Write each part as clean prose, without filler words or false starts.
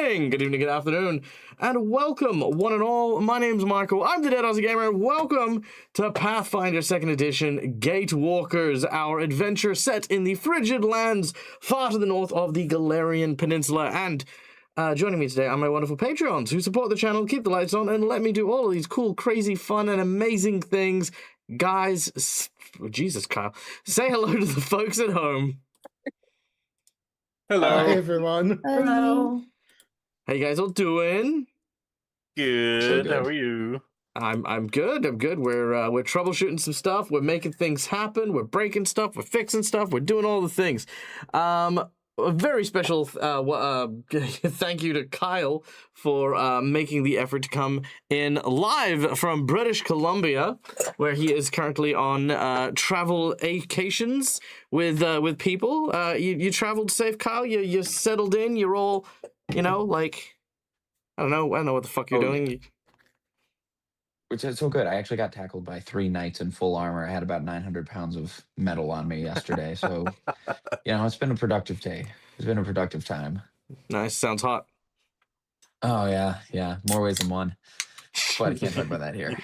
morning, good evening, good afternoon, and welcome, one and all. My name's Michael. I'm the Dead Aussie Gamer, and welcome to Pathfinder 2nd Edition Gatewalkers, our adventure set in the frigid lands far to the north of the Galarian Peninsula. And joining me today are my wonderful Patreons who support the channel, keep the lights on, and let me do all of these cool, crazy, fun, and amazing things. Guys, Jesus, Kyle, say hello to the folks at home. Hello. Hi, everyone. Hello. How you guys all doing? Good. good. How are you? I'm good. I'm good. We're troubleshooting some stuff. We're making things happen. We're breaking stuff. We're fixing stuff. We're doing all the things. A very special thank you to Kyle for making the effort to come in live from British Columbia, where he is currently on travel vacations with people. You traveled safe, Kyle. You settled in. You're all, like, I don't know what the fuck you're doing. Which is so good. I actually got tackled by 3 knights in full armor. I had about 900 pounds of metal on me yesterday. So, it's been a productive day. It's been a productive time. Nice. Sounds hot. Oh, yeah. Yeah. More ways than one. But I can't talk about that here.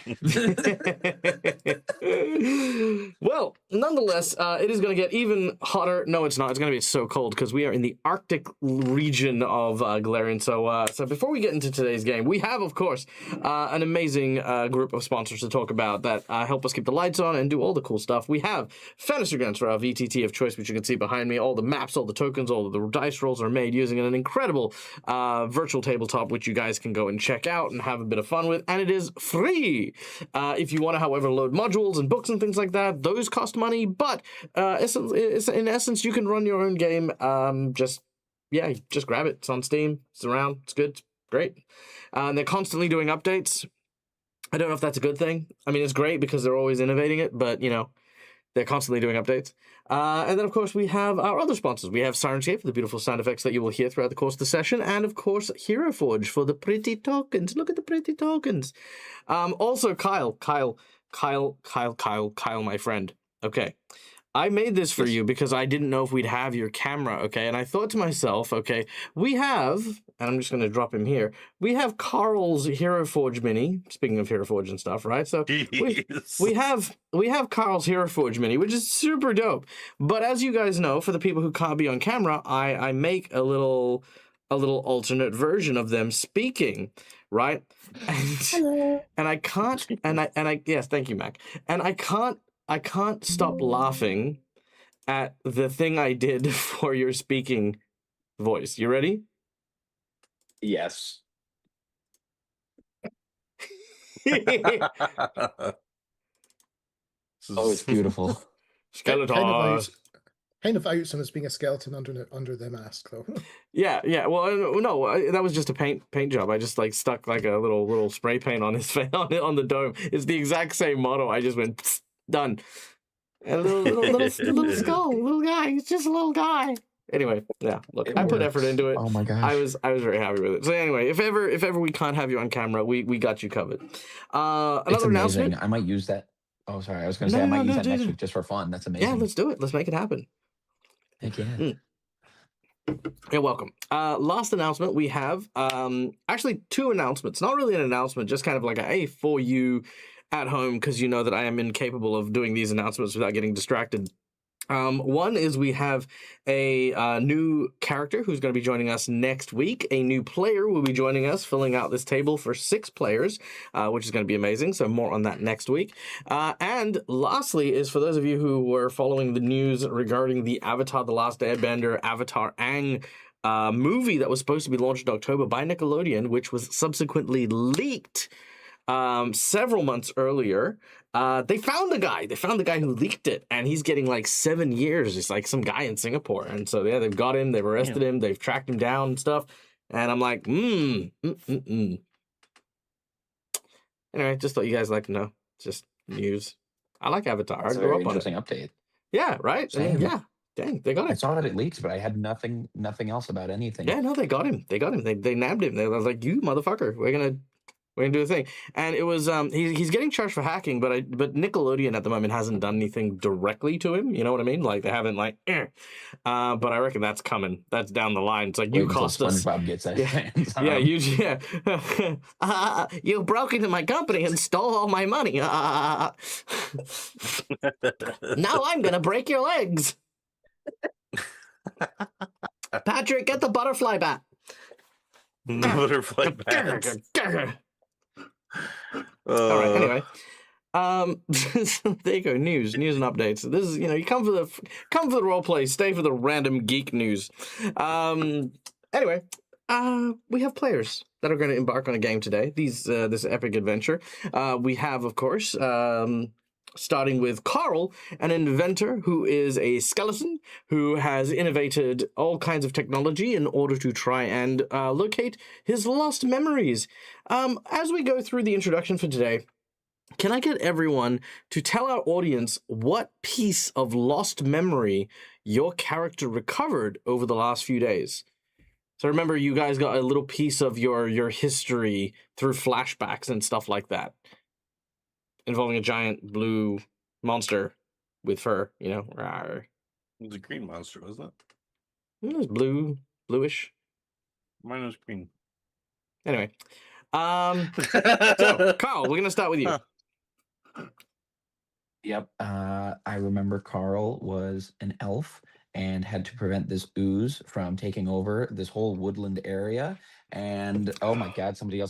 Well, nonetheless, it is going to get even hotter. No, it's not. It's going to be so cold because we are in the Arctic region of Galarian. So before we get into today's game, we have, of course, an amazing group of sponsors to talk about that help us keep the lights on and do all the cool stuff. We have Fantasy Grounds for our VTT of choice, which you can see behind me. All the maps, all the tokens, all of the dice rolls are made using an incredible virtual tabletop, which you guys can go and check out and have a bit of fun with. And it is free. If you want to, however, load modules and books and things like that, those cost money. But in essence, you can run your own game. Just grab it. It's on Steam. It's around. It's good. It's great. And they're constantly doing updates. I don't know if that's a good thing. I mean, it's great because they're always innovating it, but they're constantly doing updates. And then, of course, we have our other sponsors. We have Sirenscape for the beautiful sound effects that you will hear throughout the course of the session. And, of course, Hero Forge for the pretty tokens. Look at the pretty tokens. Also, Kyle, my friend. Okay. I made this for you because I didn't know if we'd have your camera, okay? And I thought to myself, okay, we have, and I'm just going to drop him here, we have Carl's Hero Forge Mini, speaking of Hero Forge and stuff, right? So we have Carl's Hero Forge Mini, which is super dope. But as you guys know, for the people who can't be on camera, I make a little alternate version of them speaking, right? Hello. And I can't, and I yes, thank you, Mac. And I can't stop laughing at the thing I did for your speaking voice. You ready? Yes. Oh, it's beautiful. Skeletor. Kind of outsome as being a skeleton under the mask, though. Yeah. Well, no, that was just a paint job. I just stuck a little spray paint on his face on the dome. It's the exact same model. I just went psst, done. And a little skull, little guy. He's just a little guy. Anyway, yeah. Look, I put effort into it. Oh my gosh. I was very happy with it. So anyway, if ever we can't have you on camera, we got you covered. Another announcement. I might use that. Oh, sorry. I was going to say I might use that next week just for fun. That's amazing. Yeah, let's do it. Let's make it happen. Heck yeah. You're welcome. Last announcement, we have actually 2 announcements. Not really an announcement, just kind of like a for you at home, because you know that I am incapable of doing these announcements without getting distracted. One is we have a new character who's going to be joining us next week. A new player will be joining us, filling out this table for 6 players, which is going to be amazing. So more on that next week. And lastly is for those of you who were following the news regarding the Avatar: The Last Airbender, Avatar Aang movie that was supposed to be launched in October by Nickelodeon, which was subsequently leaked several months earlier. They found the guy who leaked it, and he's getting 7 years. It's like some guy in Singapore. And so, yeah, they've got him, they've arrested him, they've tracked him down and stuff. And I'm like, Anyway, just thought you guys like to know. Just news. I like Avatar. That's I a grew very up on it. interesting update. Yeah, right? Same. Yeah. Dang, they got I him. saw that it leaked, but I had nothing else about anything. Yeah, no, they got him. They nabbed him. They was like, you motherfucker, we're we're gonna do a thing. And it was he's getting charged for hacking, but Nickelodeon at the moment hasn't done anything directly to him. You know what I mean? Like they haven't but I reckon that's coming. That's down the line. It's like Wait you until cost us. SpongeBob gets his Yeah, hands on yeah, him. you broke into my company and stole all my money. Now I'm gonna break your legs. Patrick, get the butterfly bat. Butterfly bats. All right. Anyway, so there you go. News and updates. This is you come for the role play, stay for the random geek news. Anyway, we have players that are going to embark on a game today. This epic adventure. We have, of course, starting with Carl, an inventor who is a skeleton who has innovated all kinds of technology in order to try and locate his lost memories. As we go through the introduction for today, can I get everyone to tell our audience what piece of lost memory your character recovered over the last few days? So remember, you guys got a little piece of your history through flashbacks and stuff like that, involving a giant blue monster with fur, Rawr. It was a green monster, wasn't It was bluish. it? Mine was green. Anyway, so Carl, we're gonna start with you. Yep. I remember Carl was an elf and had to prevent this ooze from taking over this whole woodland area. And oh my God, somebody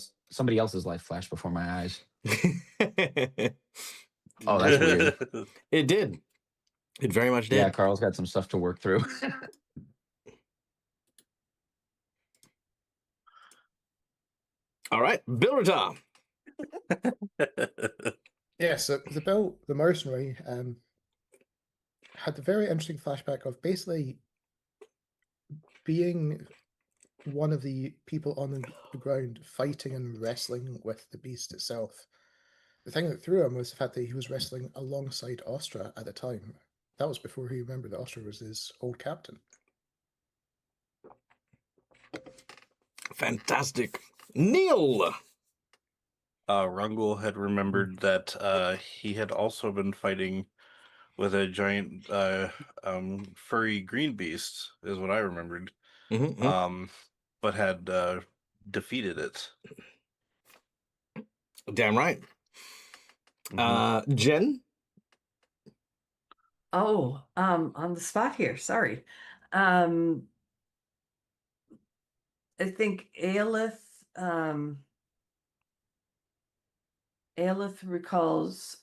else's life flashed before my eyes. Oh, that's weird. It did. It very much did. Yeah, Carl's got some stuff to work through. All right, Bilrata. Yeah, so the mercenary, had the very interesting flashback of basically being one of the people on the ground fighting and wrestling with the beast itself. The thing that threw him was the fact that he was wrestling alongside Ostra at the time. That was before he remembered that Ostra was his old captain. Fantastic. Neil. Rungul had remembered that he had also been fighting with a giant furry green beast, is what I remembered. But had defeated it. Damn right. Jen. Oh, on the spot here. Sorry. I think Aelith recalls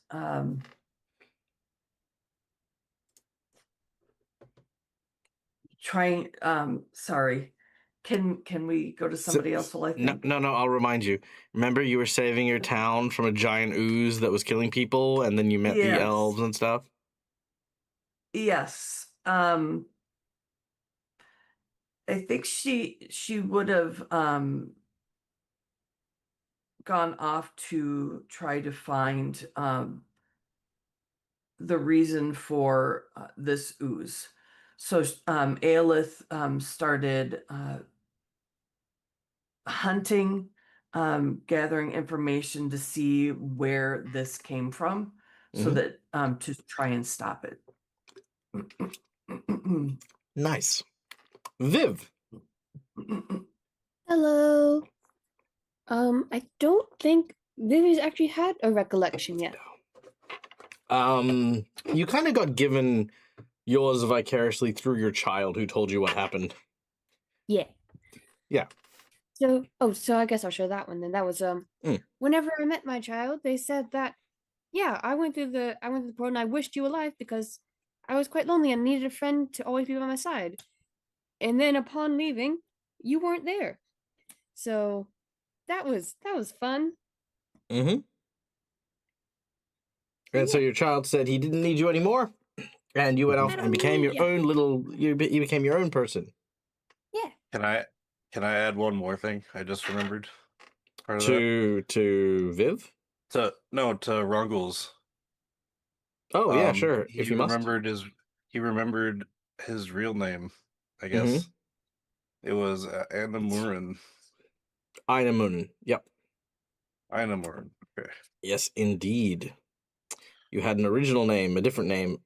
trying sorry. Can we go to somebody else while I think? No, I'll remind you. Remember you were saving your town from a giant ooze that was killing people, and then you met the elves and stuff? Yes. I think she would have gone off to try to find the reason for this ooze. So Aelith started hunting, gathering information to see where this came from, so that to try and stop it. Nice. Viv. Hello. I don't think Vivi's actually had a recollection yet. You kind of got given yours vicariously through your child who told you what happened. Yeah. Yeah. So I guess I'll show that one then. That was whenever I met my child, they said that I went through the portal and I wished you alive because I was quite lonely and needed a friend to always be by my side. And then upon leaving, you weren't there. So that was fun. And so your child said he didn't need you anymore, and you went off and became your own you became your own person. Yeah. Can I add one more thing? I just remembered. To Viv? To Rungul's. Oh yeah, sure. If you he remembered his real name, I guess. It was Anamurin. Inamun. Yep. Einamorn. Okay. Yes, indeed. You had an original name, a different name.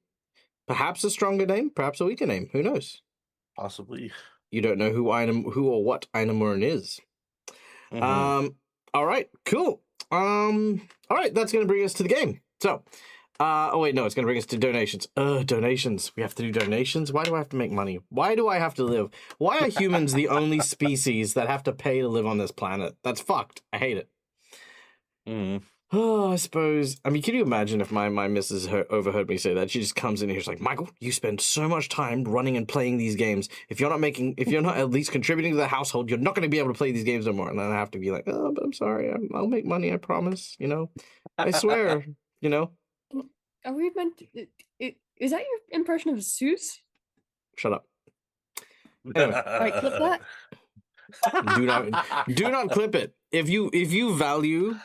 Perhaps a stronger name, perhaps a weaker name. Who knows? Possibly. You don't know who or what Einamorn is. Mhm. All right, cool. All right, that's going to bring us to the game. So, oh wait, no, it's going to bring us to donations. Donations. We have to do donations? Why do I have to make money? Why do I have to live? Why are humans the only species that have to pay to live on this planet? That's fucked. I hate it. Mhm. Oh, I suppose. I mean, can you imagine if my missus overheard me say that? She just comes in here, she's like, Michael, you spend so much time running and playing these games. If you're not at least contributing to the household, you're not going to be able to play these games no more. And then I have to be like, oh, but I'm sorry. I'll make money. I promise. I swear. You know. Are we meant to, is that your impression of Seuss? Shut up. Anyway. Alright, clip that. Do not clip it. If you value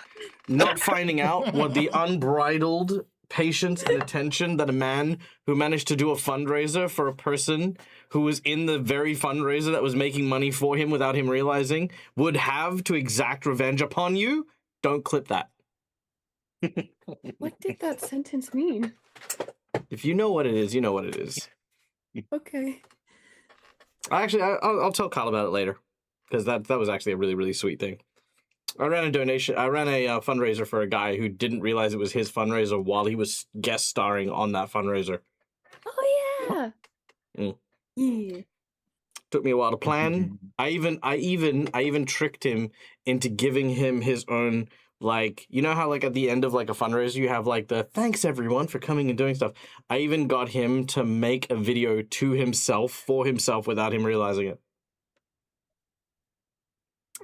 not finding out what the unbridled patience and attention that a man who managed to do a fundraiser for a person who was in the very fundraiser that was making money for him without him realizing would have to exact revenge upon you, don't clip that. What did that sentence mean? If you know what it is, you know what it is. Okay. Actually, I'll tell Kyle about it later, because that was actually a really, really sweet thing. I ran a fundraiser for a guy who didn't realize it was his fundraiser while he was guest starring on that fundraiser. Oh yeah. Mm. Yeah. Took me a while to plan. I even tricked him into giving him his own, like, you know how like at the end of like a fundraiser you have like the thanks everyone for coming and doing stuff. I even got him to make a video to himself for himself without him realizing it.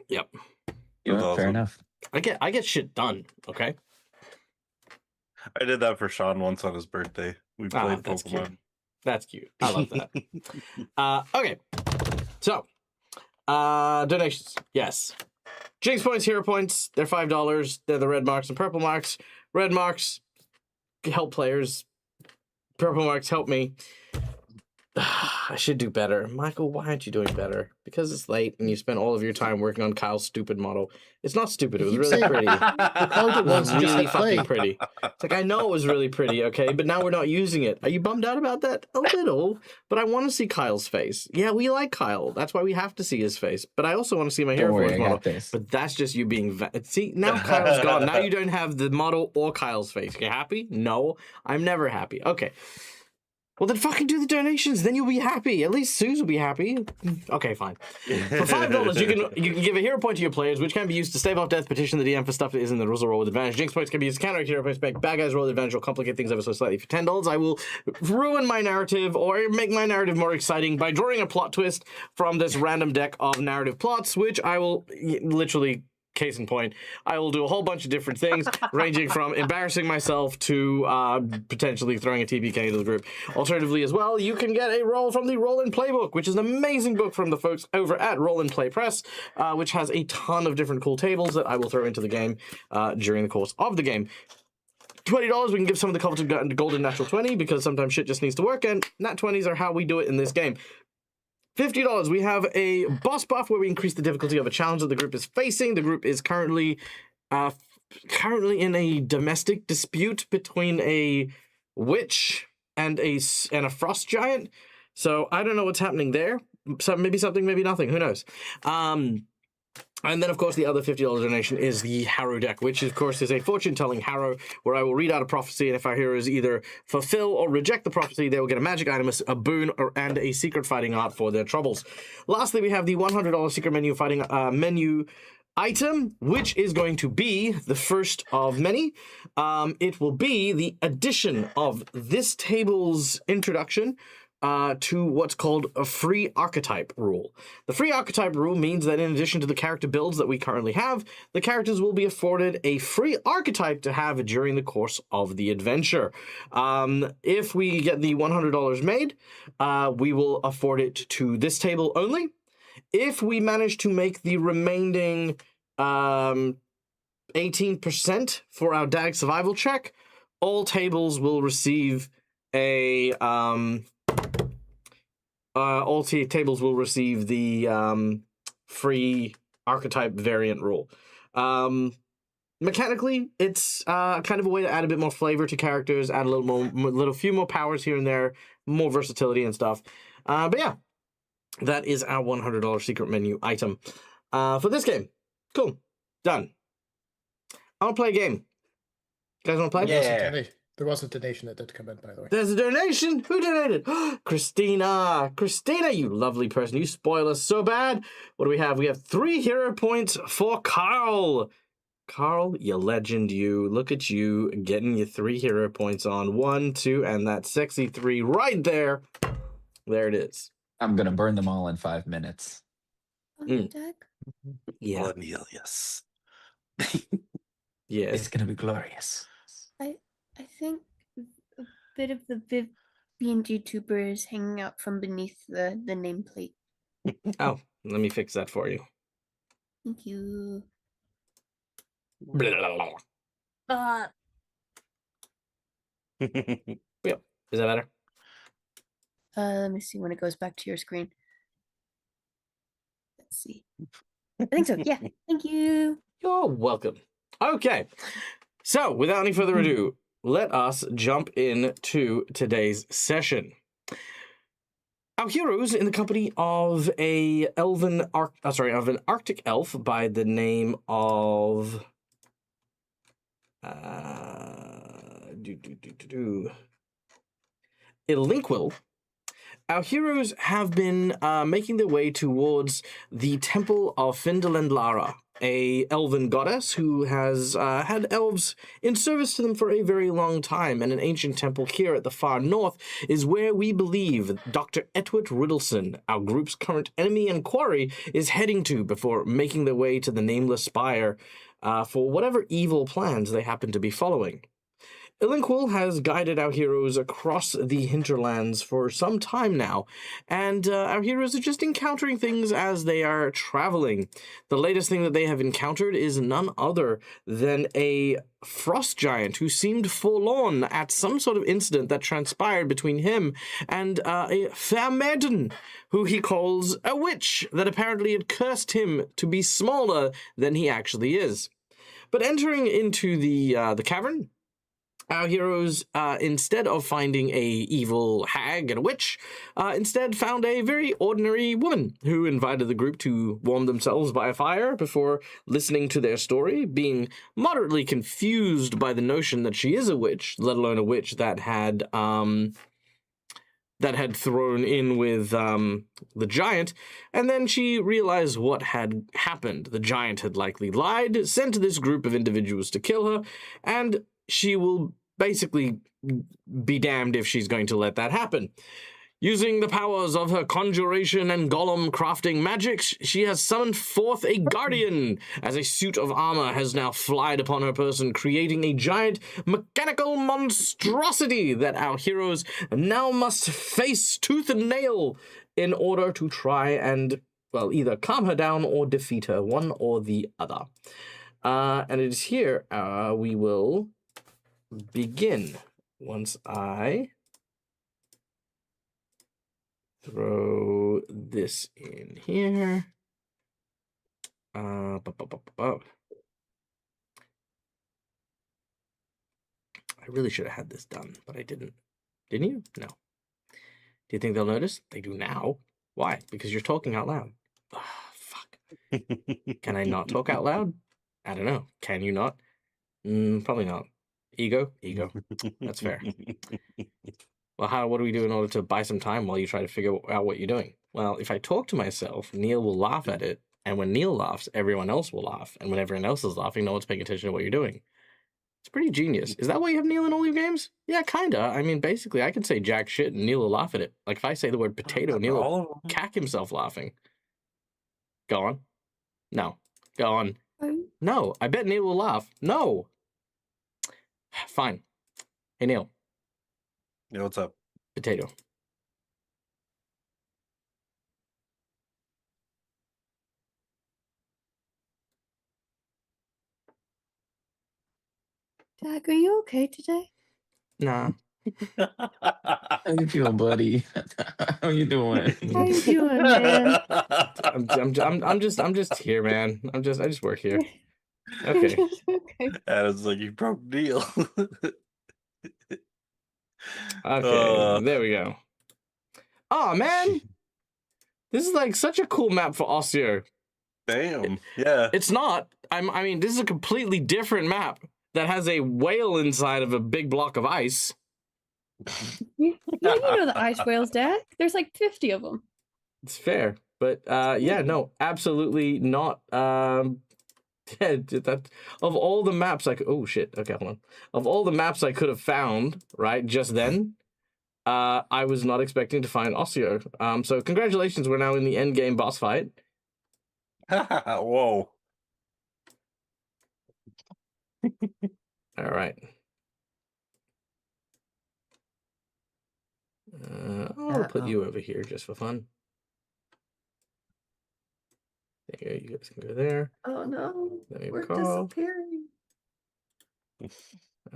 Yep. You know, That's fair awesome. enough. I get shit done, okay? I did that for Sean once on his birthday. We played That's Pokemon. cute. That's cute. I love that. Okay. So, donations. Yes. Jinx points, hero points. They're $5. They're the red marks and purple marks. Red marks help players. Purple marks help me. I should do better. Michael, why aren't you doing better? Because it's late and you spent all of your time working on Kyle's stupid model. It's not stupid. It was You keep really saying pretty. hard it It was, was you just really hit play. fucking pretty. It's like, I know it was really pretty, okay? But now we're not using it. Are you bummed out about that? A little. But I want to see Kyle's face. Yeah, we like Kyle. That's why we have to see his face. But I also want to see my Don't hero worry, forge I model. got this. But that's just you being... See, now Kyle's gone. Now you don't have the model or Kyle's face. You happy? No. I'm never happy. Okay. Well, then fucking do the donations. Then you'll be happy. At least Suze will be happy. Okay, fine. For $5, you can give a hero point to your players, which can be used to stave off death, petition the DM for stuff that isn't the rules or roll with advantage. Jinx points can be used to counteract hero points, make bad guys roll with advantage, or complicate things ever so slightly. For $10, I will ruin my narrative or make my narrative more exciting by drawing a plot twist from this random deck of narrative plots, which I will literally... Case in point, I will do a whole bunch of different things, ranging from embarrassing myself to potentially throwing a TPK into the group. Alternatively, as well, you can get a roll from the Roll and Play book, which is an amazing book from the folks over at Roll and Play Press, which has a ton of different cool tables that I will throw into the game during the course of the game. $20, we can give some of the coveted golden natural 20 because sometimes shit just needs to work, and nat 20s are how we do it in this game. $50, we have a boss buff where we increase the difficulty of a challenge that the group is facing. The group is currently in a domestic dispute between a witch and a frost giant. So I don't know what's happening there. So maybe something, maybe nothing. Who knows? And then, of course, the other $50 donation is the Harrow deck, which, of course, is a fortune-telling Harrow, where I will read out a prophecy, and if our heroes either fulfill or reject the prophecy, they will get a magic item, a boon, and a secret fighting art for their troubles. Lastly, we have the $100 secret menu fighting menu item, which is going to be the first of many. It will be the addition of this table's introduction to what's called a free archetype rule. The free archetype rule means that in addition to the character builds that we currently have, the characters will be afforded a free archetype to have during the course of the adventure. If we get the $100 made, we will afford it to this table only. If we manage to make the remaining 18% for our DAG survival check, all tables will receive a... all tables will receive the free archetype variant rule. mechanically, it's kind of a way to add a bit more flavor to characters, add a little few more powers here and there, more versatility and stuff. But yeah, that is our $100 secret menu item for this game. Cool. Done. I want to play a game. You guys want to play? Yeah. There was a donation that did come in, by the way. There's a donation. Who donated? Christina. Christina, you lovely person. You spoil us so bad. What do we have? We have 3 hero points for Carl. Carl, you legend, you. Look at you getting your 3 hero points on. 1, 2, and that sexy 3 right there. There it is. I'm going to burn them all in 5 minutes. Doug? Yeah. Cornelius. Yeah. It's going to be glorious. I think a bit of the Viv being YouTuber is hanging out from beneath the nameplate. Oh, let me fix that for you. Thank you. Yep. Is that better? Let me see when it goes back to your screen. Let's see. I think so. Yeah. Thank you. You're welcome. Okay. So, without any further ado, let us jump into today's session. Our heroes in the company of an Arctic elf by the name of Ilinquil. Our heroes have been making their way towards the Temple of Findalandlara, a elven goddess who has had elves in service to them for a very long time, and an ancient temple here at the far north is where we believe Dr. Edward Riddleson, our group's current enemy and quarry, is heading to before making their way to the Nameless Spire for whatever evil plans they happen to be following. Ilinquil has guided our heroes across the hinterlands for some time now, and our heroes are just encountering things as they are traveling. The latest thing that they have encountered is none other than a frost giant who seemed forlorn at some sort of incident that transpired between him and a fair maiden, who he calls a witch, that apparently had cursed him to be smaller than he actually is. But entering into the cavern, our heroes, instead of finding a evil hag and a witch, instead found a very ordinary woman who invited the group to warm themselves by a fire before listening to their story, being moderately confused by the notion that she is a witch, let alone a witch that had thrown in with the giant, and then she realized what had happened. The giant had likely lied, sent this group of individuals to kill her, and she will basically be damned if she's going to let that happen. Using the powers of her conjuration and golem crafting magics, she has summoned forth a guardian, as a suit of armor has now flied upon her person, creating a giant mechanical monstrosity that our heroes now must face tooth and nail in order to try and, well, either calm her down or defeat her, one or the other. And it is here we will begin once I throw this in here. I really should have had this done, but I didn't. Didn't you? No. Do you think they'll notice? They do now. Why? Because you're talking out loud. Fuck. Can I not talk out loud? I don't know. Can you not? Probably not. Ego? That's fair. Well, what do we do in order to buy some time while you try to figure out what you're doing? Well, if I talk to myself, Neil will laugh at it. And when Neil laughs, everyone else will laugh. And when everyone else is laughing, no one's paying attention to what you're doing. It's pretty genius. Is that why you have Neil in all your games? Yeah, kinda. I mean, basically, I can say jack shit and Neil will laugh at it. Like, if I say the word potato, Neil will cack himself laughing. Go on. No. Go on. No. I bet Neil will laugh. No. Fine. Hey, Neil. Yeah, what's up? Potato. Doug, are you okay today? Nah. How you feeling, buddy? How you doing? How you doing, man? I'm just here, man. I just work here. Okay. Okay. And it's like, you broke the deal. Okay, there we go. Oh man, this is like such a cool map for Osseo. Damn. Yeah. It's not. I mean, this is a completely different map that has a whale inside of a big block of ice. Yeah, you know the ice whales, Dad. There's like 50 of them. It's fair, but yeah, no, absolutely not. Yeah, that of all the maps I could. Oh shit. Okay, hold on. Of all the maps I could have found, right, just then, I was not expecting to find Osseo. So congratulations, we're now in the end game boss fight. Whoa. All right. I'll put you over here just for fun. There you guys can go there. Oh no, Let me we're recall. disappearing.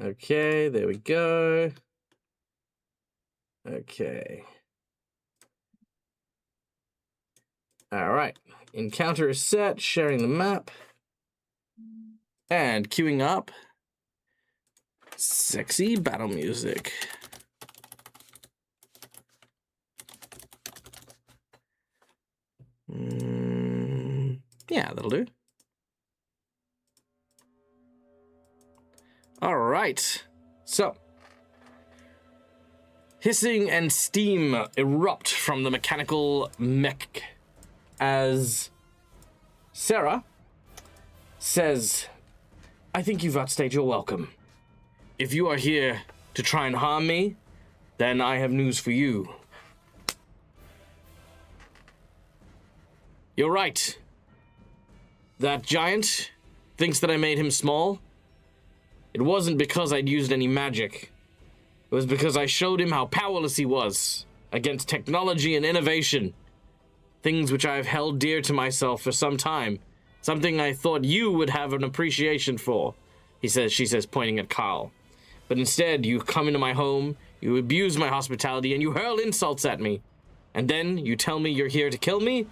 Okay, there we go. Okay. All right. Encounter is set, sharing the map. And queuing up sexy battle music. Yeah, that'll do. All right. So, hissing and steam erupt from the mechanical mech as Sarah says, I think you've outstayed your welcome. If you are here to try and harm me, then I have news for you. You're right. That giant thinks that I made him small. It wasn't because I'd used any magic. It was because I showed him how powerless he was against technology and innovation. Things which I have held dear to myself for some time. Something I thought you would have an appreciation for, she says, pointing at Carl. But instead, you come into my home, you abuse my hospitality, and you hurl insults at me. And then you tell me you're here to kill me?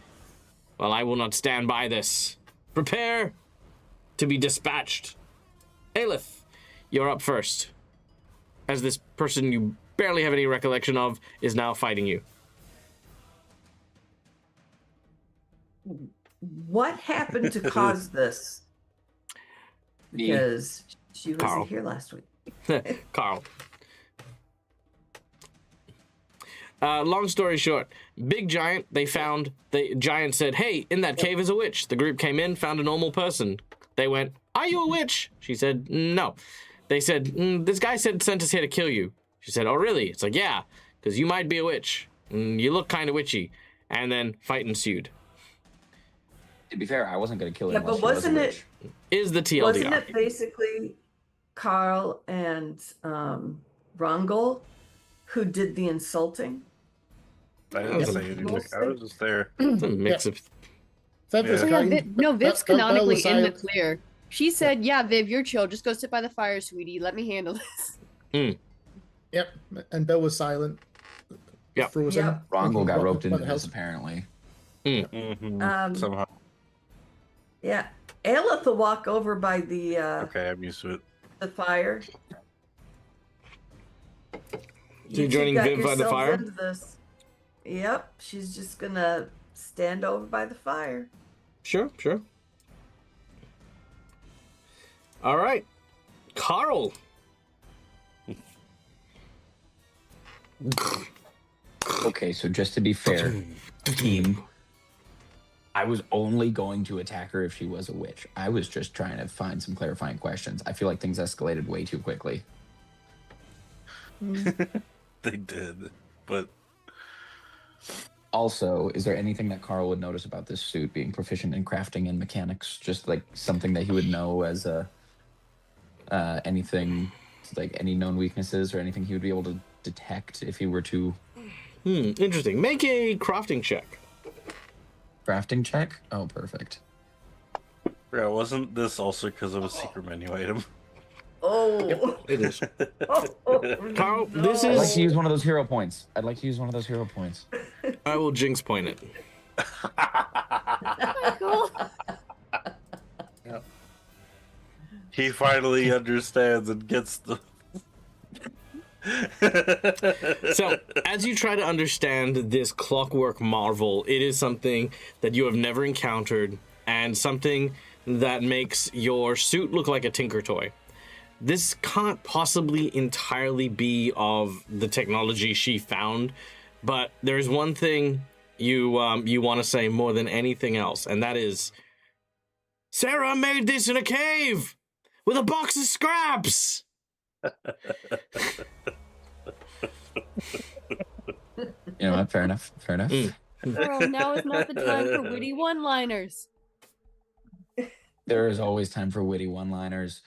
Well, I will not stand by this. Prepare to be dispatched. Aelith, you're up first. As this person you barely have any recollection of is now fighting you. What happened to cause this? Because she wasn't Carl. here last week. Carl. Long story short, big giant, the giant said, hey, in that cave is a witch. The group came in, found a normal person. They went, are you a witch? She said, no. They said, this guy sent us here to kill you. She said, oh, really? It's like, yeah, because you might be a witch. You look kind of witchy. And then fight ensued. To be fair, I wasn't going to kill her. Yeah, unless but she was a wasn't witch. Is the TLDR. Wasn't it basically Carl and Rongol who did the insulting? I didn't say anything. I was just there. It's a mix of... Viv was Oh, yeah, kind, no, Viv's Bell canonically was in the silent. clear. She said, yeah, Viv, you're chill. Just go sit by the fire, sweetie. Let me handle this. Yep, and Bill was silent. Yep. Frozen. Yep. Rongo Thinking, got what- roped what into the this, hell's- apparently. Somehow. Yeah. Aelith will walk over by the Okay, I'm used to it. the fire. So you're joining got Viv by the yourselves fire? into this. Yep, she's just gonna stand over by the fire. Sure. All right. Carl. Okay, so just to be fair, team, I was only going to attack her if she was a witch. I was just trying to find some clarifying questions. I feel like things escalated way too quickly. They did, but Also, is there anything that Carl would notice about this suit being proficient in crafting and mechanics? Just like something that he would know as a anything, like any known weaknesses or anything he would be able to detect if he were to Interesting. Make a crafting check. crafting check? Oh, perfect. yeah, wasn't this also because of a secret menu item? Oh, It is. oh Carl, this I'd like is... to use one of those hero points. I will jinx point it. Cool. He finally understands and gets the. So, as you try to understand this clockwork marvel, it is something that you have never encountered and something that makes your suit look like a Tinker toy. This can't possibly entirely be of the technology she found, but there's one thing you want to say more than anything else, and that is, Sarah made this in a cave with a box of scraps. You know what? Fair enough. Fair enough. Girl, now is not the time for witty one-liners. There is always time for witty one-liners.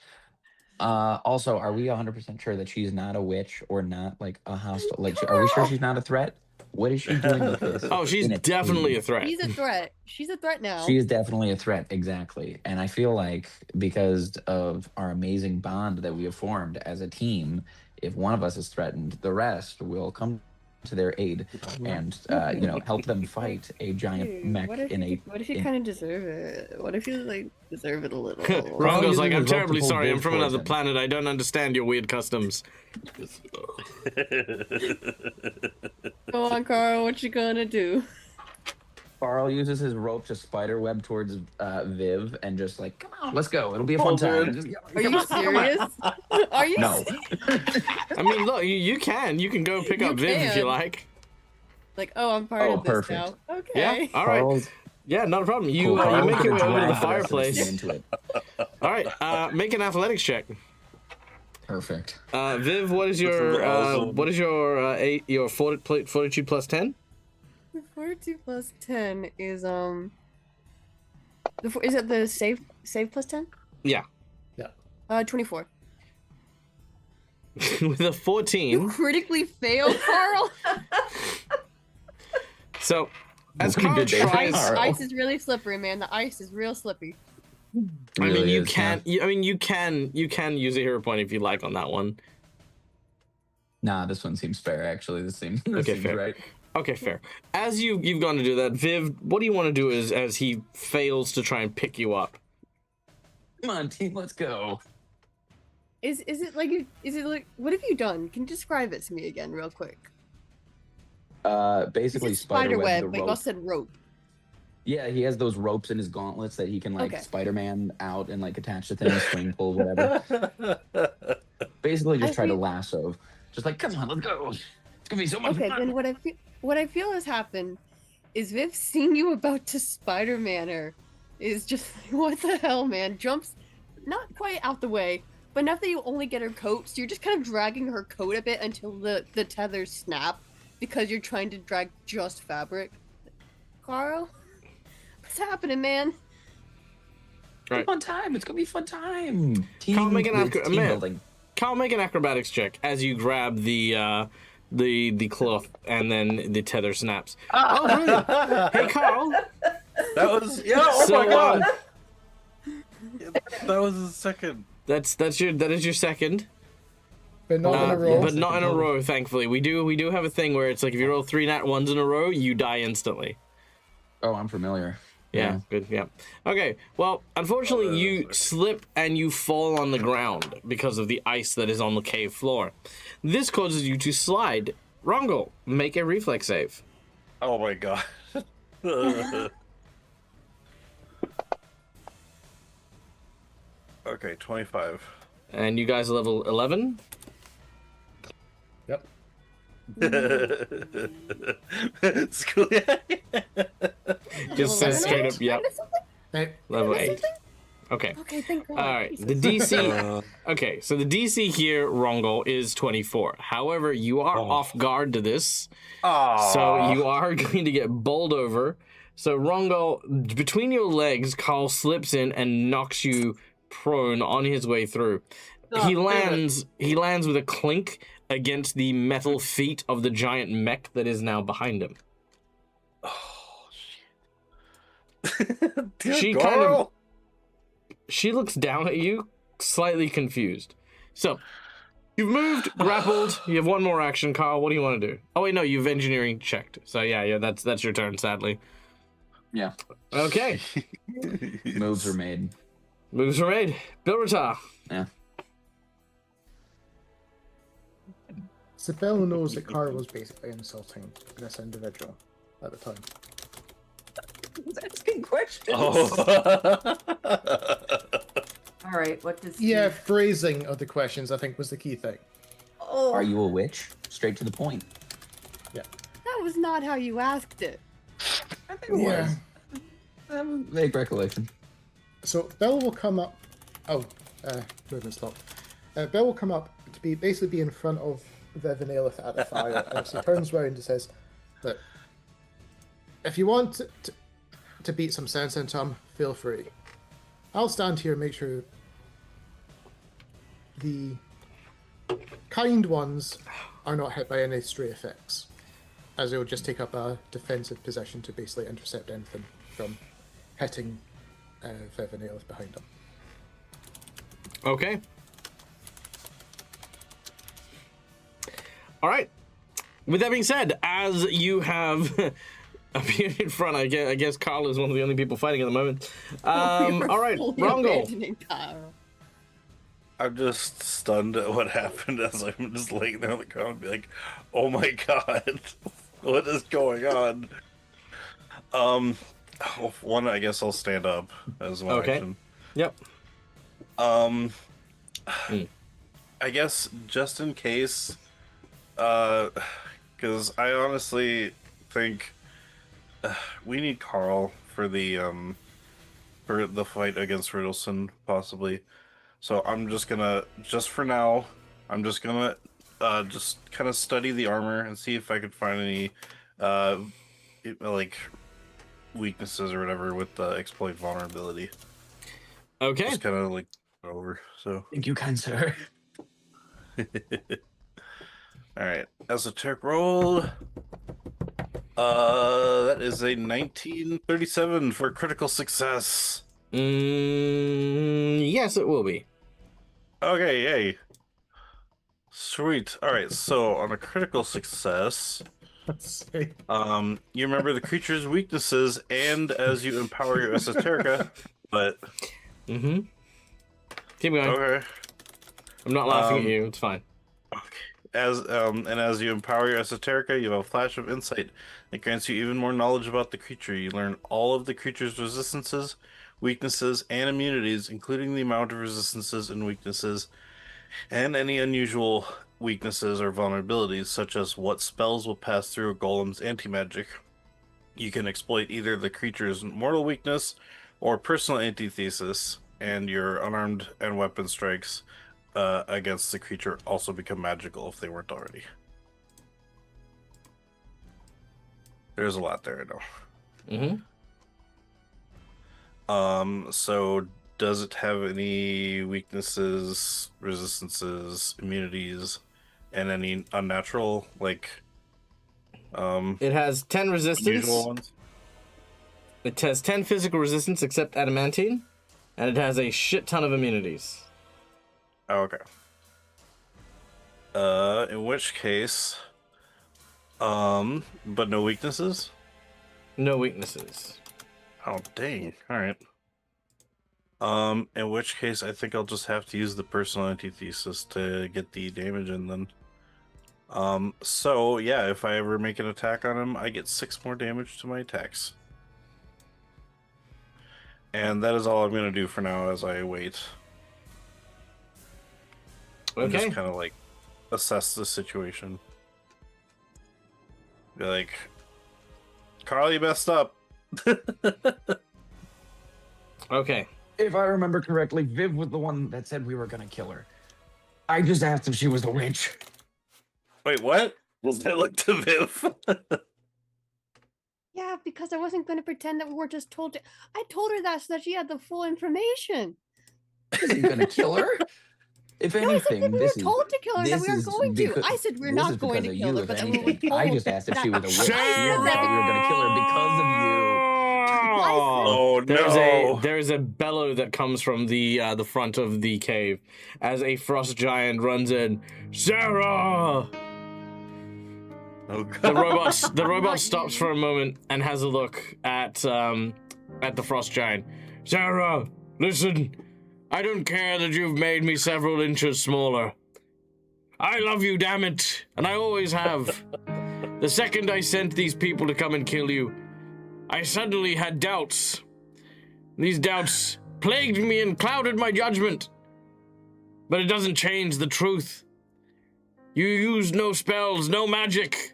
Also, are we 100% sure that she's not a witch or not like a hostile? Like, are we sure she's not a threat? What is she doing with this? Oh, she's definitely a threat. She's a threat. She's a threat now. She is definitely a threat, exactly. And I feel like because of our amazing bond that we have formed as a team, if one of us is threatened, the rest will come to their aid and help them fight a giant mech what if you kind of deserve it? What if you like deserve it a little? Rongo's like, I'm terribly multiple sorry. I'm wolf from another poison. planet. I don't understand your weird customs. Go on, Carl. What you gonna do? Carl uses his rope to spider web towards Viv and just like, come on, let's go. It'll be a fun time. Just, Are you serious? Are you? No. I mean, look, you can go pick You up Viv if you can. like. Like, oh, I'm part of this perfect. now. Okay. Yeah, all right. Carl's Yeah, not a problem. You cool. you Carl's make your way gonna over to the drag the rest of us fireplace. into it. All right, make an athletics check. Perfect. Viv, what is This is your awesome. your fortitude plus 10? 42 plus 10 is is it the save plus 10? Yeah. 24. With a You 14. critically failed, Carl. So, as What a Carl good day for tries, Carl. Ice is really slippery, man. The ice is real slippy. I mean, Really you is, can. yeah. You can use a hero point if you like on that one. Nah, this one seems fair. Actually, this seems fair. right. Okay, fair. As you've gone to do that, Viv, what do you want to do as he fails to try and pick you up? Come on, team, let's go. Is it like what have you done? Can you describe it to me again real quick? Basically, Is it spider web, the but you rope. also said rope. Yeah, he has those ropes in his gauntlets that he can like Okay. Spider-Man out and like attach to things, swing, pull, whatever. Basically, just I try to see. lasso. Just like, come on, let's go. It's gonna be so much Okay, fun. then what I feel has happened is Viv seeing you about to Spider-Man her is just like, what the hell, man? Jumps not quite out the way, but enough that you only get her coat, so you're just kind of dragging her coat a bit until the tethers snap because you're trying to drag just fabric. Carl, what's happening, man? Right. Fun time. It's gonna be a fun time. Can't make an it's accurate- team man. building. Carl, make an acrobatics check as you grab the cloth and then the tether snaps. Oh, brilliant! Hey, Carl. That was oh So, my god. That was the second. That is your second. But not in a row. But not in a row, thankfully. We do have a thing where it's like if you roll 3 nat 1s in a row, you die instantly. Oh, I'm familiar. Yeah, good. Yeah. Okay. Well, unfortunately, you slip and you fall on the ground because of the ice that is on the cave floor. This causes you to slide. Rongo, make a reflex save. Oh my god. Okay, 25. And you guys are level 11. Yep. School. Just says straight up, yep, Hey, level 8. Okay. Okay, thank God. All right. The DC. Okay, so the DC here, Rongo, is 24. However, you are off guard to this. So you are going to get bowled over. So Rongo, between your legs, Carl slips in and knocks you prone on his way through. He lands with a clink against the metal feet of the giant mech that is now behind him. Oh shit. She kind of she looks down at you, slightly confused. So you've moved, grappled. You have one more action, Carl. What do you want to do? Oh wait, no, you've engineering checked. So yeah, that's your turn. Sadly. Yeah. Okay. Moves are made. Moves were made. Bilritar. Yeah. So Bell knows that Carl was basically insulting this individual at the time. He's asking questions. Oh. All right, what does Yeah, Steve- phrasing of the questions I think was the key thing. Oh, Are you a witch? Straight to the point. That was not how you asked it. I think it was. I have a vague recollection. So Bill will come up. Oh, movement stop. Bill will come up to basically be in front of Viv and Aelith at the fire, and she turns round and says, "Look, if you want to beat some sense into him, feel free. I'll stand here and make sure the kind ones are not hit by any stray effects, as it will just take up a defensive position to basically intercept anything from hitting Viv and Aelith behind him." Okay. All right. With that being said, as you have appeared in front, I guess Carl is one of the only people fighting at the moment. All right, Rongo. I'm just stunned at what happened as I'm just laying there on the ground and be like, oh my god, what is going on? One, I guess I'll stand up as one action. Yep. I guess just in case, because I honestly think we need Carl for the fight against Riddleson, possibly. So I'm just gonna, just for now, I'm just gonna just kind of study the armor and see if I could find any like weaknesses or whatever with the exploit vulnerability. Okay. Just kind of like over. So Thank you, kind sir. all right, esoteric roll. That is a 1937 for critical success. Yes, it will be. Okay, yay. Sweet. All right, so on a critical success, you remember the creature's weaknesses, and as you empower your esoterica, but Keep going. okay. I'm not laughing at you. It's fine. As you empower your esoterica, you have a flash of insight that grants you even more knowledge about the creature. You learn all of the creature's resistances, weaknesses, and immunities, including the amount of resistances and weaknesses, and any unusual weaknesses or vulnerabilities, such as what spells will pass through a golem's anti-magic. You can exploit either the creature's mortal weakness or personal antithesis, and your unarmed and weapon strikes against the creature also become magical if they weren't already. There's a lot there, I know. So does it have any weaknesses, resistances, immunities, and any unnatural, like, It has 10 resistance. unusual ones? It has 10 physical resistance except adamantine, and it has a shit ton of immunities. Oh, okay. In which case, but no weaknesses? No weaknesses. Oh, dang. All right. In which case, I think I'll just have to use the personal antithesis to get the damage in then. So, yeah, if I ever make an attack on him, I get 6 more damage to my attacks. And that is all I'm going to do for now as I wait. And Okay. just kind of, like, assess the situation. Be like, Carl, you messed up. Okay. If I remember correctly, Viv was the one that said we were gonna kill her. I just asked if she was the witch. Wait, what? Does that look to Viv? Yeah, because I wasn't going to pretend that we were just told to. I told her that so that she had the full information. Is he gonna kill her? If No, I said anything, that we were this is told to kill her, that this we were is going to. because- I said we're this not is going because to of kill you, her, if but then we were anything. told. I just asked if she was a witch. You Sarah! thought we were gonna kill her because of you. Oh, no. There's a bellow that comes from the front of the cave as a frost giant runs in. Sarah! Oh, God. The robot Not stops you. for a moment and has a look at the frost giant. Sarah, listen. I don't care that you've made me several inches smaller. I love you, damn it, and I always have. The second I sent these people to come and kill you, I suddenly had doubts. These doubts plagued me and clouded my judgment. But it doesn't change the truth. You used no spells, no magic.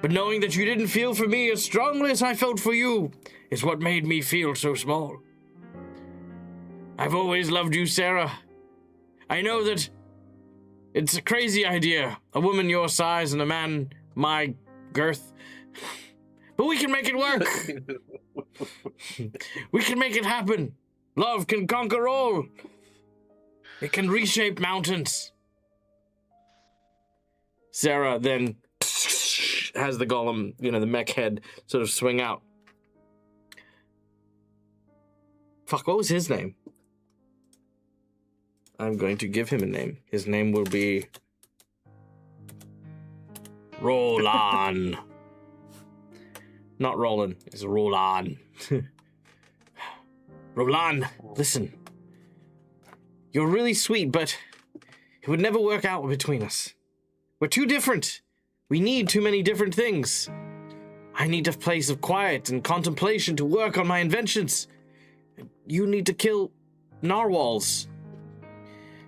But knowing that you didn't feel for me as strongly as I felt for you is what made me feel so small. I've always loved you, Sarah. I know that it's a crazy idea, a woman your size and a man my girth. But we can make it work. We can make it happen. Love can conquer all. It can reshape mountains. Sarah then has the golem, the mech head, sort of swing out. Fuck, what was his name? I'm going to give him a name. His name will be Roland. Not Roland, it's Roland. Roland, listen. You're really sweet, but it would never work out between us. We're too different. We need too many different things. I need a place of quiet and contemplation to work on my inventions. You need to kill narwhals.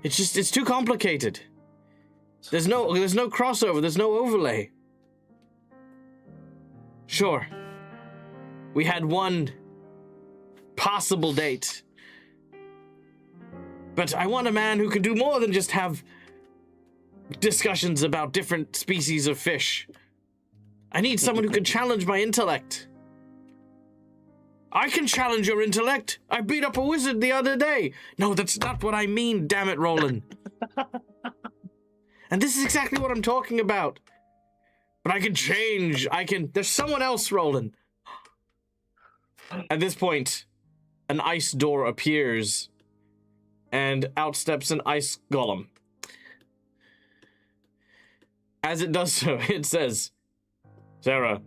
It's too complicated. There's no crossover, there's no overlay. Sure. We had one possible date. But I want a man who can do more than just have discussions about different species of fish. I need someone who can challenge my intellect. I can challenge your intellect. I beat up a wizard the other day. No, that's not what I mean, damn it, Roland. And this is exactly what I'm talking about. But I can change. There's someone else, Roland. At this point, an ice door appears, and out steps an ice golem. As it does so, it says, Sarah,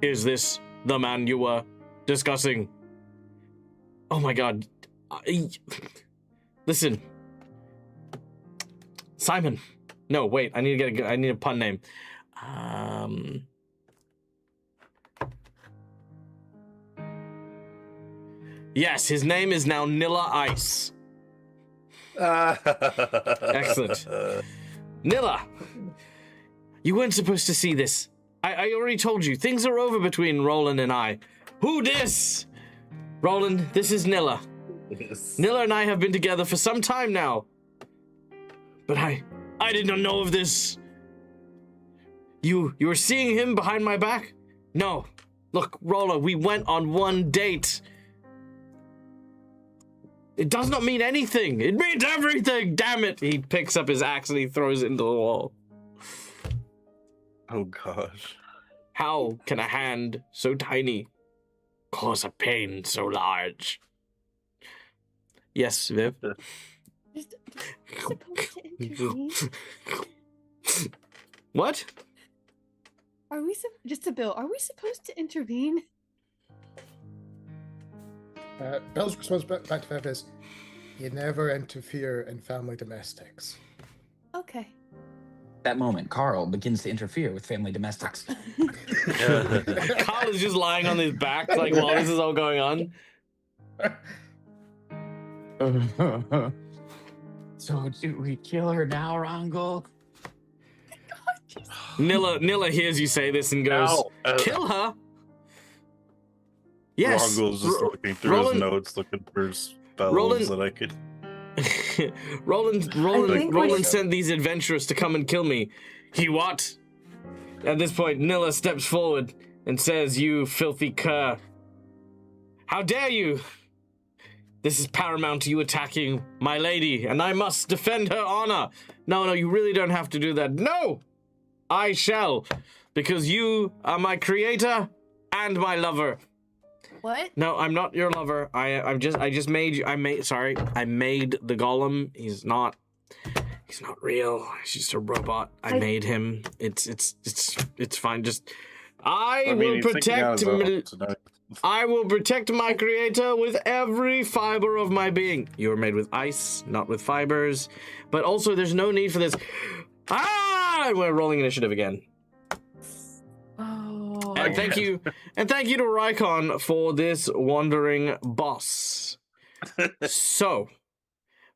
is this the man you were discussing? Oh my god. Listen. Simon. No, wait, I need a pun name. Yes, his name is now Nilla Ice. Excellent. Nilla, you weren't supposed to see this. I already told you, things are over between Roland and I. Who dis? Roland, this is Nilla. Yes. Nilla and I have been together for some time now. But I did not know of this. You were seeing him behind my back? No. Look, Roland, we went on one date. It does not mean anything. It means everything. Damn it. He picks up his axe and he throws it into the wall. Oh, gosh. How can a hand so tiny cause a pain so large? Yes, Viv? Just supposed to intervene? What? Are we just a bill? Are we supposed to intervene? Bill's response back to Viv is, you never interfere in family domestics. Okay. That moment, Carl begins to interfere with family domestics. Carl is just lying on his back, like, while this is all going on. So do we kill her now, Rangel? Nilla hears you say this and goes, kill her? Yes. Rongo's just looking through his notes, looking for spells that I could... Roland sent these adventurers to come and kill me. He what? At this point, Nilla steps forward and says, you filthy cur. How dare you? This is paramount to you attacking my lady, and I must defend her honor. No, you really don't have to do that. No! I shall, because you are my creator and my lover. What? No, I'm not your lover. I made you. I made the golem. He's not real. He's just a robot. I made him. It's fine. I will protect. I will protect my creator with every fiber of my being. You are made with ice, not with fibers. But also, there's no need for this. Ah! We're rolling initiative again. Oh. And thank you to Rykon for this wandering boss. So,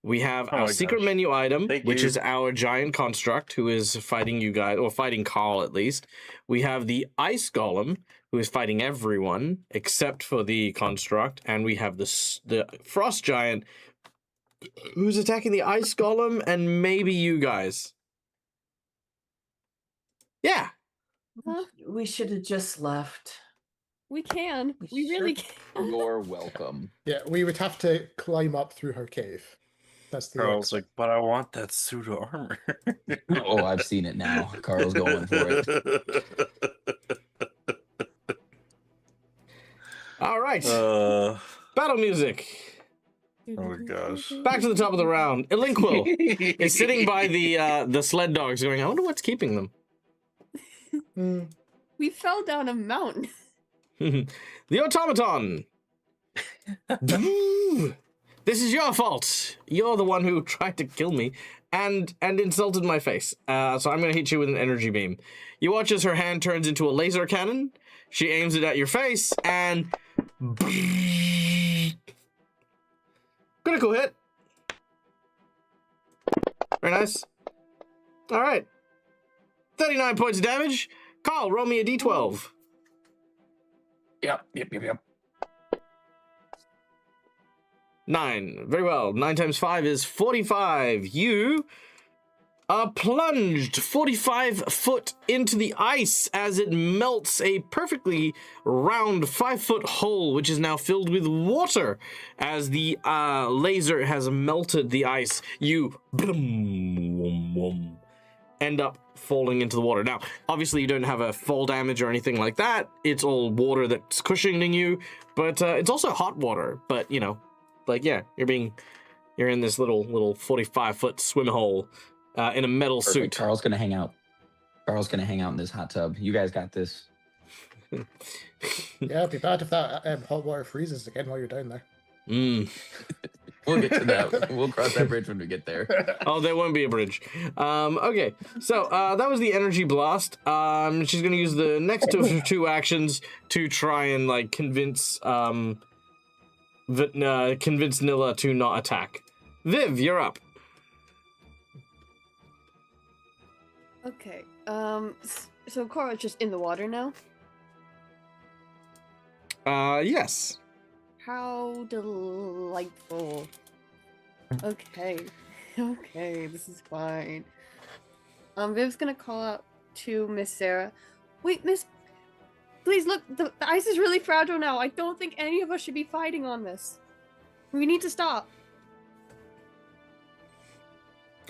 we have Oh our my secret gosh. menu item, Thank which you. is our giant construct who is fighting you guys, or fighting Carl at least. We have the ice golem who is fighting everyone except for the construct, and we have the frost giant who's attacking the ice golem and maybe you guys. Yeah. Huh? We should have just left. We can. We really can. You're welcome. Yeah, we would have to climb up through her cave. That's the Carl's exit. like, but I want that pseudo armor. Oh, I've seen it now. Carl's going for it. All right. Oh Battle music. my gosh. Back to the top of the round. Elinquil is sitting by the sled dogs going, I wonder what's keeping them. We fell down a mountain. The automaton. This is your fault. You're the one who tried to kill me and insulted my face. So I'm going to hit you with an energy beam. You watch as her hand turns into a laser cannon. She aims it at your face and... Critical hit. Very nice. All right. 39 points of damage. Carl, roll me a d12. Yep. 9. Very well. 9 times 5 is 45. You are plunged 45 foot into the ice as it melts a perfectly round 5-foot hole, which is now filled with water. As the laser has melted the ice, you end up falling into the water. Now, obviously, you don't have a fall damage or anything like that. It's all water that's cushioning you, but it's also hot water. But, you know, like, yeah, you're in this little 45-foot swim hole in a metal Perfect. suit. Carl's gonna hang out. Carl's gonna hang out in this hot tub. You guys got this. Yeah, it'd be bad if that hot water freezes again while you're down there. We'll get to that. We'll cross that bridge when we get there. Oh, there won't be a bridge. Okay, so that was the energy blast. She's gonna use the next two actions to try and like convince Nilla to not attack. Viv, you're up. Okay. So Cora's just in the water now. Yes. How delightful. Okay. Okay, this is fine. Viv's gonna call out to Miss Sarah. Wait, Miss, please look, the ice is really fragile now. I don't think any of us should be fighting on this. We need to stop.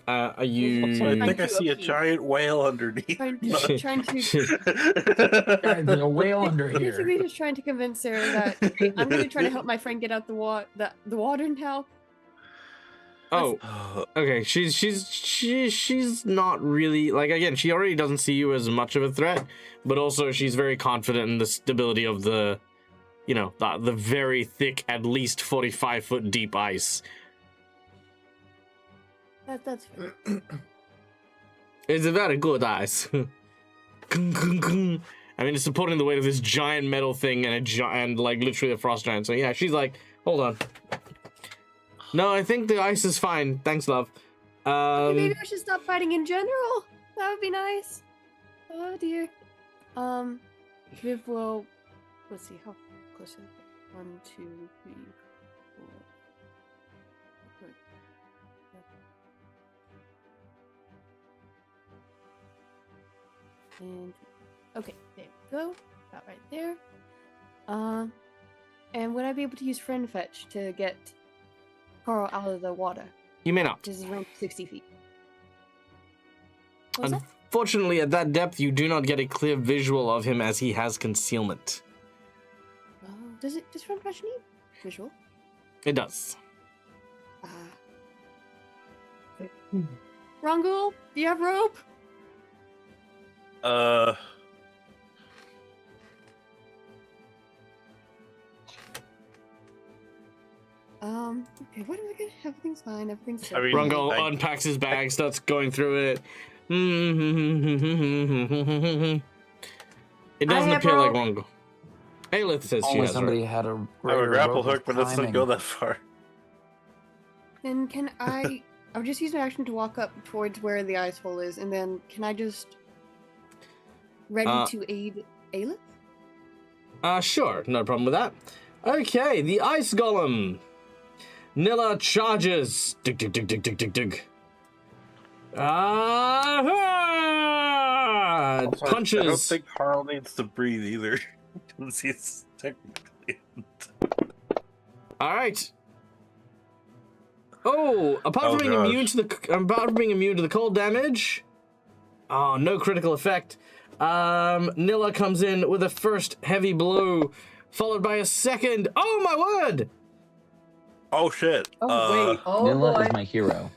Are you... So I think I to see a appease. giant whale underneath. Trying to Guys, there's a whale under here. basically just trying to convince Sarah that I'm gonna try to help my friend get out the water now. Oh, okay. She's not really, like, again, she already doesn't see you as much of a threat, but also she's very confident in the stability of the, you know, the very thick, at least 45-foot deep ice. That's fair. It's a very good ice. I mean, it's supporting the weight of this giant metal thing and like literally a frost giant. So yeah, she's like, hold on. No, I think the ice is fine. Thanks, love. Maybe I should stop fighting in general. That would be nice. Oh dear. Viv will. Let's see how close is it? 1, 2, 3, 4. And okay, there we go. About right there. And would I be able to use friend fetch to get Carl out of the water? You may not. Which is around 60 feet. What was that? Unfortunately, at that depth, you do not get a clear visual of him as he has concealment. Oh, does friend fetch need visual? It does. Rangul, do you have rope? Okay, what am I gonna? Everything's fine. Everything's I mean, Rongo I- unpacks his bag, starts going through it. It doesn't have appear like rope. Rongo. Aelith says she Only has somebody rope. had a I have a greater grapple rope of hook, but it doesn't climbing. go that far. Then can I? I'll just use my action to walk up towards where the ice hole is, and then can I just ready to aid Aelith? Sure, no problem with that. Okay, the ice golem. Nilla charges. Dig, dig, dig, dig, dig, dig, dig. Also, Punches. I don't think Carl needs to breathe either, because he's technically. All right. Oh, apart from being immune to the cold damage. Oh, no critical effect. Nilla comes in with a first heavy blow, followed by a second. Oh my word! Oh shit! Oh wait! Oh Nilla boy! is my hero.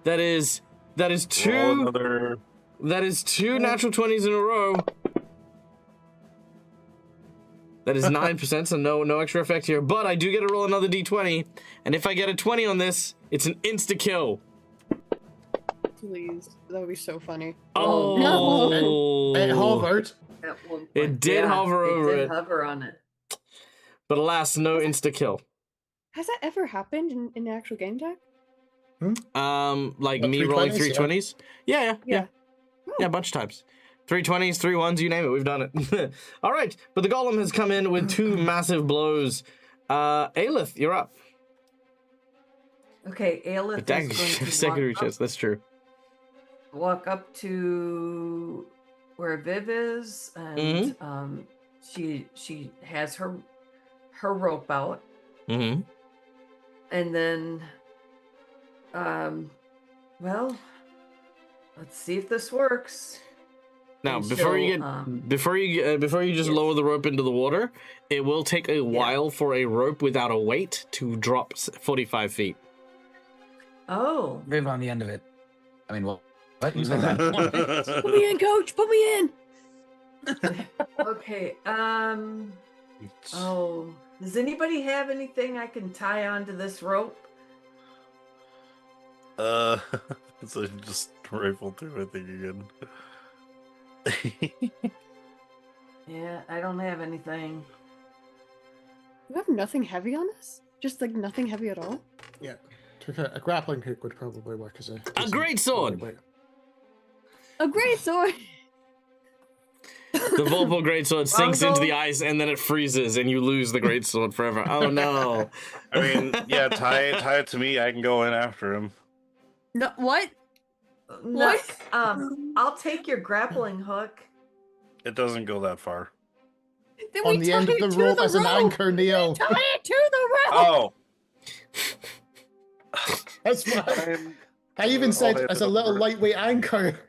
That is roll two. another. That is 2 natural 20s in a row. That is 9%, so no extra effect here. But I do get to roll another d20, and if I get a 20 on this, it's an insta kill. Please, that would be so funny. Oh no! It hovered. At one point. It did hover over It it. did hover on it. But alas, no insta kill. Has that ever happened in actual game tech? Like What, me 3 rolling 20s? 3 Yeah. 20s? Yeah. Oh. Yeah, a bunch of times. 3 20s, 3 1s, you name it, we've done it. All right, but the golem has come in with 2 massive blows. Aelith, you're up. Okay, Aelith But that is going to secondary chest, that's true. walk up to where Viv is, and she has her rope out, Mm-hmm. and then well, let's see if this works. Now, And before you she'll, just yes. lower the rope into the water, it will take a while for a rope without a weight to drop 45 feet. Oh, Viv on the end of it. I mean, well, what? You said that. Put me in, coach. Put me in. okay. Oh, does anybody have anything I can tie onto this rope? So I just rifle through my thing again. Yeah, I don't have anything. You have nothing heavy on us? Just like nothing heavy at all? Yeah. A grappling hook would probably work as a great sword! A great sword. The Volpo greatsword sinks into the Rongo? ice and then it freezes and you lose the greatsword forever. Oh no! I mean, yeah, tie it to me. I can go in after him. No, what? No, What? I'll take your grappling hook. It doesn't go that far. Then on we the tie end of it the to rope the as an rope. anchor, Neil. Tie it to the rope. Oh, That's fine. I even said as a little lightweight anchor.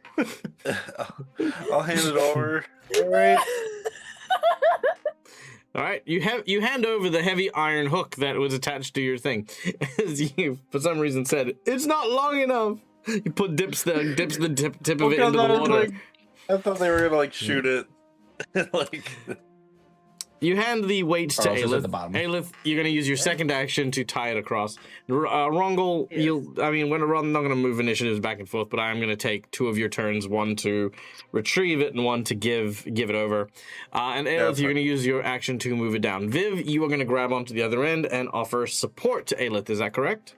I'll hand it over. All right. All right, you hand over the heavy iron hook that was attached to your thing. As you, for some reason, said it's not long enough. You dips the tip of it into the water. I thought they were gonna like shoot it. Like You hand the weight to Charles is at Aelith. the bottom. Aelith, you're gonna use your second action to tie it across. Rongol, Yes. I'm not gonna move initiatives back and forth, but I am gonna take 2 of your turns, one to retrieve it and one to give it over. And Aelith, you're gonna use your action to move it down. Viv, you are gonna grab onto the other end and offer support to Aelith. Is that correct?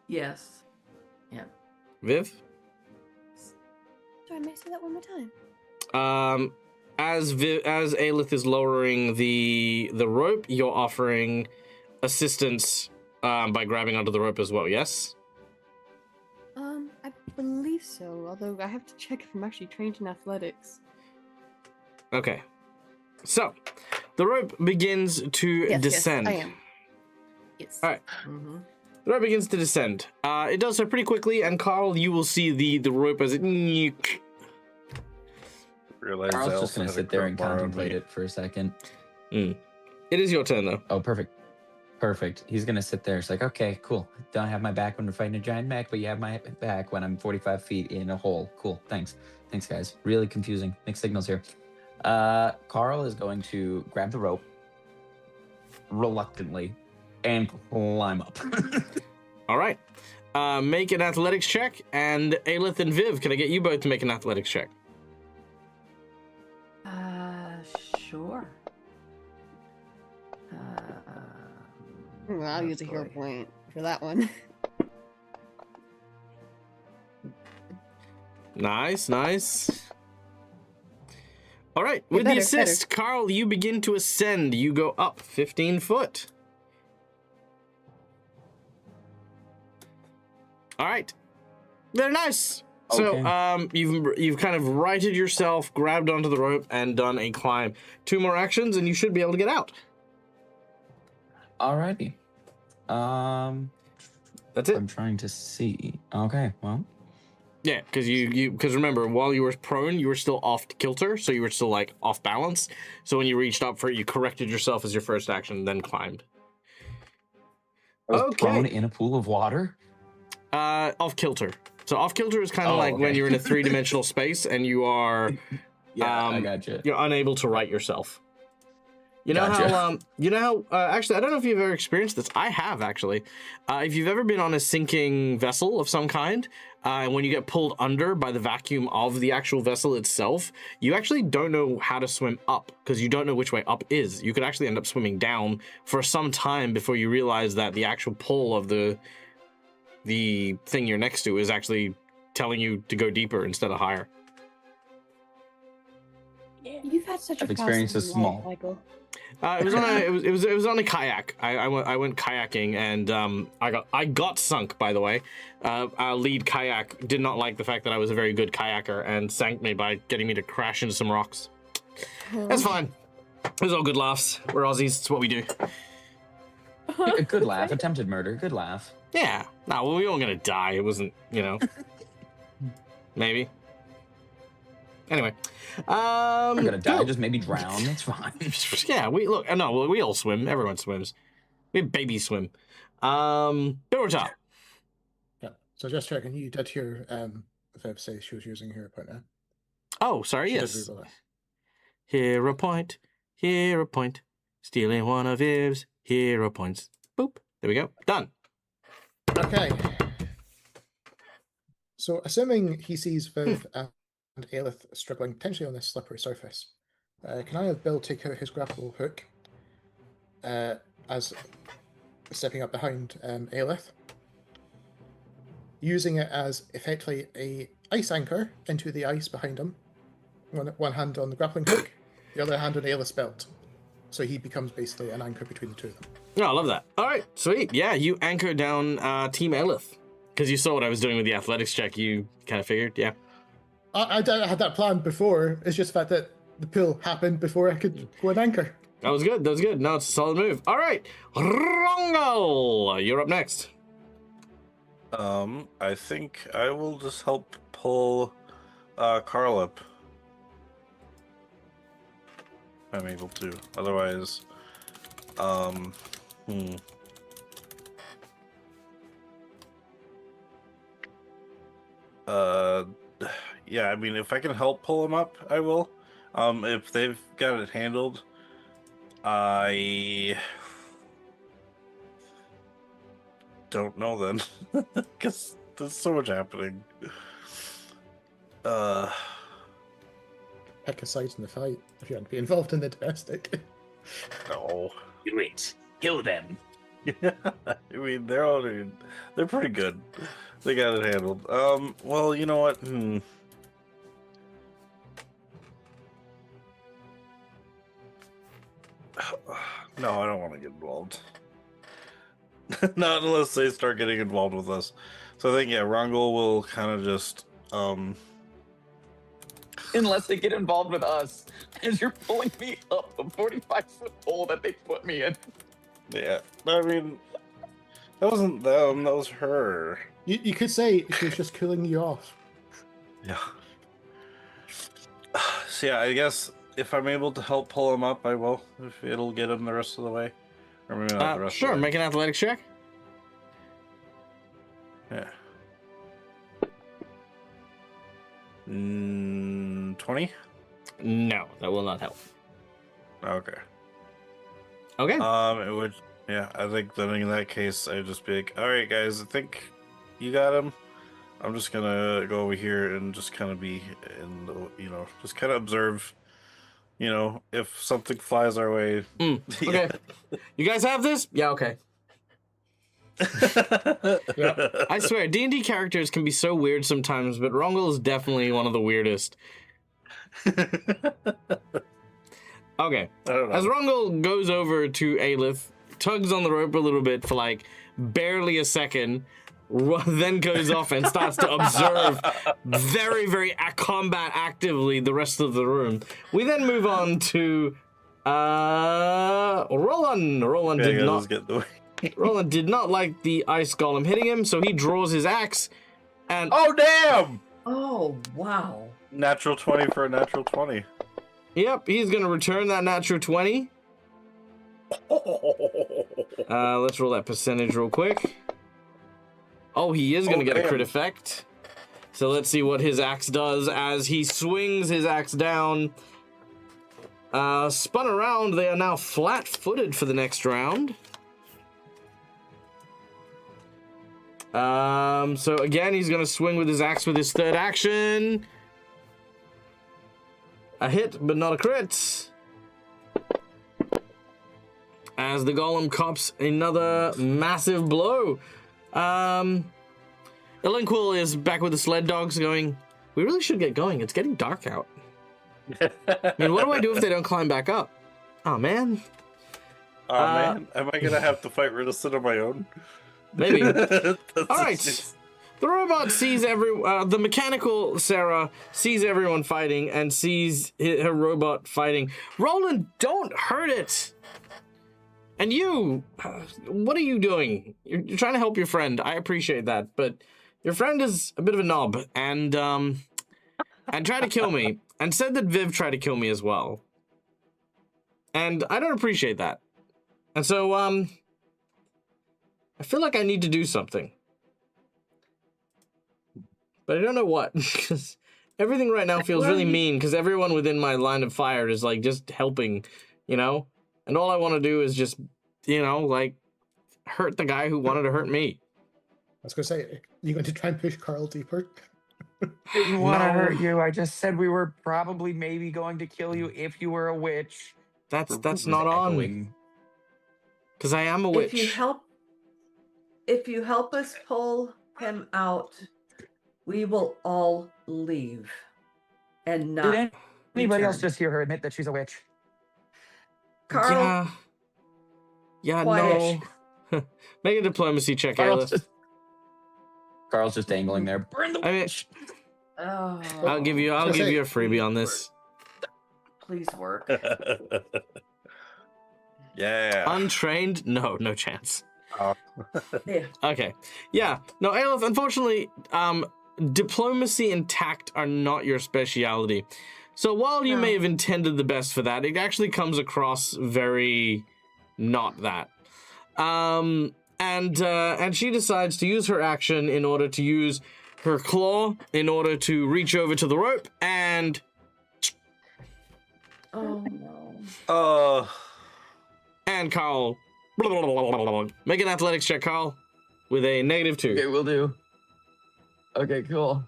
Yes. Yeah. Viv? Sorry, may I say that one more time? As Aelith is lowering the rope, you're offering assistance by grabbing onto the rope as well. Yes. I believe so. Although I have to check if I'm actually trained in athletics. Okay. So, the rope begins to descend. Yes, I am. Yes. All right. Mm-hmm. The rope begins to descend. It does so pretty quickly, and Carl, you will see the rope as it. realize Carl's I just also gonna had a sit there and crowbar on contemplate me. it for a second. It is your turn, though. Oh, perfect. He's gonna sit there. It's like, okay, cool. Don't have my back when we're fighting a giant mech, but you have my back when I'm 45 feet in a hole. Cool. Thanks, guys. Really confusing. Mixed signals here. Carl is going to grab the rope reluctantly and climb up. All right. Make an athletics check, and Aelith and Viv, can I get you both to make an athletics check? Sure. I'll use a hero point for that one. Nice, nice. All right, with the assist, Carl, you begin to ascend. You go up 15 foot. All right, very nice. Okay. So, you've kind of righted yourself, grabbed onto the rope, and done a climb. 2 more actions, and you should be able to get out. Alrighty. That's it. I'm trying to see. Okay, well. Yeah, because remember, while you were prone, you were still off kilter, so you were still like off balance. So when you reached up for it, you corrected yourself as your first action, then climbed. I was prone in a pool of water? Off kilter. So off kilter is kind of like when you're in a 3-dimensional space and you are, I gotcha. You're unable to right yourself. You know Gotcha. how, actually, I don't know if you've ever experienced this. I have, actually. If you've ever been on a sinking vessel of some kind, and when you get pulled under by the vacuum of the actual vessel itself, you actually don't know how to swim up because you don't know which way up is. You could actually end up swimming down for some time before you realize that the actual pull of the thing you're next to is actually telling you to go deeper instead of higher. You've had such a experience is small. life, Michael. It was on a it was on a kayak. I went kayaking and I got sunk, by the way. Our lead kayak did not like the fact that I was a very good kayaker and sank me by getting me to crash into some rocks. That's fine. It was all good laughs. We're Aussies. It's what we do. A good laugh. Attempted murder. Good laugh. Yeah. No, well, we weren't gonna die. It wasn't, maybe. Anyway, I'm gonna die. cool. Just maybe drown. It's fine. Yeah, we all swim. Everyone swims. We babies swim. Dorota. Yeah. So just checking, you did hear Viv say she was using hero point now. Oh, sorry. She did Yes. reveal that. Hero point. Hero point. Stealing one of Viv's hero points. Boop. There we go. Done. Okay. So assuming he sees Viv and Aelith struggling potentially on this slippery surface, can I have Bill take out his grapple hook as stepping up behind Aelith, using it as effectively a ice anchor into the ice behind him, one hand on the grappling hook, the other hand on Aelith's belt, so he becomes basically an anchor between the two of them. Oh, I love that. All right, sweet. Yeah, you anchor down Team Aelith. Because you saw what I was doing with the athletics check, you kind of figured, yeah. I had that planned before. It's just the fact that the pull happened before I could go and anchor. That was good. No, it's a solid move. All right, Rongal, you're up next. I think I will just help pull Carl up. If I'm able to. Otherwise, yeah, I mean, if I can help pull him up, I will. If they've got it handled, I don't know then, because there's so much happening. Pick a side in the fight if you want to be involved in the domestic. No. Do it. Kill them. I mean, they're pretty good. They got it handled. Well, you know what? No, I don't want to get involved. Not unless they start getting involved with us. So I think, yeah, Rongol will kind of just, Unless they get involved with us, as you're pulling me up a 45-foot hole that they put me in. yeah. I mean, that wasn't them, that was her. You could say she was just cooling you off. Yeah. So yeah, I guess if I'm able to help pull him up, I will. If it'll get him the rest of the way. Or maybe not the rest Sure, of the way. make an athletics check. Yeah. 20? No, that will not help. Okay. Okay. It would Yeah, I think then in that case, I'd just be like, all right, guys, I think you got him. I'm just gonna go over here and just kind of be in the, just kind of observe. If something flies our way. Okay. You guys have this? Yeah, okay. I swear, D&D characters can be so weird sometimes, but Rongol is definitely one of the weirdest. Okay. As Rongol goes over to Aelith, tugs on the rope a little bit for like barely a second, then goes off and starts to observe very, very combat actively the rest of the room. We then move on to Roland. Roland did not like the ice golem hitting him, so he draws his axe and oh damn! Oh wow! Natural 20 for a natural 20. Yep, he's gonna return that natural 20. Let's roll that percentage real quick. Oh, he is gonna get a crit effect. So let's see what his axe does as he swings his axe down. Spun around, they are now flat-footed for the next round. So again, he's gonna swing with his axe with his third action. A hit, but not a crit. As the golem cops another massive blow. Elinquil is back with the sled dogs going, we really should get going. It's getting dark out. I mean, what do I do if they don't climb back up? Oh, man. Oh, man. Am I going to have to fight Riddleson on my own? Maybe. All right. The robot sees the mechanical Sarah sees everyone fighting and sees her robot fighting. Roland, don't hurt it. And you, what are you doing? You're trying to help your friend. I appreciate that, but your friend is a bit of a knob and tried to kill me and said that Viv tried to kill me as well. And I don't appreciate that. And so, I feel like I need to do something. But I don't know what, because everything right now feels really mean, because everyone within my line of fire is, like, just helping, you know? And all I want to do is just, like, hurt the guy who wanted to hurt me. I was going to say, you going to try and push Carl deeper? Didn't want to hurt you. I just said we were probably maybe going to kill you if you were a witch. That's not on. Because I am a witch. If you help us pull him out, we will all leave. And not Did anybody else just hear her admit that she's a witch? Carl. Yeah, no. Make a diplomacy check, Alice. Carl's just dangling there. Burn the witch. I'll give you a freebie on this. Please work. Yeah. Untrained? No chance. Yeah. Okay. Yeah. No, Aelith, unfortunately, diplomacy and tact are not your speciality. So while you may have intended the best for that, it actually comes across very not that. And she decides to use her action in order to use her claw in order to reach over to the rope and... Oh, no. And Carl... Make an athletics check, Carl, with a -2. Okay, will do. Okay, cool.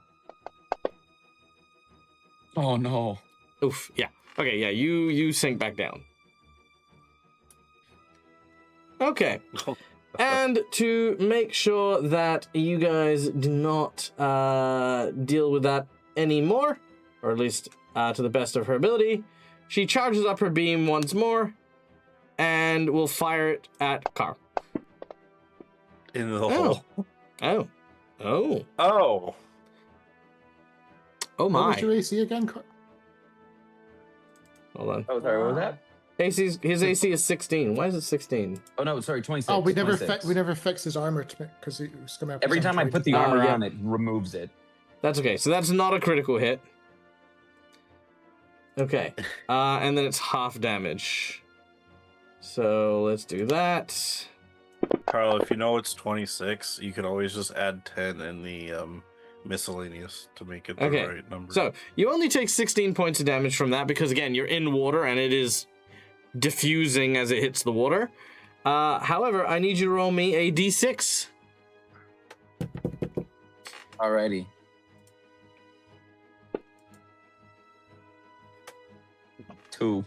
Oh, no. Oof, yeah. Okay, yeah, you sink back down. Okay. And to make sure that you guys do not deal with that anymore, or at least to the best of her ability, she charges up her beam once more and will fire it at Carl. In the hole. Oh What my. was your AC again? Hold on. Oh, sorry, what was that? His AC is 16. Why is it 16? Oh, no, sorry, 26. Oh, we 26. never fixed his armor because it was coming up. Every time I put the armor on, it removes it. That's okay. So that's not a critical hit. Okay. And then it's half damage. So let's do that. Carl, if you know it's 26, you can always just add 10 in the miscellaneous to make it the right number. So you only take 16 points of damage from that because, again, you're in water and it is diffusing as it hits the water. However, I need you to roll me a d6. Alrighty. Two.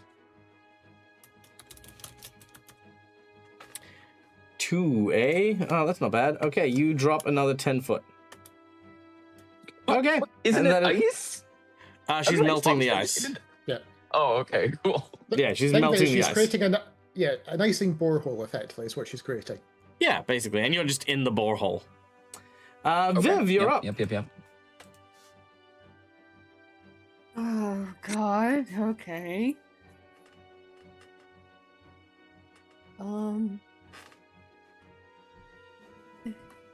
2, eh? Oh, that's not bad. Okay, you drop another 10 foot. Okay. Isn't And it that ice? She's melting the ice. Yeah. Oh, okay, cool. Yeah, she's Think of it as melting the she's ice. creating an icing borehole, effectively, is what she's creating. Yeah, basically. And you're just in the borehole. Okay. Viv, you're up. Yep. Oh God. Okay.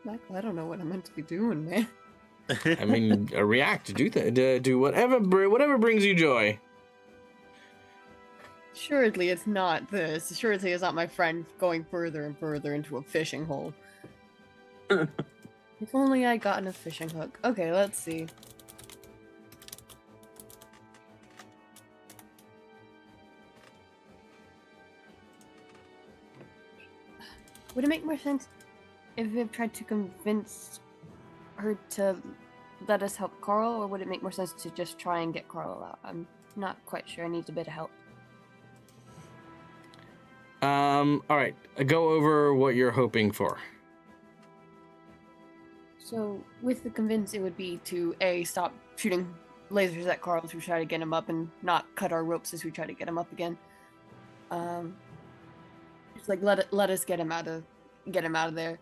Michael, I don't know what I'm meant to be doing, man. I mean, react, do whatever brings you joy. Surely it's not this. Surely it's not my friend going further and further into a fishing hole. If only I gotten a fishing hook. Okay, let's see. Would it make more sense if Viv tried to convince her to let us help Carl, or would it make more sense to just try and get Carl out? I'm not quite sure. I need a bit of help. All right, go over what you're hoping for. So, with the convince, it would be to A, stop shooting lasers at Carl as we try to get him up, and not cut our ropes as we try to get him up again. It's like let us get him out of there,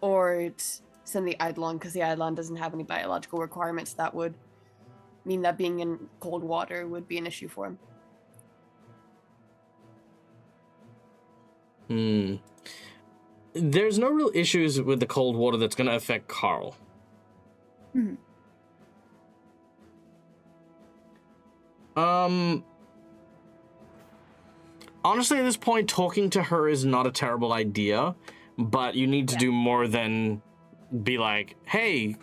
or it's send the Eidolon, because the Eidolon doesn't have any biological requirements that would mean that being in cold water would be an issue for him. There's no real issues with the cold water that's going to affect Carl. Honestly, at this point, talking to her is not a terrible idea, but you need to do more than be like, hey,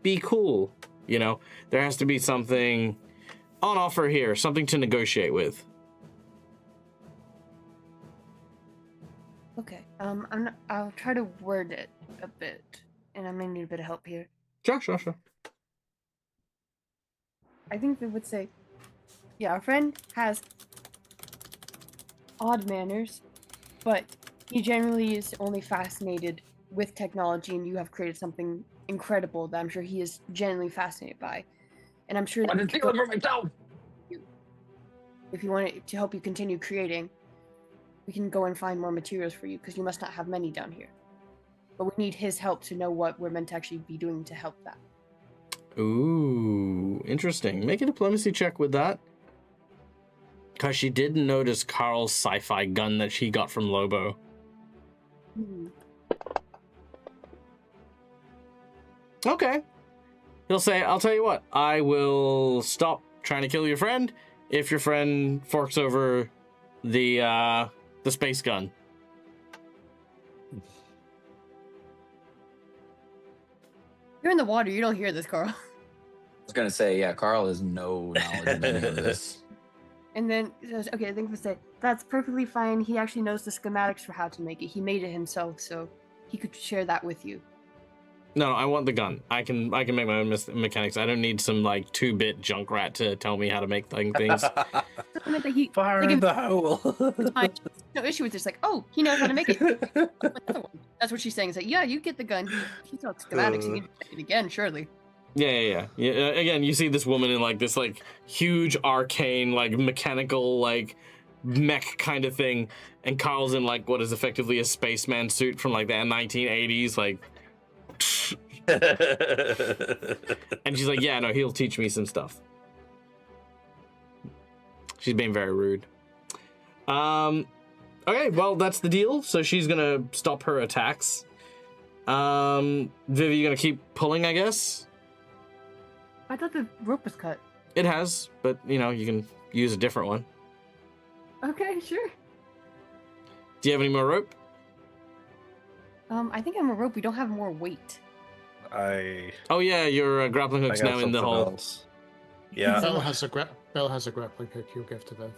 be cool. You know, there has to be something on offer here, something to negotiate with. Okay. I'll try to word it a bit, and I may need a bit of help here. Sure. I think they would say, yeah, our friend has odd manners, but he generally is only fascinated with technology, and you have created something incredible that I'm sure he is genuinely fascinated by. And I'm sure that if you want it to help you continue creating, we can go and find more materials for you, because you must not have many down here. But we need his help to know what we're meant to actually be doing to help that. Ooh, interesting. Make a diplomacy check with that. Because she did notice Carl's sci-fi gun that she got from Lobo. Okay. He'll say, I'll tell you what, I will stop trying to kill your friend if your friend forks over the space gun. You're in the water, you don't hear this, Carl. I was gonna say, yeah, Carl has no knowledge of any of this. And then he says, okay, I think we say, that's perfectly fine. He actually knows the schematics for how to make it. He made it himself, so he could share that with you. No, I want the gun. I can make my own mechanics. I don't need some like 2-bit junk rat to tell me how to make things. Fire in the hole. No issue with this. Like, oh, he knows how to make it. Another one. That's what she's saying. It's like, yeah, you get the gun. He talks schematics. You can make it again, surely. Yeah. Again, you see this woman in like this like huge arcane like mechanical like mech kind of thing, and Carl's in like what is effectively a spaceman suit from like the 1980s, like. And she's like, yeah, no, he'll teach me some stuff. She's being very rude. Okay, well, that's the deal. So she's gonna stop her attacks. Viv, you gonna keep pulling, I guess? I thought the rope was cut. It has, but you know, you can use a different one. Okay, sure. Do you have any more rope? I think I'm a rope. We don't have more weight. Oh yeah, your grappling hook's now in the hole. Else. Yeah. Belle has a grappling hook you'll give to Viv.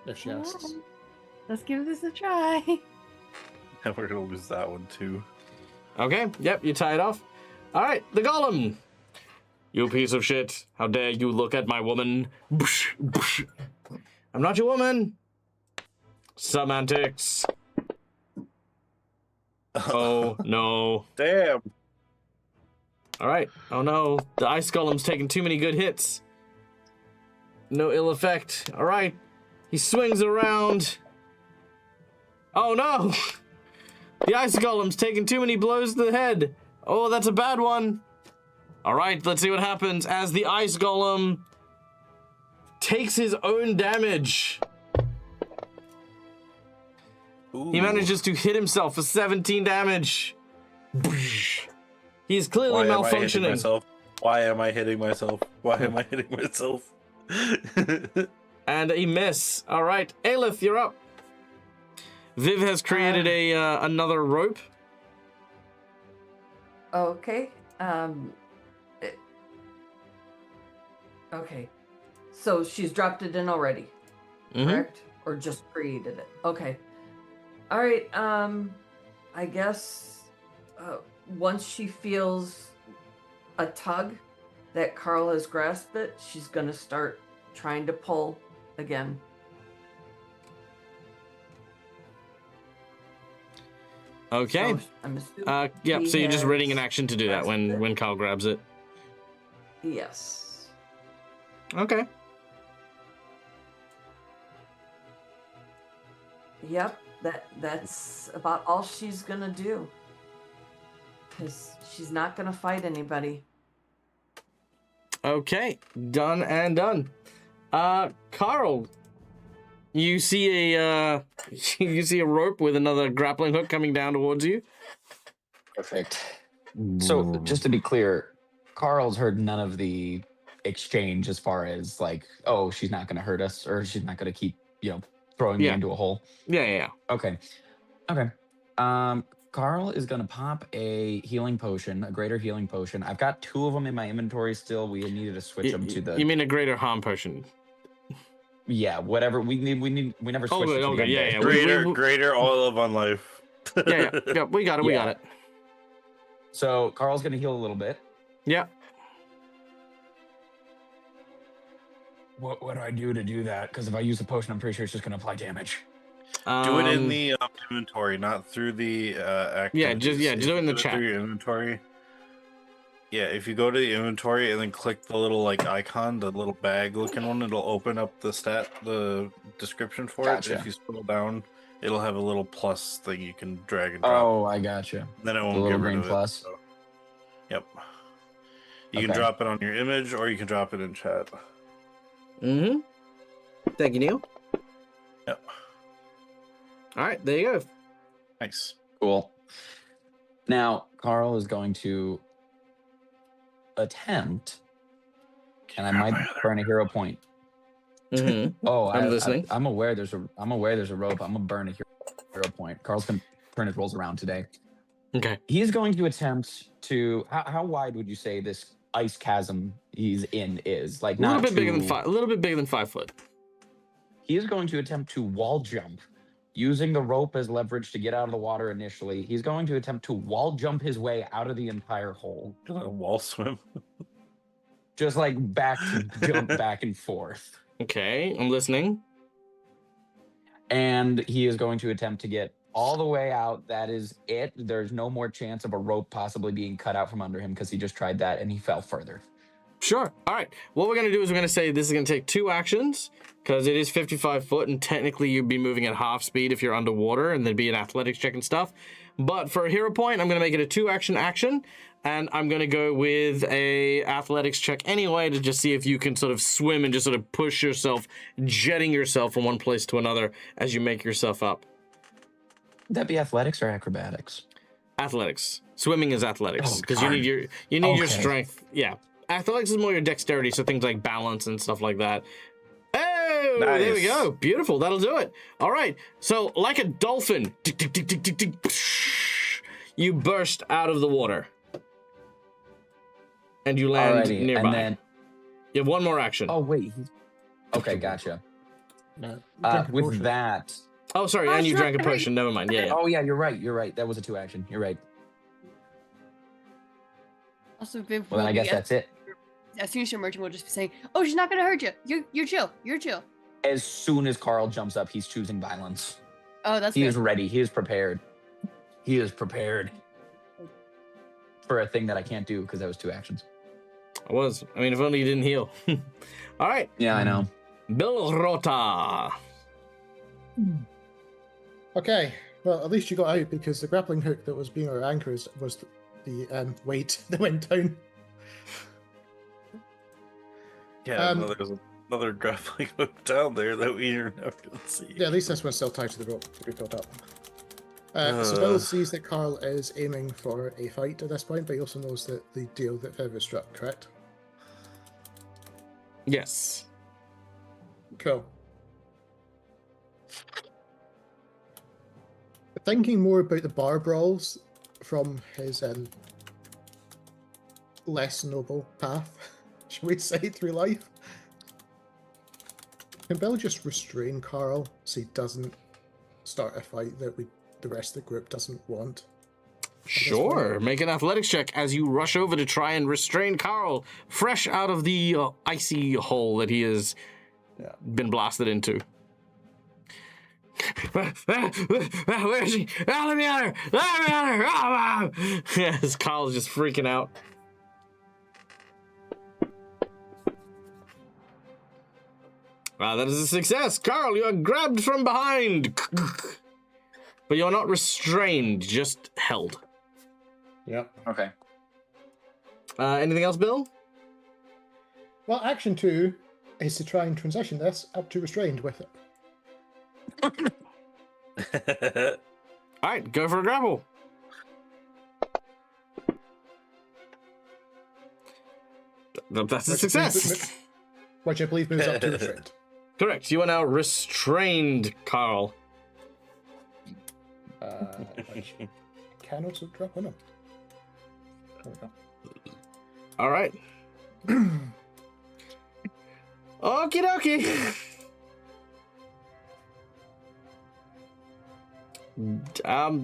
If she asks. Let's give this a try. And we're gonna lose that one too. Okay, yep, you tie it off. All right, the golem. You piece of shit. How dare you look at my woman. I'm not your woman. Semantics. Oh, no. Damn. All right. Oh, no. The ice golem's taking too many good hits. No ill effect. All right. He swings around. Oh, no. The ice golem's taking too many blows to the head. Oh, that's a bad one. All right, let's see what happens as the ice golem takes his own damage. Ooh. He manages to hit himself for 17 damage. He's clearly malfunctioning. Why am I hitting myself? Why am I hitting myself? And a miss. All right, Aelith, you're up. Viv has created another rope. Okay. Okay. So she's dropped it in already, correct? Or just created it? Okay. All right. I guess once she feels a tug that Carl has grasped it, she's gonna start trying to pull again. Okay. So I'm assuming Yep, so he you're just has readying an action to do that grasped it? when Carl grabs it. Yes. Okay. Yep. That's about all she's gonna do. Because she's not gonna fight anybody. Okay, done and done. Carl, you see a you see a rope with another grappling hook coming down towards you. Perfect. So just to be clear, Carl's heard none of the exchange as far as like, oh, she's not going to hurt us or she's not going to keep, throwing me into a hole. Yeah. Okay. Carl is going to pop a healing potion, a greater healing potion. I've got 2 of them in my inventory still. We needed to switch them to the. You mean a greater harm potion? Yeah, whatever. We never switched it to the yeah. Greater oil of on life. yeah, we got it. We got it. So Carl's going to heal a little bit. Yeah. What do I do to do that? Because if I use a potion, I'm pretty sure it's just going to apply damage. Do it in the inventory, not through the activities. Just do it in the chat. Through your inventory. Yeah, if you go to the inventory and then click the little icon, the little bag looking one, it'll open up the description for Gotcha. it. If you scroll down, it'll have a little plus thing you can drag and drop. Oh, I gotcha. Then it The won't little get rid green of plus. it. So. Yep. You can Okay. drop it on your image or you can drop it in chat. Thank you, Neil. Yep. All right, there you go. Nice. Cool. Now, Carl is going to attempt, and I might burn a hero point. Oh, I'm listening. I'm aware there's a rope. I'm gonna burn a hero point. Carl's gonna turn his rolls around today. Okay. He's going to attempt to. How wide would you say this ice chasm he's in is? Like A little not bit bigger too- than 5. A little bit bigger than 5 foot. He is going to attempt to wall jump using the rope as leverage to get out of the water initially. He's going to attempt to wall jump his way out of the entire hole. A wall swim. Just like jump back and forth. Okay, I'm listening. And he is going to attempt to get all the way out. That is it. There's no more chance of a rope possibly being cut out from under him because he just tried that and he fell further. Sure. All right. What we're going to do is we're going to say this is going to take 2 actions because it is 55 foot and technically you'd be moving at half speed if you're underwater and there'd be an athletics check and stuff. But for a hero point, I'm going to make it a 2-action action and I'm going to go with a athletics check anyway to just see if you can sort of swim and just sort of push yourself, jetting yourself from one place to another as you make yourself up. Would that be athletics or acrobatics? Athletics. Swimming is athletics Oh, because you need darn. your Okay. strength. Yeah. Athletics is more your dexterity, so things like balance and stuff like that. Oh, there we Nice. go. Beautiful. That'll do it. All right. So, like a dolphin, tick, tick, tick, tick, tick, tick, psh, you burst out of the water. And you land Alrighty, nearby. and then You have 1 more action. wait. Okay, gotcha. Drink a With potion. that, Oh, sorry, Oh, and you she's drank a not gonna hurt potion. you. Never mind. Yeah. Oh yeah, you're right. That was a 2 action. You're right. Also, Viv Well, then I will guess be that's it. as soon as you're merging, we'll just be saying, "Oh, she's not gonna hurt you. You're chill. You're chill." As soon as Carl jumps up, he's choosing violence. Oh, that's He good. is ready. He is prepared. He is prepared for a thing that I can't do because that was 2 actions. I was. I mean, if only you didn't heal. All right. Yeah, I know. Bill Rota. Okay, well, at least you got out because the grappling hook that was being our anchors was the weight that went down. Yeah, there's another grappling hook down there that we are never going to see. Yeah, at least this one's still tied to the rope to be filled up. So Bill sees that Carl is aiming for a fight at this point, but he also knows that the deal that Viv has struck, correct? Yes. Cool. Thinking more about the bar brawls from his less noble path, shall we say, through life, can Bill just restrain Carl so he doesn't start a fight that the rest of the group doesn't want? Sure. Make an athletics check as you rush over to try and restrain Carl, fresh out of the icy hole that he has been blasted into. Where is she? Oh, let me at her! Let me at her! Oh, oh. Yes, Carl's just freaking out. Wow, that is a success. Carl, you are grabbed from behind. But you're not restrained, just held. Yep. Okay. Anything else, Bill? Well, action 2 is to try and transition this up to restrained with it. All right, go for a grapple. That's a success. Which I believe moves up to restrained. Correct. You are now restrained, Carl. Which can also drop on him. There we go. All right. Okie dokie.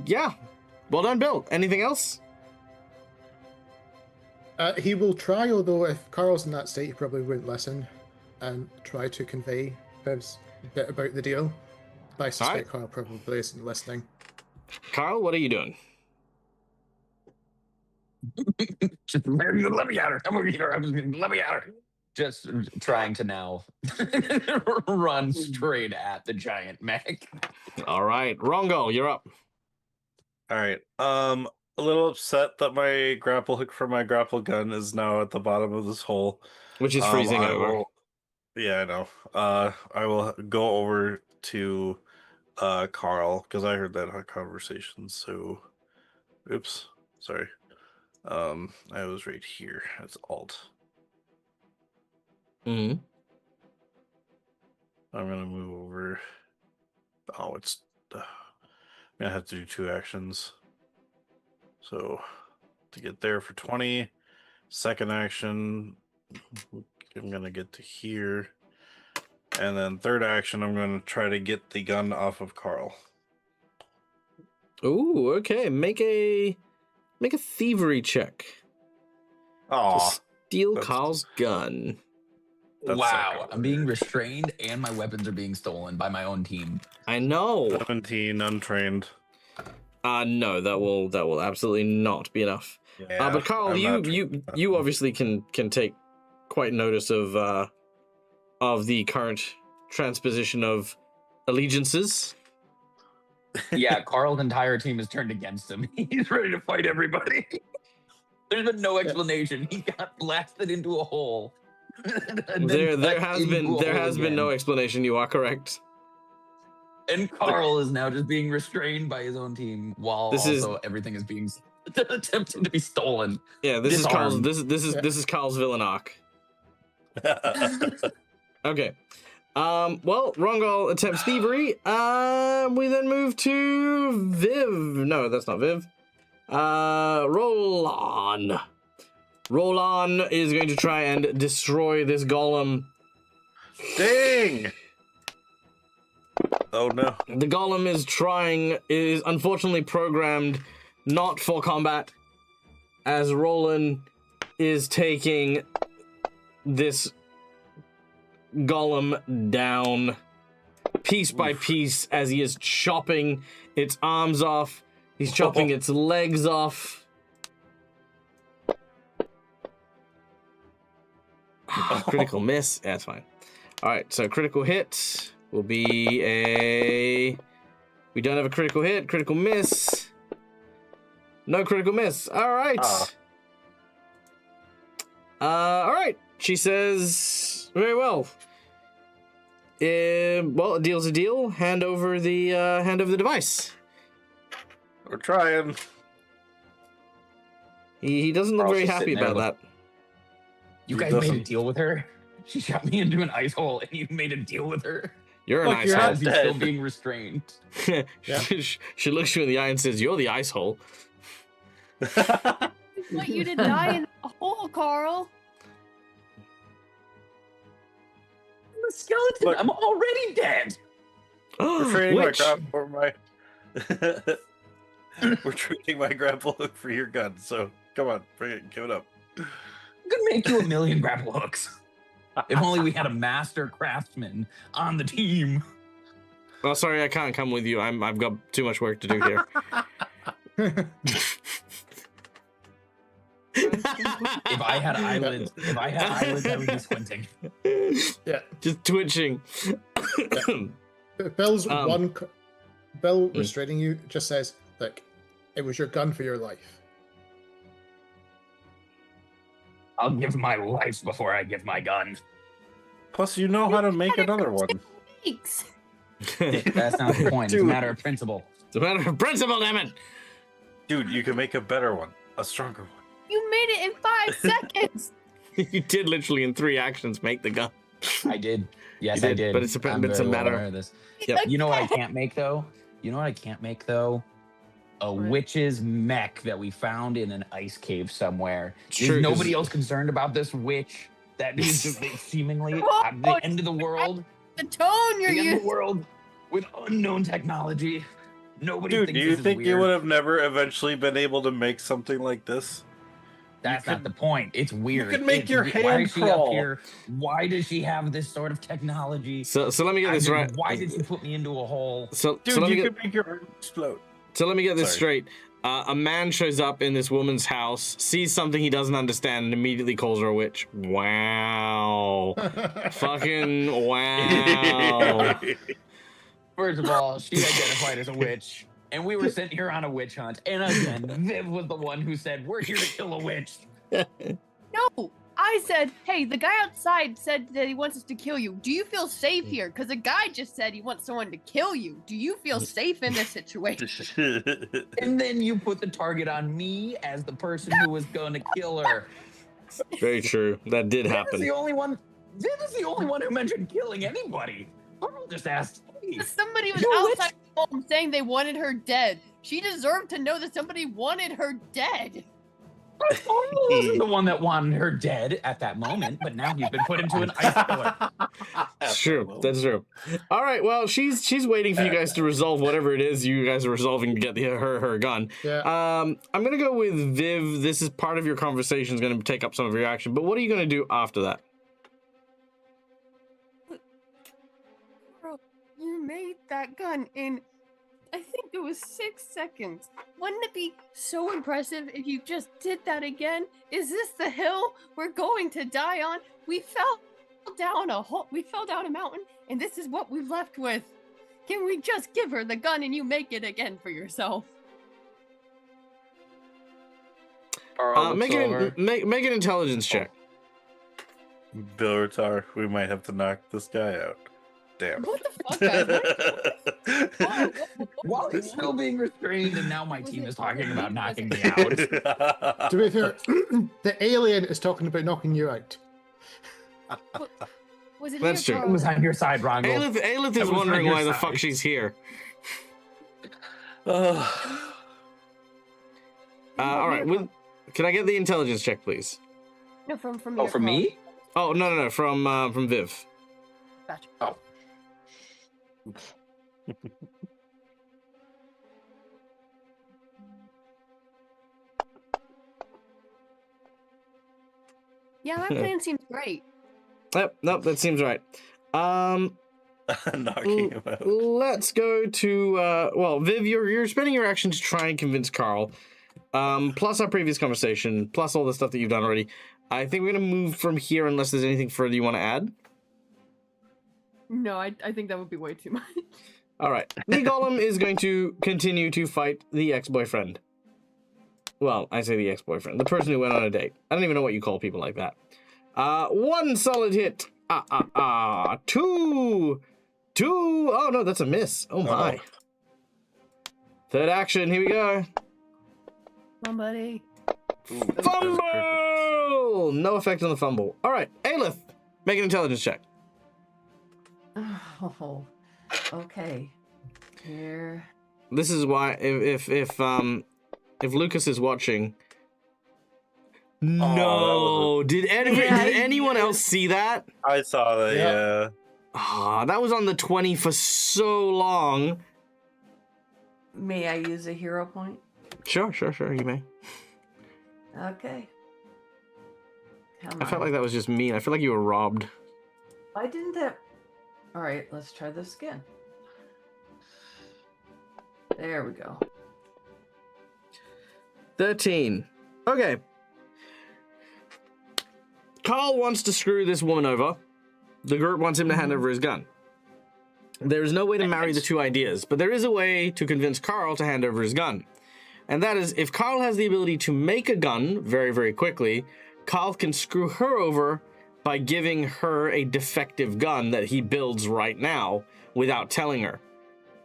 Yeah. Well done, Bill. Anything else? He will try, although if Carl's in that state, he probably won't listen and try to convey Viv's bit about the deal. But I suspect Carl probably isn't listening. Carl, what are you doing? Just let me at her. Let me at her. Just trying to now run straight at the giant mech. All right, Rongo, you're up. All right. A little upset that my grapple hook for my grapple gun is now at the bottom of this hole, Which is freezing over. Yeah, I know. I will go over to Carl because I heard that conversation. So, oops, sorry. I was right here. It's Alt. Mm-hmm. I'm gonna move over. Oh, it's. I'm gonna have to do 2 actions. So, to get there for 20, second action, I'm gonna get to here, and then third action, I'm gonna try to get the gun off of Carl. Ooh, okay. Make a thievery check. Oh, Steal Carl's gun. Wow, I'm being restrained and my weapons are being stolen by my own team. I know. 17, untrained. No, that will absolutely not be enough. Yeah, but Carl, you obviously can take quite notice of the current transposition of allegiances. Yeah, Carl's entire team is turned against him. He's ready to fight everybody. There's been no explanation. He got blasted into a hole. There has been no explanation. You are correct. And Carl is now just being restrained by his own team while everything is being attempted to be stolen. Yeah, this Disarmed. is Carl's villain arc. Okay. Well, Rongol attempts thievery. We then move to Viv. No, that's not Viv. Roland. Roland is going to try and destroy this golem. Dang! Oh no. The golem is unfortunately programmed not for combat, as Roland is taking this golem down piece by piece as he is chopping its arms off. He's chopping its legs off. Critical miss. Yeah, that's fine. All right, so critical hit will be a... We don't have a critical hit. Critical miss. No critical miss. All right. All right. She says, very well. Well, a deal's a deal. Hand over the device. We're trying. He doesn't look Carl's very just happy sitting there about that. You He guys made a doesn't- deal with her? She shot me into an ice hole and you made a deal with her? You're an Look, ice you're hole. not He's still dead. being restrained. Yeah. She looks you in the eye and says, "You're the ice hole." I want you to die in a hole, Carl. I'm a skeleton. Look. I'm already dead. We're trading my Which- grapple for my. We're trading my grapple hook for your gun. So come on, bring it. Give it up. I could make you 1,000,000 grapple hooks. If only we had a master craftsman on the team. Oh, sorry, I can't come with you. I've got too much work to do here. If I had eyelids, I would be squinting. Yeah. Just twitching. Bill's Um, Bill restraining you just says, "Look, it was your gun for your life." I'll give my life before I give my gun. Plus, you know how to make another one. Weeks. That's not the point. It's a Dude. matter of principle. It's a matter of principle, damn it! Dude, you can make a better one, a stronger one. You made it in 5 seconds. You did literally in 3 actions make the gun. I did. Yes, You I did, did. but it's a- I'm it's a very well matter- aware of this. Yep. You know what I can't make though? A What? witch's mech that we found in an ice cave somewhere. It's Is true, 'cause- nobody else concerned about this witch that is seemingly Whoa, at the end of the world? The tone you're The end of the using. world with unknown technology. Nobody Dude, thinks do you this is think you weird. would have never eventually been able to make something like this? That's you not could- the point. It's weird. could make It's your Why hand is she up crawl. here? Why does she have this sort of technology? So let me get this right. Why did she put me into a hole? So Dude, let me you get could make your arm explode. So let me get this Sorry. straight. A man shows up in this woman's house, sees something he doesn't understand, and immediately calls her a witch. Wow. Fucking wow. First of all, she identified as a witch, and we were sent here on a witch hunt. And again, Viv was the one who said, "We're here to kill a witch." No, I said, hey, the guy outside said that he wants us to kill you. Do you feel safe here? Because the guy just said he wants someone to kill you. Do you feel safe in this situation? And then you put the target on me as the person who was going to kill her. Very true. That did Viv is happen. the only one. Viv is the only one who mentioned killing anybody. Carl just asked. Hey, Somebody was You a witch? outside the home saying they wanted her dead. She deserved to know that somebody wanted her dead. Carl wasn't the one that wanted her dead at that moment, but now he's been put into an ice pillar. It's true. That's true. All right. Well, she's waiting for you guys to resolve whatever it is you guys are resolving to get her gun. Yeah. I'm gonna go with Viv. This is part of your conversation. Is gonna take up some of your action. But what are you gonna do after that? Bro, you made that gun in, I think it was 6 seconds. Wouldn't it be so impressive if you just did that again? Is this the hill we're going to die on? We fell down a hole. We fell down a mountain, and this is what we're left with. Can we just give her the gun and you make it again for yourself? Make an intelligence check. Bilritar, we might have to knock this guy out. Damn. What the fuck, guys? While he's still being restrained, and now my team is talking about knocking me out. To be fair, the alien is talking about knocking you out. Was it That's here, true. I Carl? was on your side, Rongo. Aelith I is was on wondering your why the side. fuck she's here. Uh, All right. Can I get the intelligence check, please? No, from Oh, your for Carl. me? Oh no, from Viv. Gotcha. Oh. Yeah, that plan seems great. Yep, nope, that seems right. Knocking him out. Let's go to well, Viv, you're spending your action to try and convince Carl. Plus our previous conversation, plus all the stuff that you've done already. I think we're gonna move from here unless there's anything further you want to add. No, I think that would be way too much. All right, the golem is going to continue to fight the ex-boyfriend. Well, I say the ex-boyfriend, the person who went on a date. I don't even know what you call people like that. One solid hit. Two. Oh no, that's a miss. Oh my. Third action. Here we go. Somebody. Fumble. No effect on the fumble. All right, Aelith, make an intelligence check. Oh, okay. Here. This is why if Lucas is watching. No, did anyone else see that? I saw that. Yeah. That was on the 20 for so long. May I use a hero point? Sure, you may. Okay. Come I felt on. like that was just mean. I feel like you were robbed. Why didn't that? All right, let's try this again. There we go. 13. Okay. Carl wants to screw this woman over. The group wants him to hand over his gun. There is no way to marry the two ideas, but there is a way to convince Carl to hand over his gun. And that is, if Carl has the ability to make a gun very, very quickly, Carl can screw her over by giving her a defective gun that he builds right now without telling her.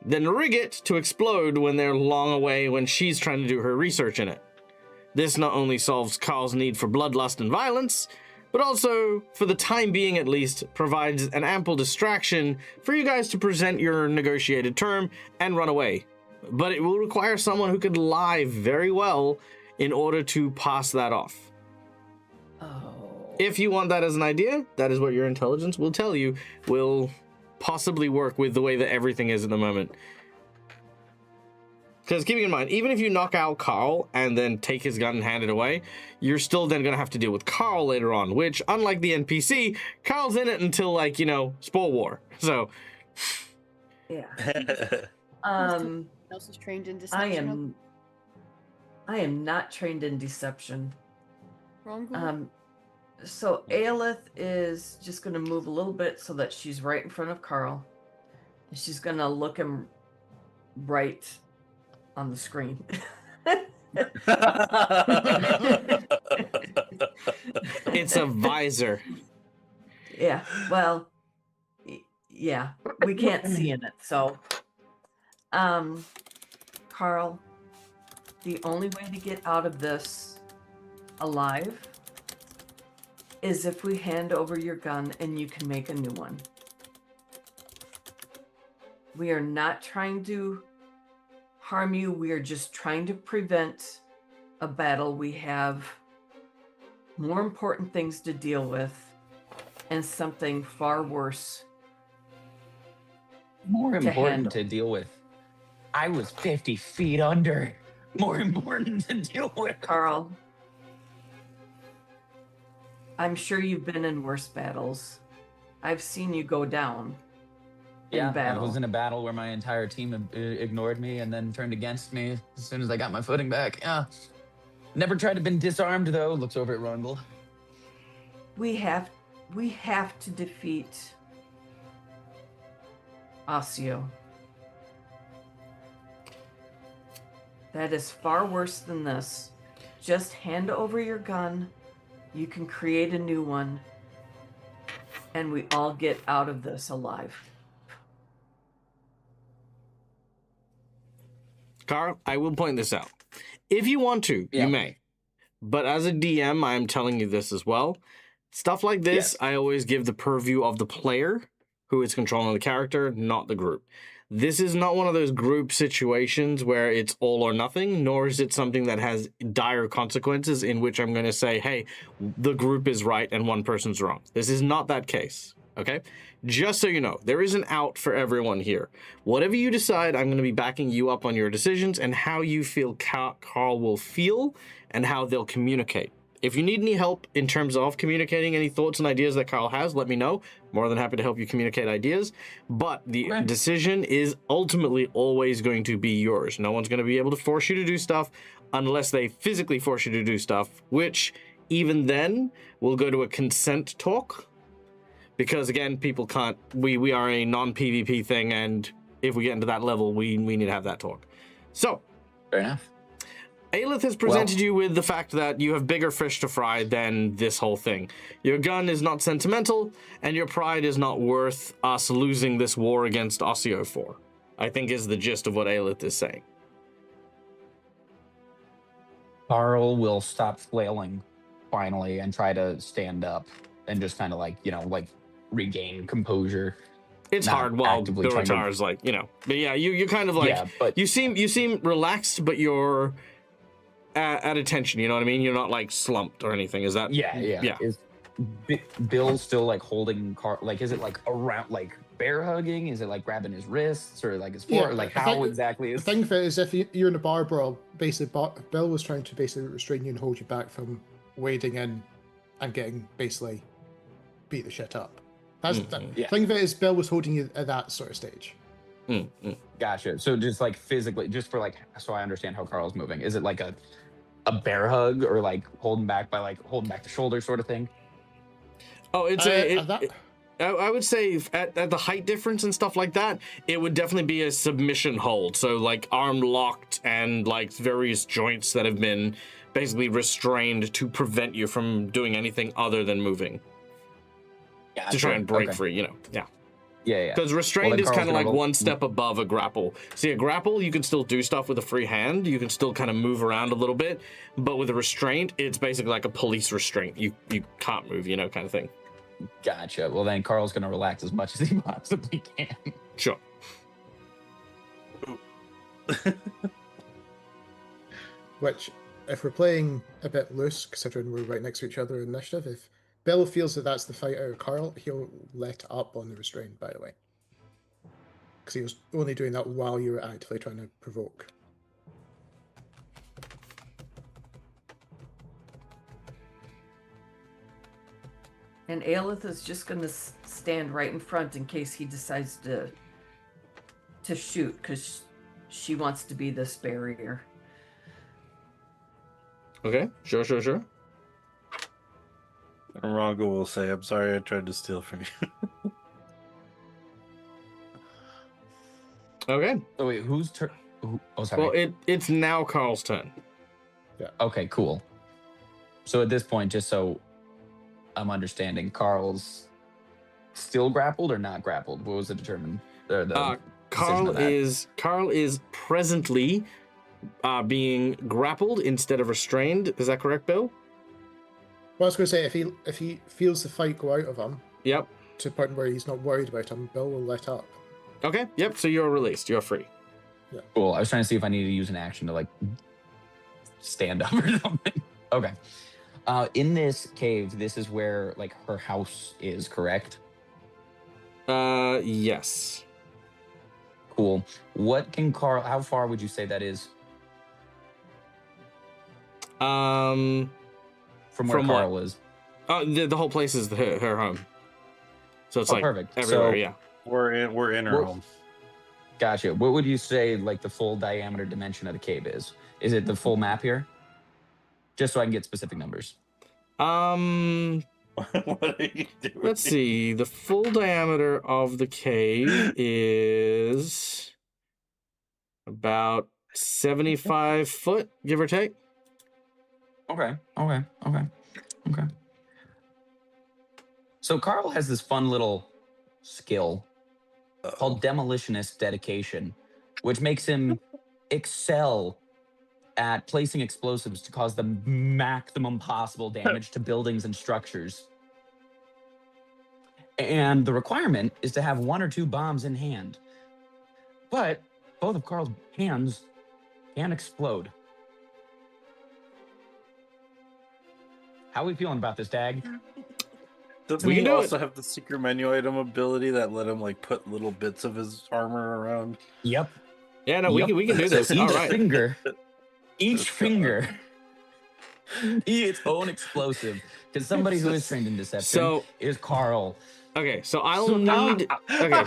Then rig it to explode when they're long away when she's trying to do her research in it. This not only solves Carl's need for bloodlust and violence, but also, for the time being at least, provides an ample distraction for you guys to present your negotiated term and run away. But it will require someone who could lie very well in order to pass that off. Oh. If you want that as an idea, that is what your intelligence will tell you will possibly work with the way that everything is at the moment. Because keeping in mind, even if you knock out Carl and then take his gun and hand it away, you're still then going to have to deal with Carl later on, which, unlike the NPC, Carl's in it until, like, you know, Spore War. So, Yeah. Else is trained in deception. I am not trained in deception. Wrong group. So Aelith is just going to move a little bit so that she's right in front of Carl. And she's going to look him right on the screen. it's a visor. Yeah, well, yeah, we can't see in it. So, Carl, the only way to get out of this alive is if we hand over your gun and you can make a new one. We are not trying to harm you. We are just trying to prevent a battle. We have more important things to deal with and something far worse. More to important handle. to deal with. I was 50 feet under. More important to deal with. Carl, I'm sure you've been in worse battles. I've seen you go down in battle. I was in a battle where my entire team ignored me and then turned against me as soon as I got my footing back. Yeah. Never tried to been disarmed though. Looks over at Rundle. We have to defeat Osseo. That is far worse than this. Just hand over your gun. You can create a new one. And we all get out of this alive. Carl, I will point this out. If you want to, you may. But as a DM, I'm telling you this as well. Stuff like this, I always give the purview of the player who is controlling the character, not the group. This is not one of those group situations where it's all or nothing, nor is it something that has dire consequences in which I'm going to say, hey, the group is right and one person's wrong. This is not that case. Okay? Just so you know, there is an out for everyone here. Whatever you decide, I'm going to be backing you up on your decisions and how you feel Carl will feel and how they'll communicate. If you need any help in terms of communicating any thoughts and ideas that Carl has, let me know. More than happy to help you communicate ideas. But the decision is ultimately always going to be yours. No one's going to be able to force you to do stuff unless they physically force you to do stuff, which even then will go to a consent talk. Because again, people can't, we are a non-PvP thing, and if we get into that level, we need to have that talk. So, Fair enough. Aelith has presented you with the fact that you have bigger fish to fry than this whole thing. Your gun is not sentimental, and your pride is not worth us losing this war against Osseo for, I think is the gist of what Aelith is saying. Carl will stop flailing finally and try to stand up and just kind of like, regain composure. It's hard while Biratar is like, but yeah, you're kind of like, but you seem relaxed, but you're at attention, you know what I mean? You're not like slumped or anything. Is that? Yeah. Is Bill still like holding Carl? Like, is it like around, like bear hugging? Is it like grabbing his wrists or like his forearm? Like how exactly is? The thing of it is, if you're in a bar brawl, basically, Bill was trying to basically restrain you and hold you back from wading in and getting basically beat the shit up. That's the thing of it is, Bill was holding you at that sort of stage. Gotcha. So just like physically, just for like, so I understand how Carl's moving. Is it like a bear hug or like holding back the shoulder sort of thing? Oh, I would say at the height difference and stuff like that, it would definitely be a submission hold. So like arm locked and like various joints that have been basically restrained to prevent you from doing anything other than moving. Gotcha. To try and break free, Yeah. Because restrained is kind of like one step above a grapple. See, a grapple, you can still do stuff with a free hand. You can still kind of move around a little bit. But with a restraint, it's basically like a police restraint. You can't move, kind of thing. Gotcha. Well, then Carl's going to relax as much as he possibly can. Sure. Which, if we're playing a bit loose, considering we're right next to each other in initiative, if Bill feels that that's the fight out of Carl, he'll let up on the restraint, by the way. Because he was only doing that while you were actively trying to provoke. And Aelith is just going to stand right in front in case he decides to shoot, because she wants to be this barrier. Okay, sure. And Rongo will say, I'm sorry I tried to steal from you. Okay. So wait, whose turn? Oh, sorry. Well, it's now Carl's turn. Yeah. Okay, cool. So at this point, just so I'm understanding, Carl's still grappled or not grappled? What was it determined? Carl is presently being grappled instead of restrained. Is that correct, Bill? Well, I was going to say, if he feels the fight go out of him, Yep. to the point where he's not worried about him, Bill will let up. Okay. Yep. So you're released. You're free. Yeah. Cool. I was trying to see if I needed to use an action to like stand up or something. Okay. In this cave, this is where like her house is, correct? Yes. Cool. What can Carl? How far would you say that is? From where Carl is. The whole place is her home. So it's like perfect. Everywhere. So, yeah. We're in her home. Gotcha. What would you say like the full diameter dimension of the cave is? Is it the full map here? Just so I can get specific numbers. What are you doing? Let's see. The full diameter of the cave is about 75 foot, give or take. Okay. So Carl has this fun little skill called Demolitionist Dedication, which makes him excel at placing explosives to cause the maximum possible damage to buildings and structures. And the requirement is to have 1 or 2 bombs in hand. But both of Carl's hands can explode. How are we feeling about this, Dag? Doesn't We he can do also it. have the secret menu item ability that let him like put little bits of his armor around? Yep. Yeah, no, Yep. we can do this. So All each right. finger, each That's finger, be its own explosive. Because somebody who is trained in deception So is Carl. okay, so I'll So now- need. Okay,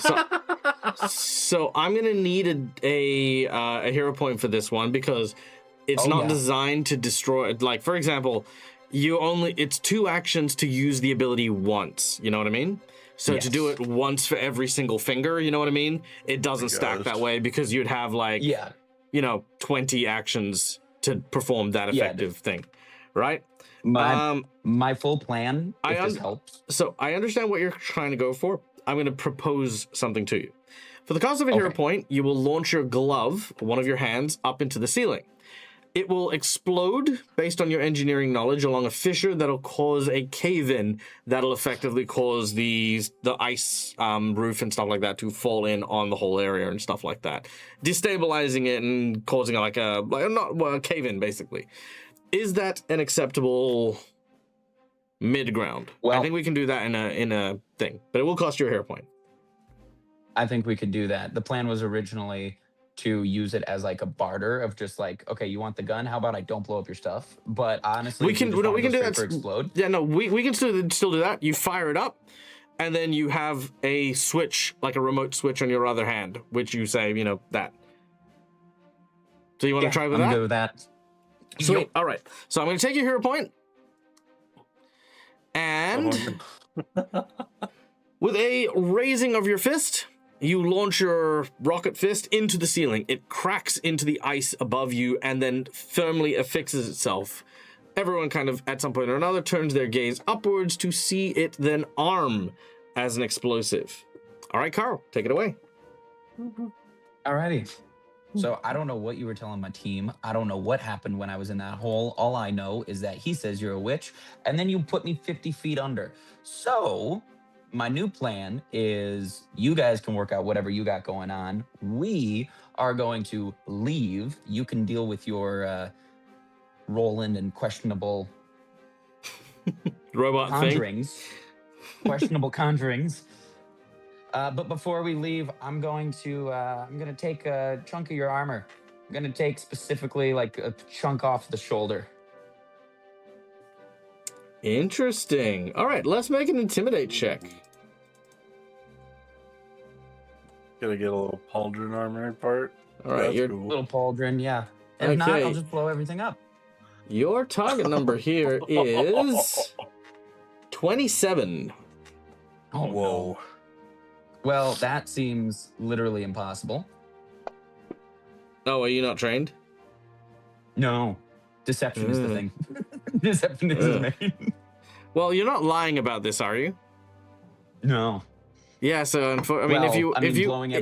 so I'm gonna need a hero point for this one because it's Oh, not yeah. designed to destroy. Like for example, it's 2 actions to use the ability once. You know what I mean? So to do Yes. it once for every single finger, you know what I mean? It doesn't stack gosh. that way because you'd have like Yeah. 20 actions to perform that Yeah. effective thing, right? My full plan, I if this un- helps. So I understand what you're trying to go for. I'm going to propose something to you. For the cost of a hero Okay. point, you will launch your glove, one of your hands, up into the ceiling. It will explode based on your engineering knowledge along a fissure that'll cause a cave-in that'll effectively cause the ice roof and stuff like that to fall in on the whole area and stuff like that, destabilizing it and causing a cave-in basically. Is that an acceptable mid-ground? Well- I think we can do that in a thing, but it will cost you a hero point. I think we could do that. The plan was originally to use it as like a barter of just like, okay, you want the gun? How about I don't blow up your stuff? But honestly, We if can you just wanna we can go do straight that. for explode. Yeah, no, we can still do that. You fire it up, and then you have a switch, like a remote switch on your other hand, which you say, that. So you want to try with I'm that? good with that. Sweet. Yup. All right. So I'm going to take your hero point, and with a raising of your fist, you launch your rocket fist into the ceiling. It cracks into the ice above you and then firmly affixes itself. Everyone kind of, at some point or another, turns their gaze upwards to see it then arm as an explosive. All right, Carl, take it away. Alrighty. So I don't know what you were telling my team. I don't know what happened when I was in that hole. All I know is that he says you're a witch, and then you put me 50 feet under. So my new plan is you guys can work out whatever you got going on. We are going to leave. You can deal with your Roland and questionable Robot thing. conjurings. Questionable conjurings. But before we leave, I'm gonna take a chunk of your armor. I'm gonna take specifically like a chunk off the shoulder. Interesting. All right, let's make an intimidate check. Gonna get a little pauldron armor part. All right, That's your cool. Little pauldron, yeah. If not, Okay. I'll just blow everything up. your target number here is 27. Oh, Whoa. no. Well, that seems literally impossible. Oh, are you not trained? No. Deception is the thing. Deception is the main. Well, you're not lying about this, are you? No. Yeah. So, if you, blowing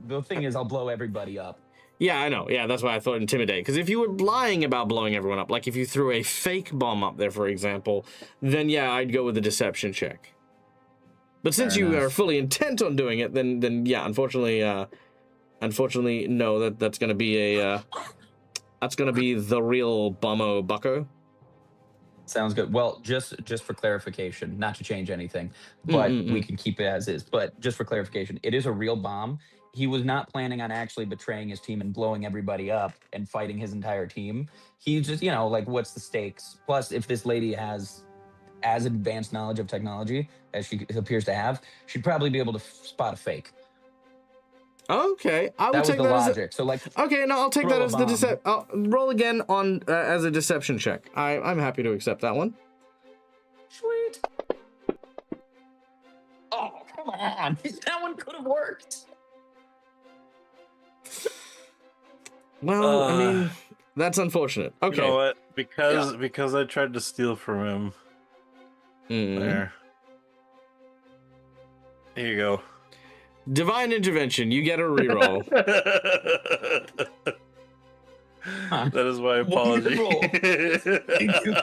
the thing is, I'll blow everybody up. yeah, I know. Yeah, that's why I thought intimidate. Because if you were lying about blowing everyone up, like if you threw a fake bomb up there, for example, then yeah, I'd go with the deception check. But since Fair you enough. are fully intent on doing it, then yeah, unfortunately, no, that's gonna be the real bummo bucko. Sounds good. Well, just for clarification, not to change anything, but we can keep it as is. But just for clarification, it is a real bomb. He was not planning on actually betraying his team and blowing everybody up and fighting his entire team. He just, like, what's the stakes? Plus, if this lady has as advanced knowledge of technology as she appears to have, she'd probably be able to spot a fake. Okay, I will That was take the that as logic. So, like, okay. No, I'll take throw that a as the bomb. deception. I'll roll again on as a deception check. I'm happy to accept that one. Sweet. Oh, come on. That one could have worked. Well, I mean, that's unfortunate. Okay. You know what? Because I tried to steal from him. There. Here you go. Divine intervention. You get a reroll. That is my apology. Thank you.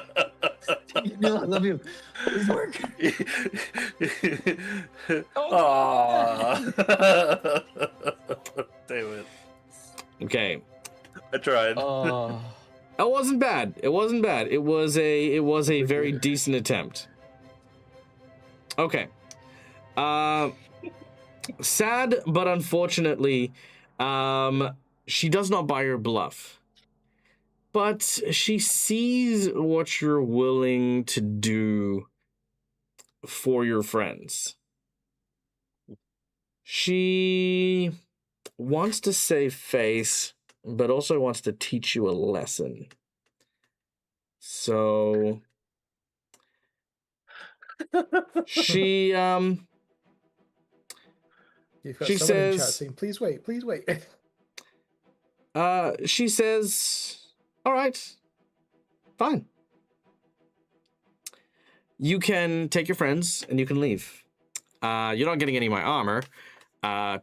I love you. Please work. Aww. Damn it. Okay. I tried. It wasn't bad. It wasn't bad. It was a very decent attempt. Okay. Sad, but unfortunately, she does not buy your bluff. But she sees what you're willing to do for your friends. She wants to save face, but also wants to teach you a lesson. So she You've got she someone in chat says saying, please wait, please wait. she says, all right, fine. You can take your friends and you can leave. You're not getting any of my armor.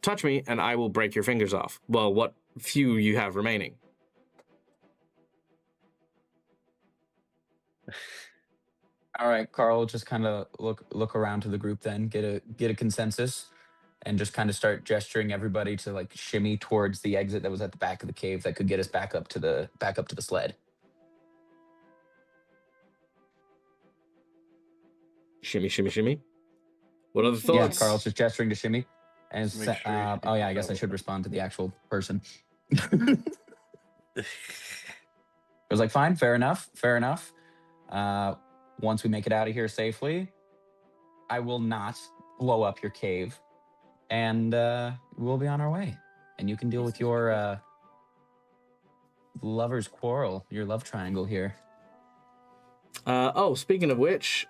Touch me and I will break your fingers off. Well, what few you have remaining. All right, Carl, just kind of look around to the group then, get a consensus, and just kind of start gesturing everybody to like shimmy towards the exit that was at the back of the cave that could get us back up to the sled. Shimmy, shimmy, shimmy. What are the Yeah, thoughts? Carl's just gesturing to shimmy. And Make sure you oh yeah, I guess I follow. should respond to the actual person. I was like, fine, fair enough. Once we make it out of here safely, I will not blow up your cave, and we'll be on our way. And you can deal with your lover's quarrel, your love triangle here. Speaking of which,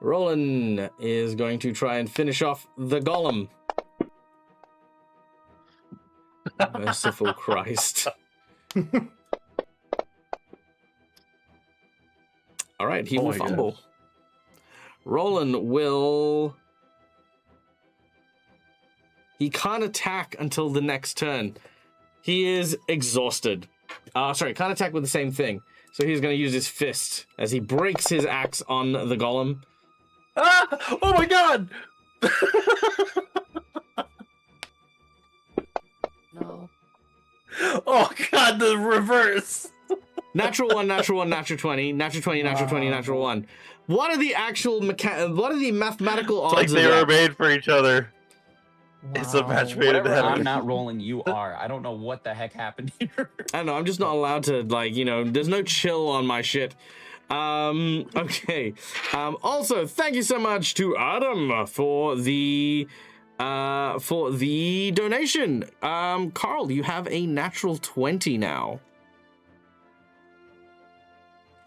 Roland is going to try and finish off the golem. Merciful Christ. All right, he Oh will my fumble. gosh. Roland will... He can't attack until the next turn. He is exhausted. Can't attack with the same thing. So he's going to use his fist as he breaks his axe on the golem. Ah! Oh my god! No. Oh god, the reverse! Natural 1, natural 1, natural 20, natural 20, natural 20, natural 1. What are the actual what are the mathematical odds It's like of they that? were made for each other. It's a match made in Whatever heaven. I'm not rolling, you are. I don't know what the heck happened here. I don't know, I'm just not allowed to, there's no chill on my shit. Okay. Also, thank you so much to Adam for the donation. Carl, you have a natural 20 now.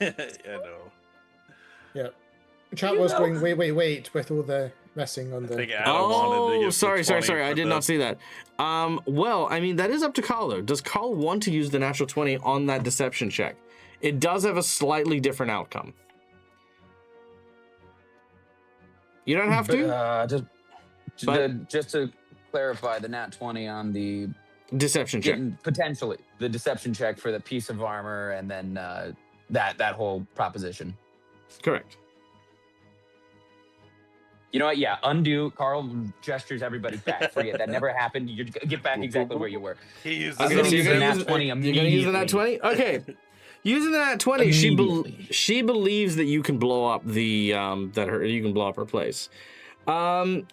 I know. Yeah. Chat was going, wait, with all the messing on I think the... Adam wanted to Oh, give the sorry. 20 I for did the- not see that. Well, I mean, that is up to Carl, though. Does Carl want to use the natural 20 on that deception check? It does have a slightly different outcome. You don't have to. Just to clarify, the nat 20 on the Deception check. potentially the deception check for the piece of armor, and then that whole proposition. Correct. You know what? Yeah, undo. Carl gestures everybody back. Forget that never happened. You get back exactly where you were. He used I'm Okay, gonna so use you're the gonna nat use- 20 You're going to use the nat 20? Okay. Using the nat 20, Immediately. she believes that you can blow up you can blow up her place.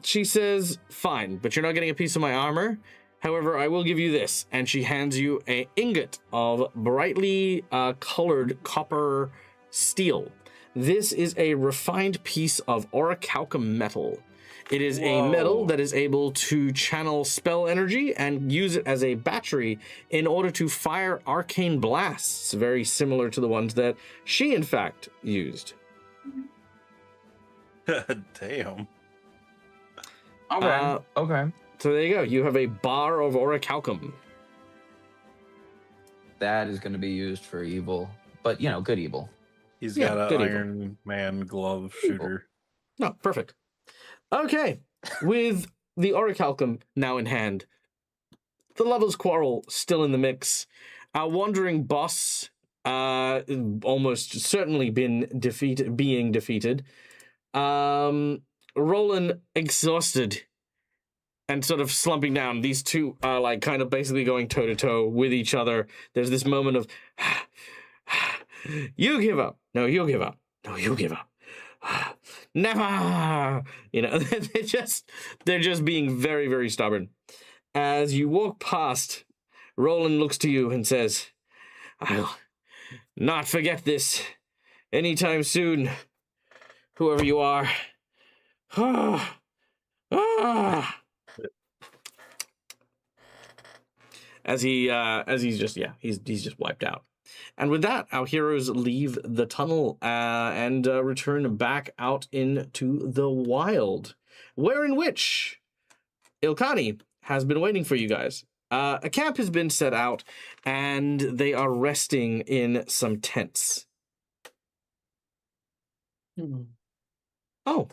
She says, fine, but you're not getting a piece of my armor. However, I will give you this. And she hands you an ingot of brightly colored copper steel. This is a refined piece of orichalcum metal. It is a metal that is able to channel spell energy and use it as a battery in order to fire arcane blasts, very similar to the ones that she, in fact, used. Damn. Okay. Okay. So there you go. You have a bar of orichalcum. That is going to be used for evil, but good evil. He's Yeah, got good an evil. Iron Man glove shooter. No, perfect. Okay, with the orichalcum now in hand, the lovers' quarrel still in the mix. Our wandering boss, almost certainly being defeated. Roland exhausted and sort of slumping down. These two are kind of basically going toe to toe with each other. There's this moment of You give up. No, you'll give up. No, you'll give up. Never. You know, they're just being very, very stubborn. As you walk past, Roland looks to you and says, I'll not forget this anytime soon, whoever you are. As he's just wiped out. And with that, our heroes leave the tunnel and return back out into the wild, where in which Ilkani has been waiting for you guys. A camp has been set out, and they are resting in some tents. Oh,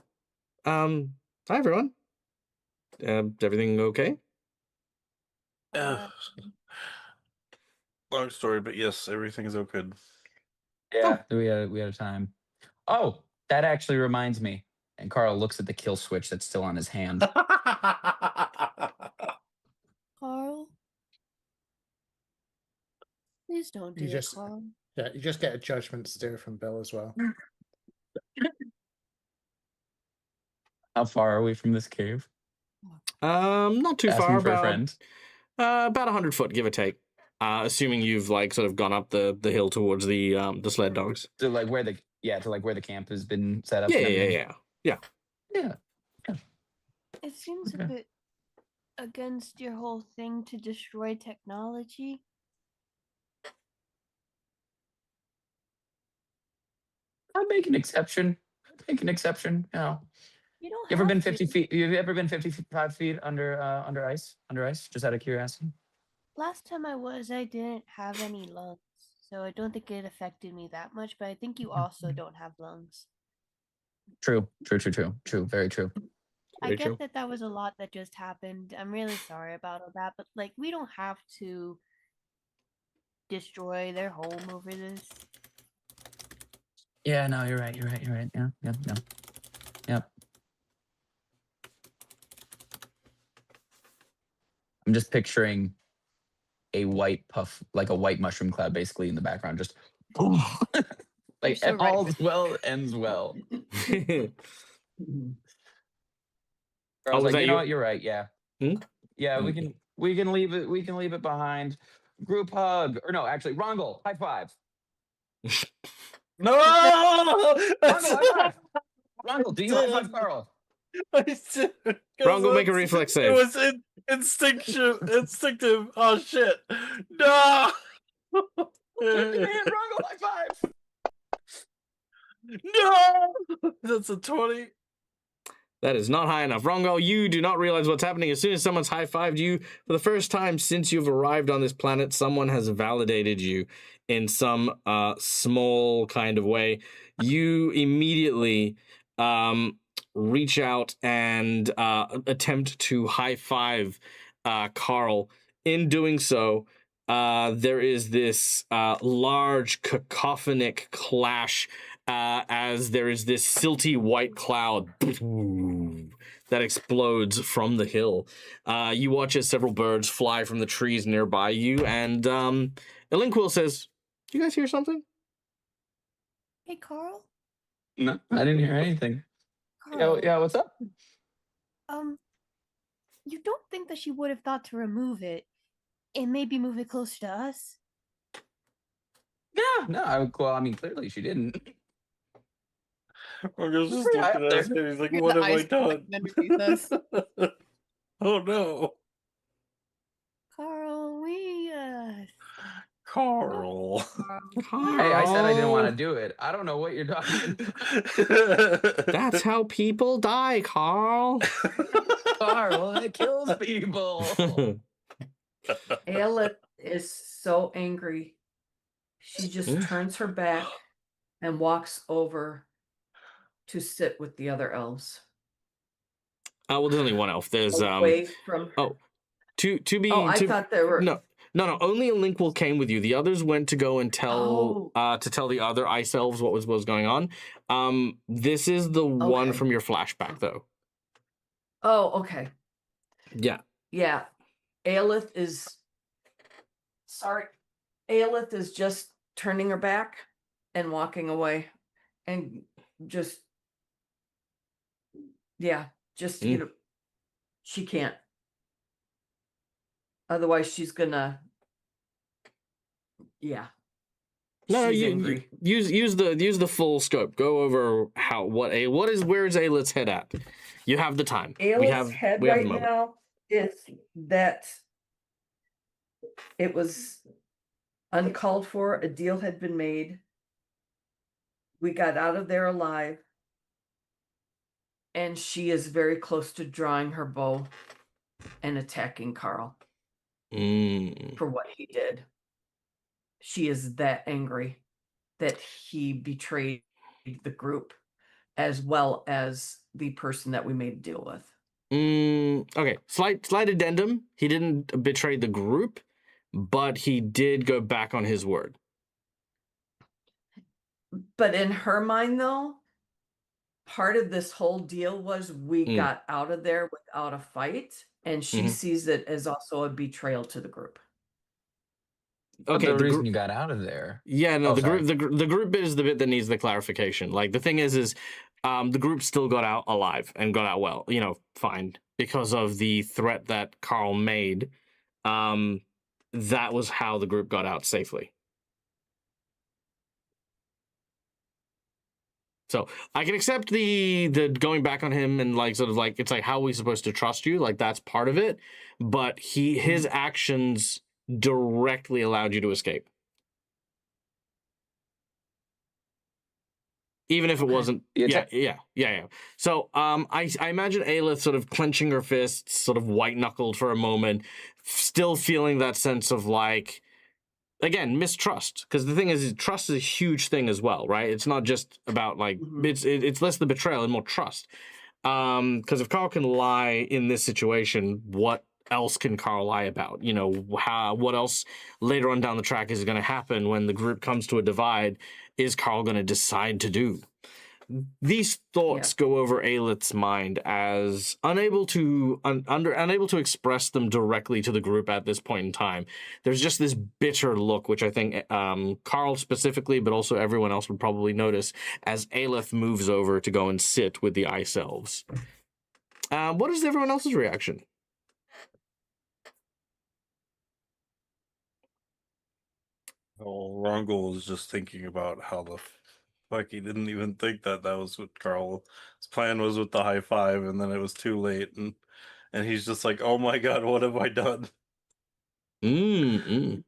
hi everyone. Everything okay? Long story, but yes, everything is okay. Yeah, we had a time. Oh, that actually reminds me. And Carl looks at the kill switch that's still on his hand. Carl? Please don't do You it, just- Carl. Yeah, you just get a judgment stare from Bill as well. How far are we from this cave? Not too Asking far. for a friend. About 100 foot, give or take. Assuming you've like sort of gone up the hill towards the sled dogs. To like where the camp has been set up. and Yeah. everything. Yeah. It seems a Okay. bit against your whole thing to destroy technology. I'd make an exception. You know. You don't You ever have been to. 50 feet? You've ever been 55 feet under ice? Just out of curiosity. Last time I was, I didn't have any lungs, so I don't think it affected me that much, but I think you also don't have lungs. True. Very true. I Very get true. that was a lot that just happened. I'm really sorry about all that, but like we don't have to destroy their home over this. Yeah, no, you're right. Yeah. Yep. I'm just picturing a white puff, like a white mushroom cloud, basically in the background, just like so right. all's well ends well. I was was like, that you know you? what? You're right. Yeah. Yeah, we can leave it. We can leave it behind. Group hug, or no, actually, Rongol, high five. No! Rongol, high five. Rongol, do you high five Carl? Rongo, make a reflex save. It was instinctive. Oh shit! No! Rongol, high five. No! That's a 20. That is not high enough. Rongo, you do not realize what's happening. As soon as someone's high-fived you, for the first time since you've arrived on this planet, someone has validated you in some small kind of way. You immediately reach out and attempt to high-five Carl. In doing so, there is this large cacophonic clash as there is this silty white cloud that explodes from the hill. You watch as several birds fly from the trees nearby you, and Elinquil says, "Do you guys hear something?" Hey, Carl. No, I didn't hear anything. Carl. Yeah, what's up? You don't think that she would have thought to remove it and maybe move it closer to us? No. I mean, clearly she didn't. Margo's just looking at us and he's like, what have I done? Underneath us. Oh no. Carl, Carl. Hey, I said I didn't want to do it. I don't know what you're talking about. That's how people die, Carl. Carl, it kills people. Aelith is so angry. She just turns her back and walks over to sit with the other elves. Well, there's only one elf. There's away from. Oh, to be. Oh, I thought there were. No. Only Elinquil came with you. The others went to go and tell the other ice elves what was going on. This is the one from your flashback, though. Oh, okay. Yeah. Yeah. Aelith is. Sorry. Aelith is just turning her back and walking away and just, you know, she can't. Otherwise, she's gonna, No, she's you angry. use the full scope. Go over where's Aelith's head at? You have the time. Aelith's head we have the right moment. now is that it was uncalled for. A deal had been made. We got out of there alive. And she is very close to drawing her bow and attacking Carl for what he did. She is that angry that he betrayed the group as well as the person that we made a deal with. Okay, slight addendum. He didn't betray the group, but he did go back on his word. But in her mind, though, part of this whole deal was we got out of there without a fight, and she sees it as also a betrayal to the group. Okay, the reason you got out of there. Yeah, no, the group bit is the bit that needs the clarification. Like, the thing is the group still got out alive and got out well, you know, fine, because of the threat that Carl made. That was how the group got out safely. So I can accept the going back on him and like sort of like it's like how are we supposed to trust you? Like that's part of it, but his actions directly allowed you to escape. Even if it wasn't, yeah. So, I imagine Aelith sort of clenching her fists, sort of white knuckled for a moment, still feeling that sense of like, again, mistrust. Because the thing is, trust is a huge thing as well, right? It's not just about like it's less the betrayal and more trust. Because if Carl can lie in this situation, what else can Carl lie about? You know, what else later on down the track is going to happen when the group comes to a divide? Is Carl going to decide to do? These thoughts go over Aelith's mind as unable to express them directly to the group at this point in time. There's just this bitter look, which I think Carl specifically, but also everyone else would probably notice as Aelith moves over to go and sit with the ice elves. What is everyone else's reaction? Oh, Rongol was just thinking about how the fuck he didn't even think that was what Carl's plan was with the high five, and then it was too late, and he's just like, oh my god, what have I done?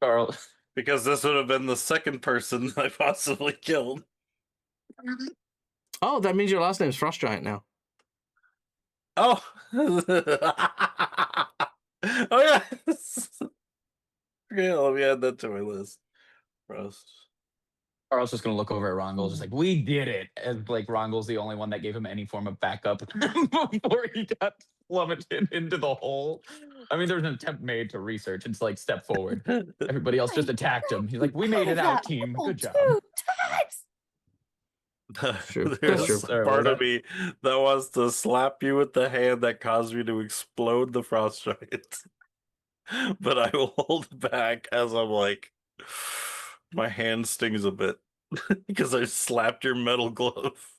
Carl, because this would have been the second person I possibly killed. Oh, that means your last name's Frost Giant now. Oh. Oh yeah. Okay, let me add that to my list. Frost. Carl's just gonna look over at Rongol, just like, we did it. And like Rongol's the only one that gave him any form of backup before he got plummeted into the hole. I mean, there was an attempt made to research. It's like step forward. Everybody else just attacked him. He's like, we made it out, team. Good job. 2 times. There's part of me that wants to slap you with the hand that caused me to explode the frost giant. But I will hold back as I'm like, my hand stings a bit because I slapped your metal glove.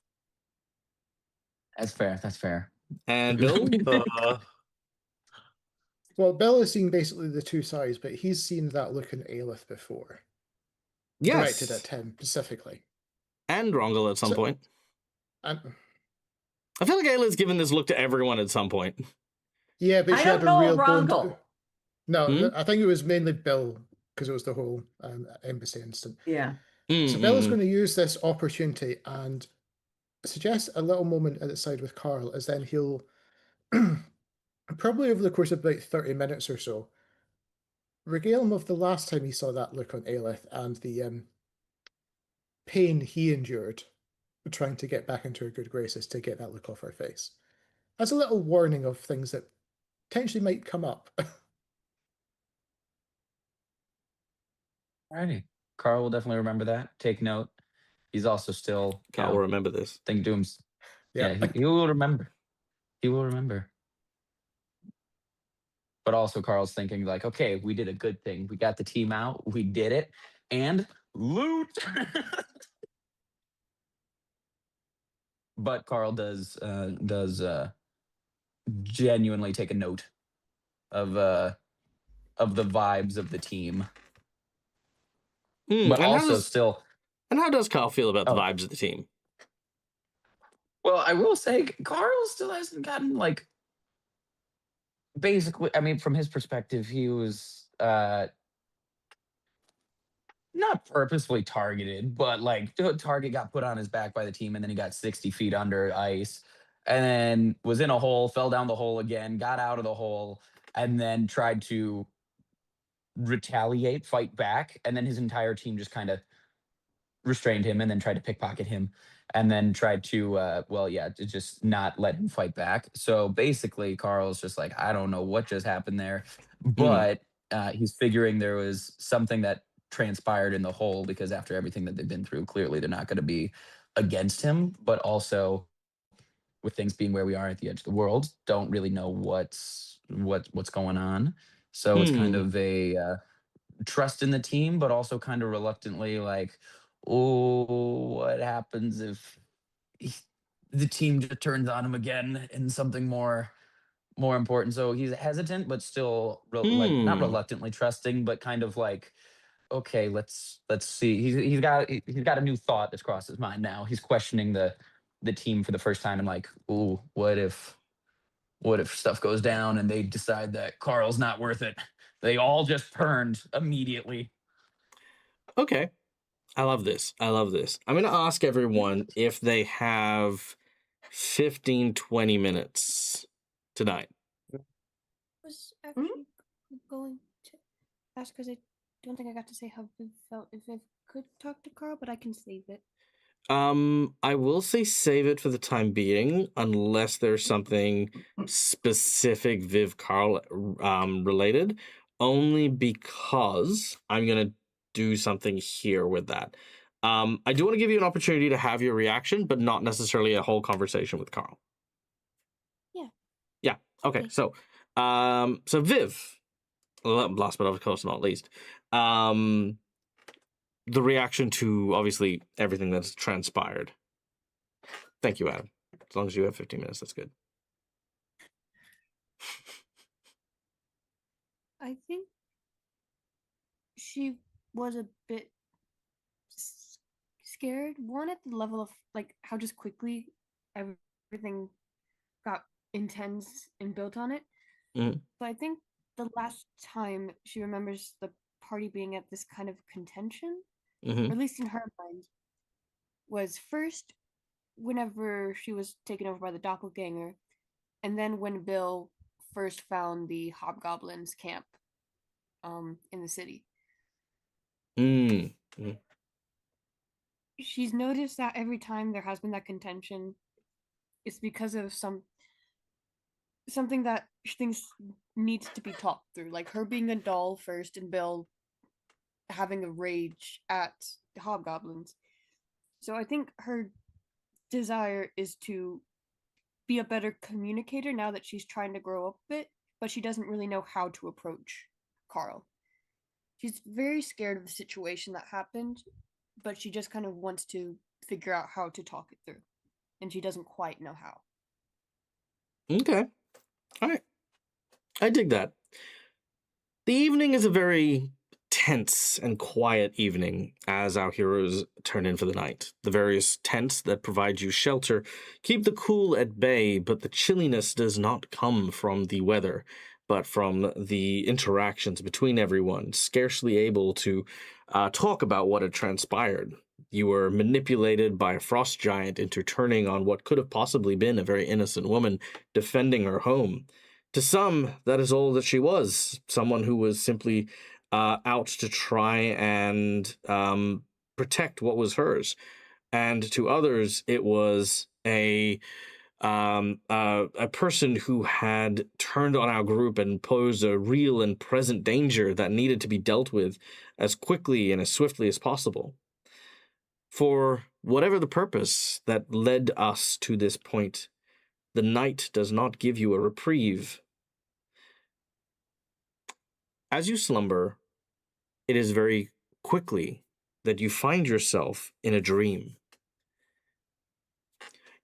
That's fair. That's fair. And Bill? Well, Bill has seen basically the two sides, but he's seen that look in Aelith before. Yes. Directed at him specifically. And Rongol at some point. I feel like Aelith's given this look to everyone at some point. Yeah, but I she don't had a know real Rongol. No, I think it was mainly Bill, because it was the whole embassy incident. Yeah. So Bill is going to use this opportunity and suggest a little moment at the side with Carl, as then he'll probably over the course of about 30 minutes or so regale him of the last time he saw that look on Aelith and the pain he endured trying to get back into her good graces to get that look off her face. As a little warning of things that potentially might come up. Alrighty. Carl will definitely remember that. Take note. He's also still. Carl will remember this. Think Doom's. Yeah, he will remember. He will remember. But also Carl's thinking like, okay, we did a good thing. We got the team out. We did it. And loot. but Carl does genuinely take a note of the vibes of the team, but also still. And how does Carl feel about the Oh. vibes of the team? Well, I will say Carl still hasn't gotten like. Basically, I mean, from his perspective, he was not purposefully targeted, but like the target got put on his back by the team, and then he got 60 feet under ice, and then was in a hole, fell down the hole again, got out of the hole, and then tried to retaliate, fight back, and then his entire team just kind of restrained him, and then tried to pickpocket him, and then tried to to just not let him fight back. So basically, Carl's just like, I don't know what just happened there, but he's figuring there was something that transpired in the hole, because after everything that they've been through, clearly they're not going to be against him, but also with things being where we are at the edge of the world, don't really know what's going on. So it's kind of a trust in the team, but also kind of reluctantly like, oh, what happens if the team just turns on him again in something more important? So he's hesitant, but still like not reluctantly trusting, but kind of like, okay, let's see. He's got a new thought that's crossed his mind now. He's questioning the team for the first time, and like, ooh, what if stuff goes down and they decide that Carl's not worth it? They all just turned immediately. Okay. I love this. I'm going to ask everyone if they have 15, 20 minutes tonight. I was actually going to ask, because I don't think I got to say how Viv felt, if Viv could talk to Carl, but I can save it. I will say save it for the time being, unless there's something specific Viv Carl related, only because I'm gonna do something here with that. I do want to give you an opportunity to have your reaction, but not necessarily a whole conversation with Carl. Yeah. Okay. So Viv, last but of course not least, the reaction to obviously everything that's transpired. Thank you, Adam. As long as you have 15 minutes, that's good. I think she was a bit scared. One, at the level of like how just quickly everything got intense and built on it. But I think the last time she remembers the party being at this kind of contention, or at least in her mind, was first whenever she was taken over by the doppelganger, and then when Bill first found the hobgoblins camp in the city. She's noticed that every time there has been that contention, it's because of something that she thinks needs to be talked through, like her being a doll first and Bill having a rage at the hobgoblins. So I think her desire is to be a better communicator now that she's trying to grow up a bit, but she doesn't really know how to approach Carl. She's very scared of the situation that happened, but she just kind of wants to figure out how to talk it through, and she doesn't quite know how. Okay. All right. I dig that. The evening is a very tense and quiet evening as our heroes turn in for the night. The various tents that provide you shelter keep the cool at bay, but the chilliness does not come from the weather, but from the interactions between everyone, scarcely able to talk about what had transpired. You were manipulated by a frost giant into turning on what could have possibly been a very innocent woman defending her home. To some, that is all that she was, someone who was simply out to try and protect what was hers. And to others, it was a person who had turned on our group and posed a real and present danger that needed to be dealt with as quickly and as swiftly as possible. For whatever the purpose that led us to this point, the night does not give you a reprieve. As you slumber, it is very quickly that you find yourself in a dream.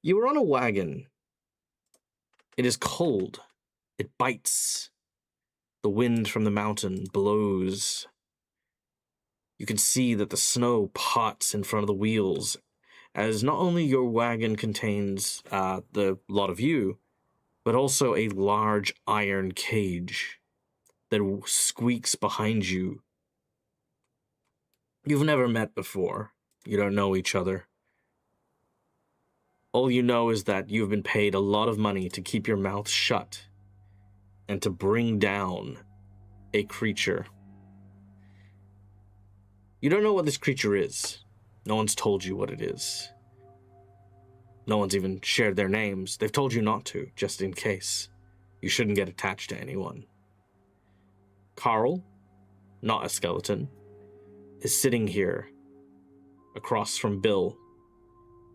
You were on a wagon. It is cold. It bites. The wind from the mountain blows. You can see that the snow pots in front of the wheels, as not only your wagon contains the lot of you, but also a large iron cage that squeaks behind you. You've never met before. You don't know each other. All you know is that you've been paid a lot of money to keep your mouth shut and to bring down a creature. You don't know what this creature is. No one's told you what it is. No one's even shared their names. They've told you not to, just in case. You shouldn't get attached to anyone. Carl, not a skeleton, is sitting here across from Bill,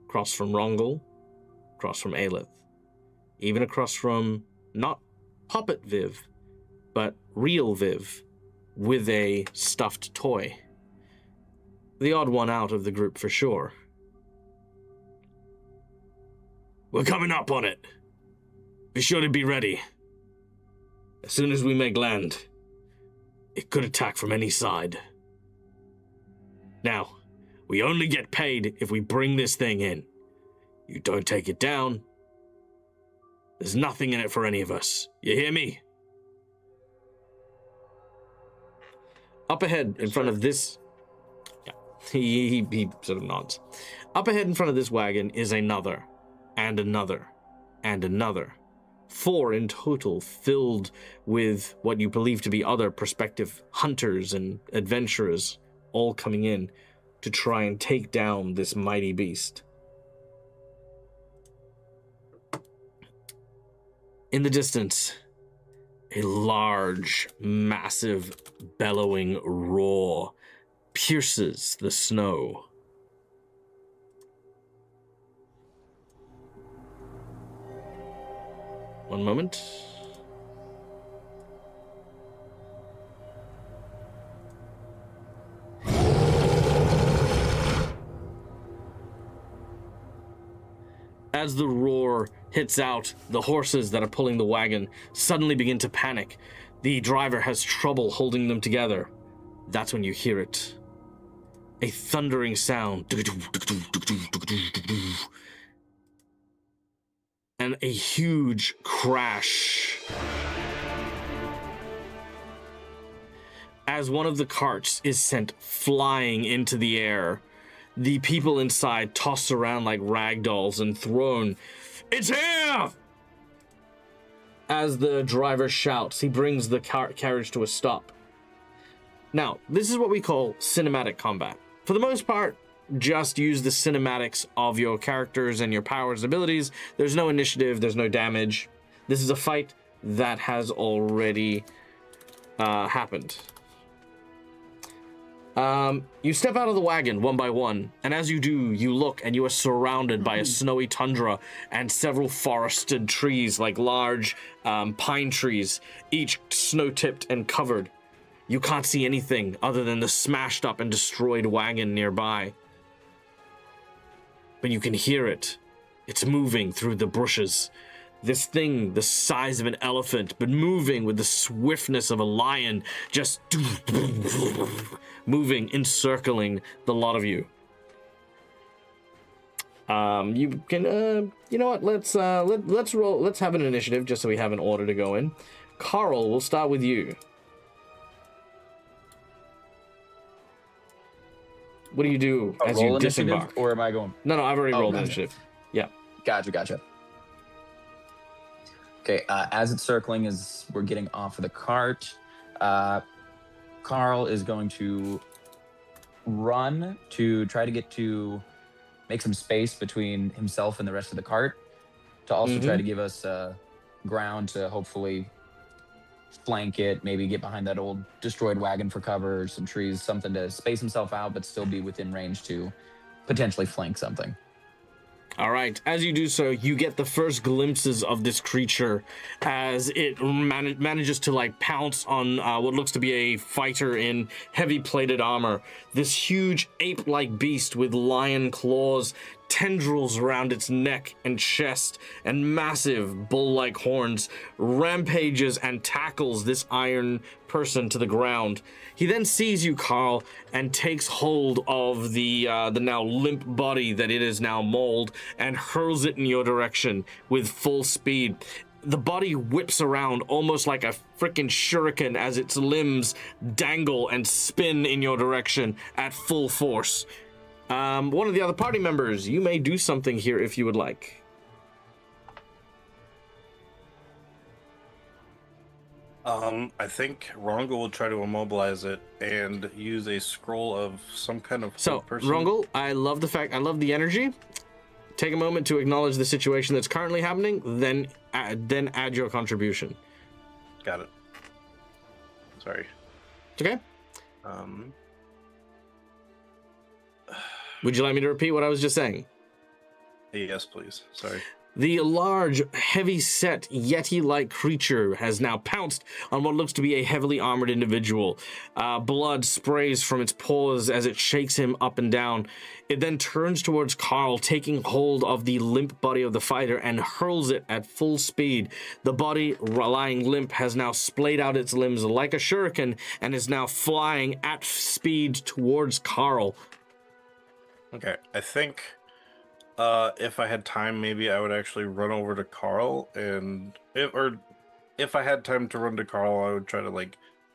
across from Rongel, across from Aelith, even across from not Puppet Viv, but real Viv, with a stuffed toy. The odd one out of the group for sure. We're coming up on it. Be sure to be ready. As soon as we make land, it could attack from any side. Now, we only get paid if we bring this thing in. You don't take it down, there's nothing in it for any of us. You hear me? Up ahead in front of this... Yeah, he sort of nods. Up ahead in front of this wagon is another, and another, and another. 4 in total, filled with what you believe to be other prospective hunters and adventurers, all coming in to try and take down this mighty beast. In the distance, a large, massive, bellowing roar pierces the snow. One moment. As the roar hits out, the horses that are pulling the wagon suddenly begin to panic. The driver has trouble holding them together. That's when you hear it. A thundering sound. And a huge crash. As one of the carts is sent flying into the air, the people inside tossed around like rag dolls and thrown. It's here! As the driver shouts, he brings the carriage to a stop. Now, this is what we call cinematic combat. For the most part, just use the cinematics of your characters and your powers and abilities. There's no initiative, there's no damage. This is a fight that has already happened. You step out of the wagon one by one, and as you do, you look and you are surrounded by a snowy tundra and several forested trees, like large pine trees, each snow-tipped and covered. You can't see anything other than the smashed up and destroyed wagon nearby. But you can hear it. It's moving through the bushes. This thing, the size of an elephant, but moving with the swiftness of a lion, just moving, encircling the lot of you. You can, you know what? Let's roll. Let's have an initiative just so we have an order to go in. Carl, we'll start with you. What do you do as you disembark? Or am I going? No, I've already rolled gotcha. initiative. Yeah. Gotcha. Okay, as it's circling, as we're getting off of the cart, Carl is going to run to try to make some space between himself and the rest of the cart, to also try to give us ground to hopefully flank it, maybe get behind that old destroyed wagon for cover, some trees, something to space himself out, but still be within range to potentially flank something. All right. As you do so, you get the first glimpses of this creature as it manages to like pounce on what looks to be a fighter in heavy plated armor. This huge ape-like beast with lion claws tendrils around its neck and chest and massive bull-like horns, rampages and tackles this iron person to the ground. He then sees you, Carl, and takes hold of the now limp body that it is now mauled and hurls it in your direction with full speed. The body whips around almost like a freaking shuriken as its limbs dangle and spin in your direction at full force. One of the other party members, you may do something here if you would like. I think Rongo will try to immobilize it and use a scroll of some kind of So, person. Rongo, I love the energy. Take a moment to acknowledge the situation that's currently happening, then add your contribution. Got it. Sorry. Okay? Would you like me to repeat what I was just saying? Yes, please. Sorry. The large, heavy-set, Yeti-like creature has now pounced on what looks to be a heavily armored individual. Blood sprays from its paws as it shakes him up and down. It then turns towards Carl, taking hold of the limp body of the fighter and hurls it at full speed. The body, lying limp, has now splayed out its limbs like a shuriken and is now flying at speed towards Carl. Okay, I think if I had time, maybe I would actually run over to Carl, and if I had time to run to Carl, I would try to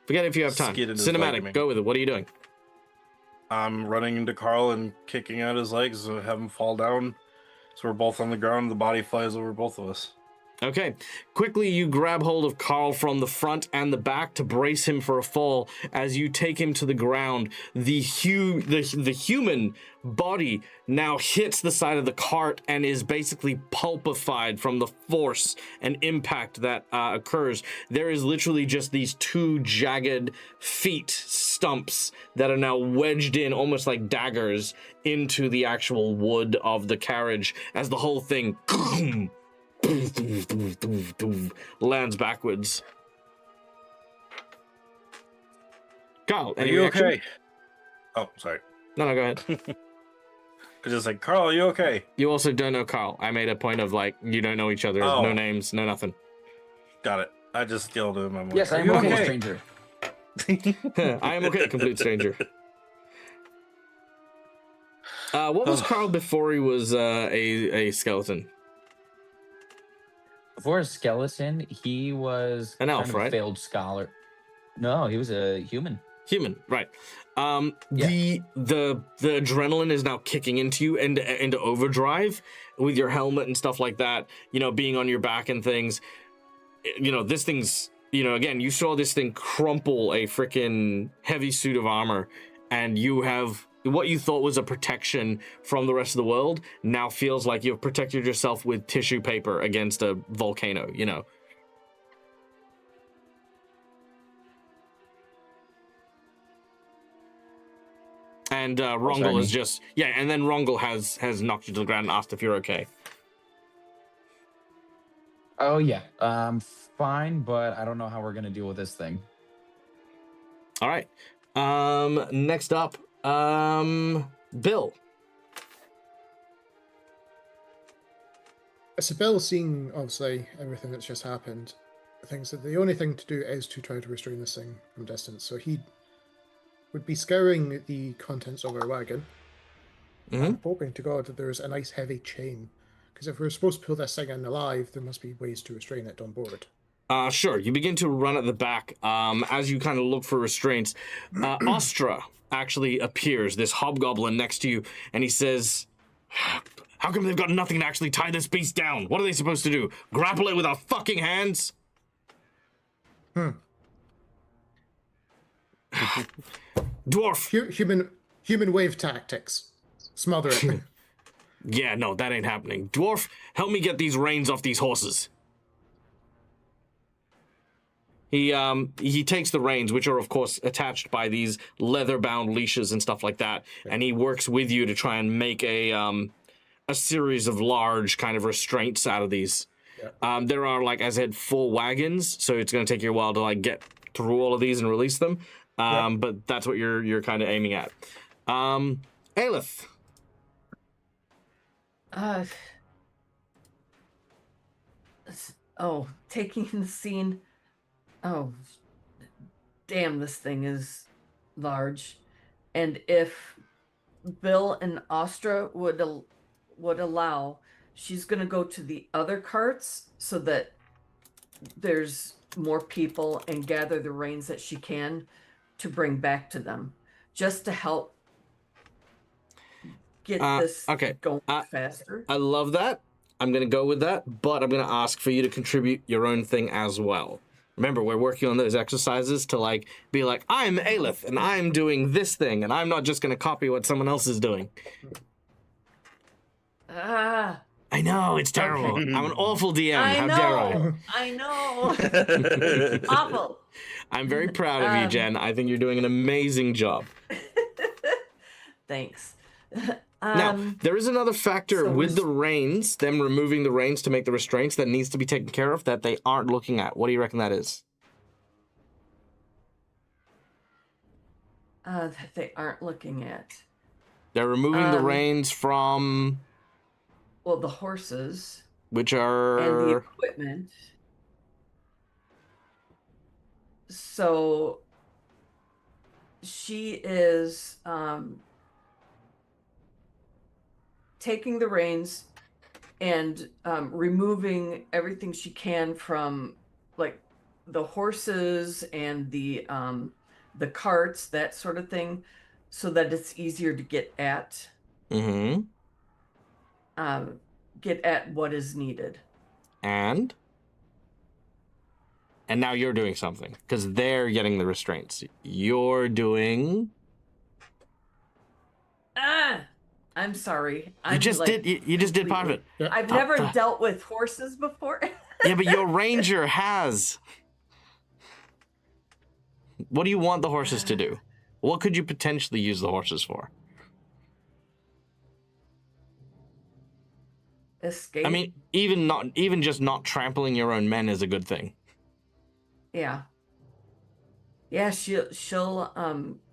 Forget if you have time. skid in his leg, Cinematic, maybe. go with it. What are you doing? I'm running into Carl and kicking out his legs and have him fall down, so we're both on the ground. The body flies over both of us. Okay. Quickly, you grab hold of Carl from the front and the back to brace him for a fall. As you take him to the ground, the human body now hits the side of the cart and is basically pulpified from the force and impact that occurs. There is literally just these two jagged feet stumps that are now wedged in almost like daggers into the actual wood of the carriage as the whole thing lands backwards. Carl, Are any you reaction? okay? Oh, sorry. No, go ahead. I just like, Carl, are you okay? You also don't know Carl. I made a point of you don't know each other. Oh. No names, no nothing. Got it. I just yelled at him. I'm like, Yes, I "Are am you okay, stranger. I am okay, complete stranger. What was Carl before he was a skeleton? Before a skeleton, he was An elf, kind of a right? failed scholar. No, he was a human. Human, right. The adrenaline is now kicking into you into overdrive with your helmet and stuff like that, being on your back and things. This thing's, again, you saw this thing crumple a freaking heavy suit of armor, and you have what you thought was a protection from the rest of the world now feels like you've protected yourself with tissue paper against a volcano, And Rongle is just and then Rongle has knocked you to the ground and asked if you're okay. Oh yeah, fine, but I don't know how we're gonna deal with this thing. All right. Next up, Bill. So Bill, seeing obviously everything that's just happened, thinks that the only thing to do is to try to restrain this thing from distance. So he would be scouring the contents of our wagon, hoping to God that there's a nice heavy chain. Because if we're supposed to pull this thing in alive, there must be ways to restrain it on board. Sure. You begin to run at the back as you kind of look for restraints. Ostra actually appears, this hobgoblin next to you, and he says, how come they've got nothing to actually tie this beast down? What are they supposed to do? Grapple it with our fucking hands? Dwarf. Human wave tactics. Smother it. Yeah, no, that ain't happening. Dwarf, help me get these reins off these horses. He takes the reins, which are of course attached by these leather-bound leashes and stuff like that, and he works with you to try and make a series of large kind of restraints out of these. Yeah. There are, like I said, 4 wagons, so it's going to take you a while to get through all of these and release them. But that's what you're kind of aiming at. Aelith. Taking the scene. Oh, damn, this thing is large. And if Bill and Astra would allow, she's going to go to the other carts so that there's more people and gather the reins that she can to bring back to them, just to help get this going faster. I love that. I'm going to go with that, but I'm going to ask for you to contribute your own thing as well. Remember, we're working on those exercises to like be like, I'm Aelith and I'm doing this thing, and I'm not just going to copy what someone else is doing. I know, it's terrible. Okay. I'm an awful DM. How dare I? I know. Awful. I'm very proud of you, Jen. I think you're doing an amazing job. Thanks. Now, there is another factor with the reins, them removing the reins to make the restraints, that needs to be taken care of that they aren't looking at. What do you reckon that is? That they aren't looking at. They're removing the reins from... Well, the horses. Which are... And the equipment. So she is taking the reins and removing everything she can from like the horses and the carts, that sort of thing, so that it's easier to get at. Mm-hmm. Get at what is needed. And now you're doing something, because they're getting the restraints. You're doing... I'm sorry. You just did part of it. I've never dealt with horses before. Yeah, but your ranger has. What do you want the horses to do? What could you potentially use the horses for? Escape. I mean, even just not trampling your own men is a good thing. Yeah. Yeah, she'll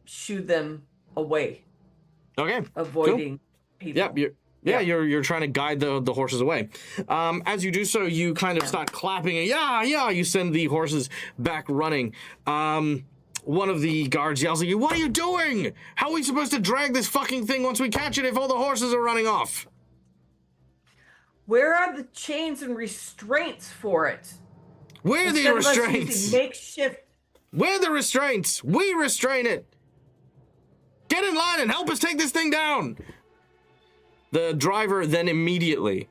shoo them away. Okay. Avoiding people. Yep, you're trying to guide the horses away. As you do so, you kind of start clapping and you send the horses back running. One of the guards yells at you, "What are you doing? How are we supposed to drag this fucking thing once we catch it if all the horses are running off?" Where are the chains and restraints for it? Where are the restraints? Makeshift. Where are the restraints? We restrain it. Get in line and help us take this thing down. The driver then immediately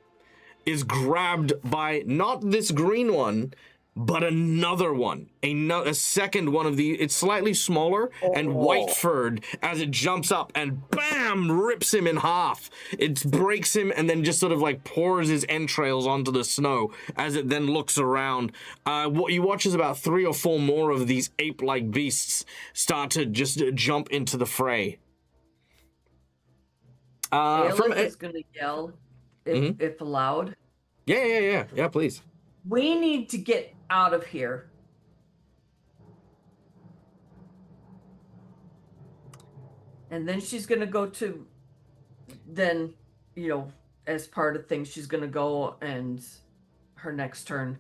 is grabbed by not this green one, but another one. A second one of the... It's slightly smaller and white-furred as it jumps up and bam! Rips him in half. It breaks him and then just sort of like pours his entrails onto the snow as it then looks around. What you watch is about 3 or 4 more of these ape-like beasts start to just jump into the fray. Aelith is going to yell, if allowed. Yeah, please. We need to get out of here. And then she's going to go to, then, as part of things, she's going to go and her next turn,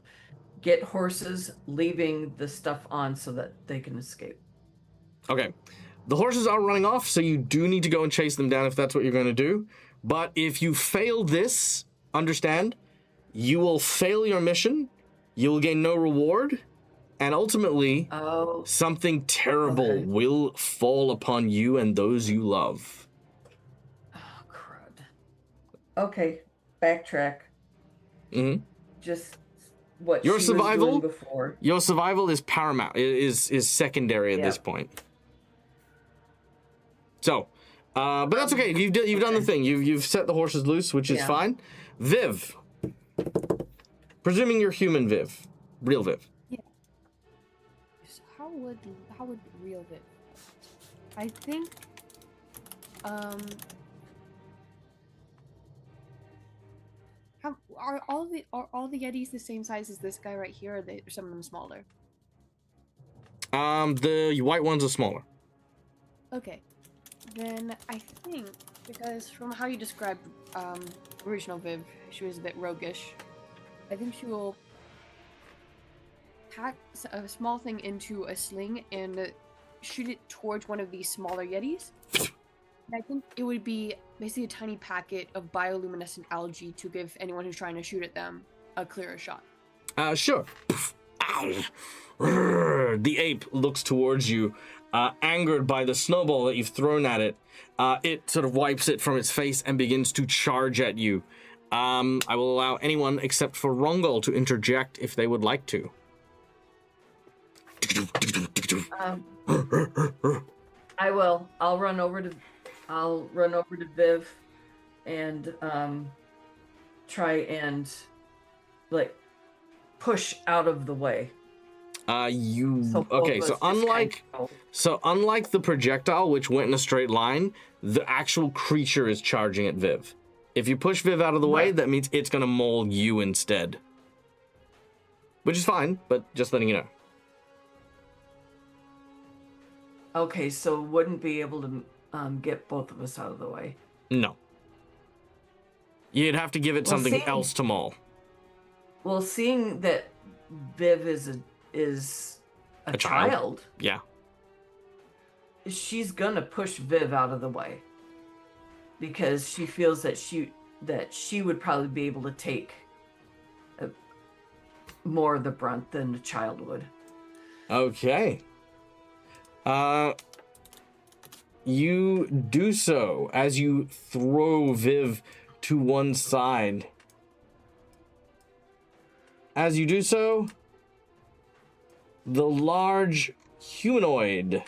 get horses, leaving the stuff on so that they can escape. Okay. The horses are running off, so you do need to go and chase them down if that's what you're going to do. But if you fail this, understand, you will fail your mission, you will gain no reward, and ultimately, something terrible will fall upon you and those you love. Oh, crud. Okay, backtrack. Mm-hmm. Just what your she survival, was doing before. Your survival is paramount, is secondary at this point. So, but that's okay. You've done the thing. You've set the horses loose, which is fine. Viv, presuming you're human, Viv, real Viv. Yeah. So how would real Viv? I think, how are all the Yetis the same size as this guy right here? Or are some of them smaller? The white ones are smaller. Okay. then I think, because from how you described original Viv, she was a bit roguish. I think she will pack a small thing into a sling and shoot it towards one of these smaller Yetis. And I think it would be basically a tiny packet of bioluminescent algae to give anyone who's trying to shoot at them a clearer shot. Sure. The ape looks towards you, angered by the snowball that you've thrown at it. It sort of wipes it from its face and begins to charge at you. I will allow anyone except for Rongol to interject if they would like to. I will. I'll run over to Viv and try and like push out of the way. So unlike the projectile, which went in a straight line, the actual creature is charging at Viv. If you push Viv out of the way, that means it's gonna maul you instead. Which is fine, but just letting you know. Okay, so wouldn't be able to get both of us out of the way. No. You'd have to give it something else to maul. Well, seeing that Viv is a child, yeah, she's gonna push Viv out of the way because she feels that she would probably be able to take more of the brunt than a child would. Okay. You do so as you throw Viv to one side. As you do so, the large humanoid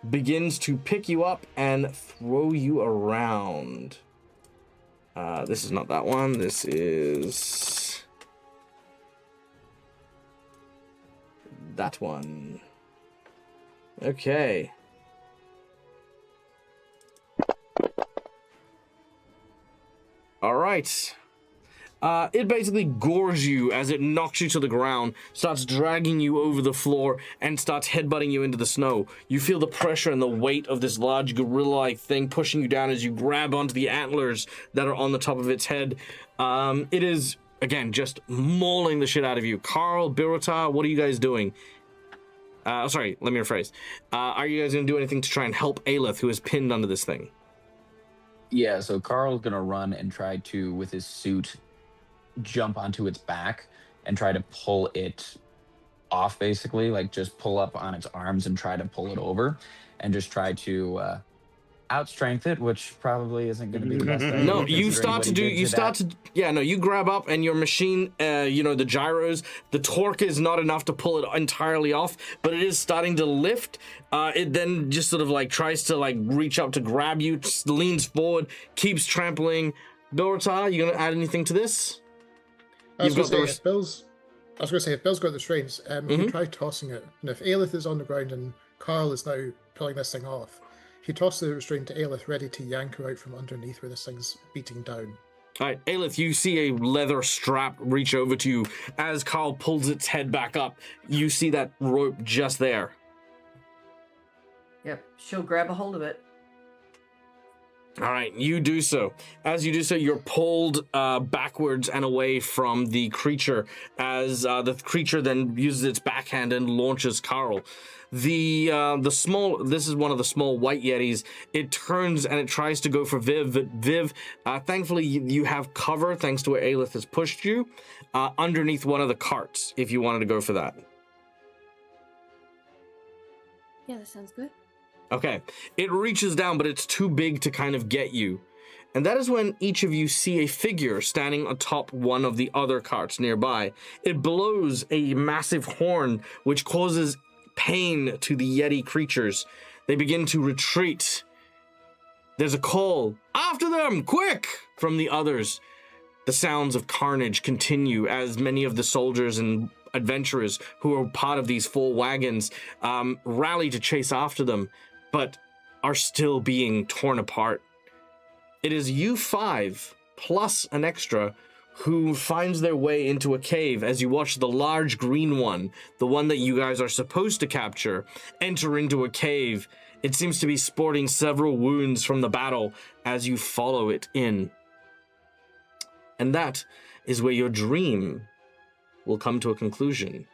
begins to pick you up and throw you around. This is not that one. This is that one. Okay. All right. It basically gores you as it knocks you to the ground, starts dragging you over the floor, and starts headbutting you into the snow. You feel the pressure and the weight of this large gorilla-like thing pushing you down as you grab onto the antlers that are on the top of its head. It is, again, just mauling the shit out of you. Carl, Birota, what are you guys doing? Sorry, let me rephrase. Are you guys going to do anything to try and help Aelith, who is pinned under this thing? Yeah, so Carl's going to run and try to, with his suit, jump onto its back and try to pull it off, basically. Like, just pull up on its arms and try to pull it over and just try to outstrength it, which probably isn't going to be the best idea. No, you grab up and your machine, the gyros, the torque is not enough to pull it entirely off, but it is starting to lift. It then just sort of like tries to like reach up to grab you, just leans forward, keeps trampling. Bilrata, you gonna add anything to this? I was going to say, if Bill's got the restraints, he can try tossing it. And if Aelith is on the ground and Carl is now pulling this thing off, he tosses the restraint to Aelith, ready to yank her out from underneath where this thing's beating down. All right, Aelith, you see a leather strap reach over to you. As Carl pulls its head back up, you see that rope just there. Yep, she'll grab a hold of it. All right, you do so. As you do so, you're pulled backwards and away from the creature as the creature then uses its backhand and launches Carl. This is one of the small white yetis. It turns and it tries to go for Viv. Viv, thankfully you have cover thanks to where Aelith has pushed you underneath one of the carts if you wanted to go for that. Yeah, that sounds good. Okay, it reaches down, but it's too big to kind of get you. And that is when each of you see a figure standing atop one of the other carts nearby. It blows a massive horn, which causes pain to the Yeti creatures. They begin to retreat. There's a call, "After them, quick!" from the others. The sounds of carnage continue as many of the soldiers and adventurers who are part of these 4 wagons rally to chase after them, but are still being torn apart. It is you 5 plus an extra who finds their way into a cave as you watch the large green one, the one that you guys are supposed to capture, enter into a cave. It seems to be sporting several wounds from the battle as you follow it in. And that is where your dream will come to a conclusion.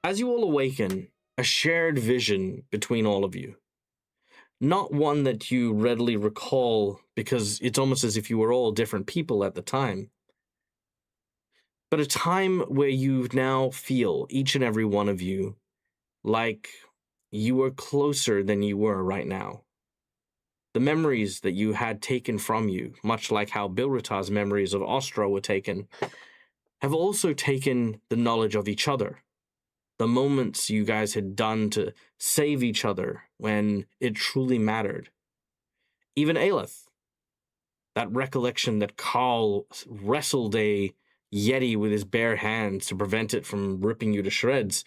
As you all awaken, a shared vision between all of you. Not one that you readily recall because it's almost as if you were all different people at the time. But a time where you now feel, each and every one of you, like you are closer than you were right now. The memories that you had taken from you, much like how Bilritar's memories of Ostra were taken, have also taken the knowledge of each other. The moments you guys had done to save each other when it truly mattered. Even Aelith, that recollection that Carl wrestled a Yeti with his bare hands to prevent it from ripping you to shreds.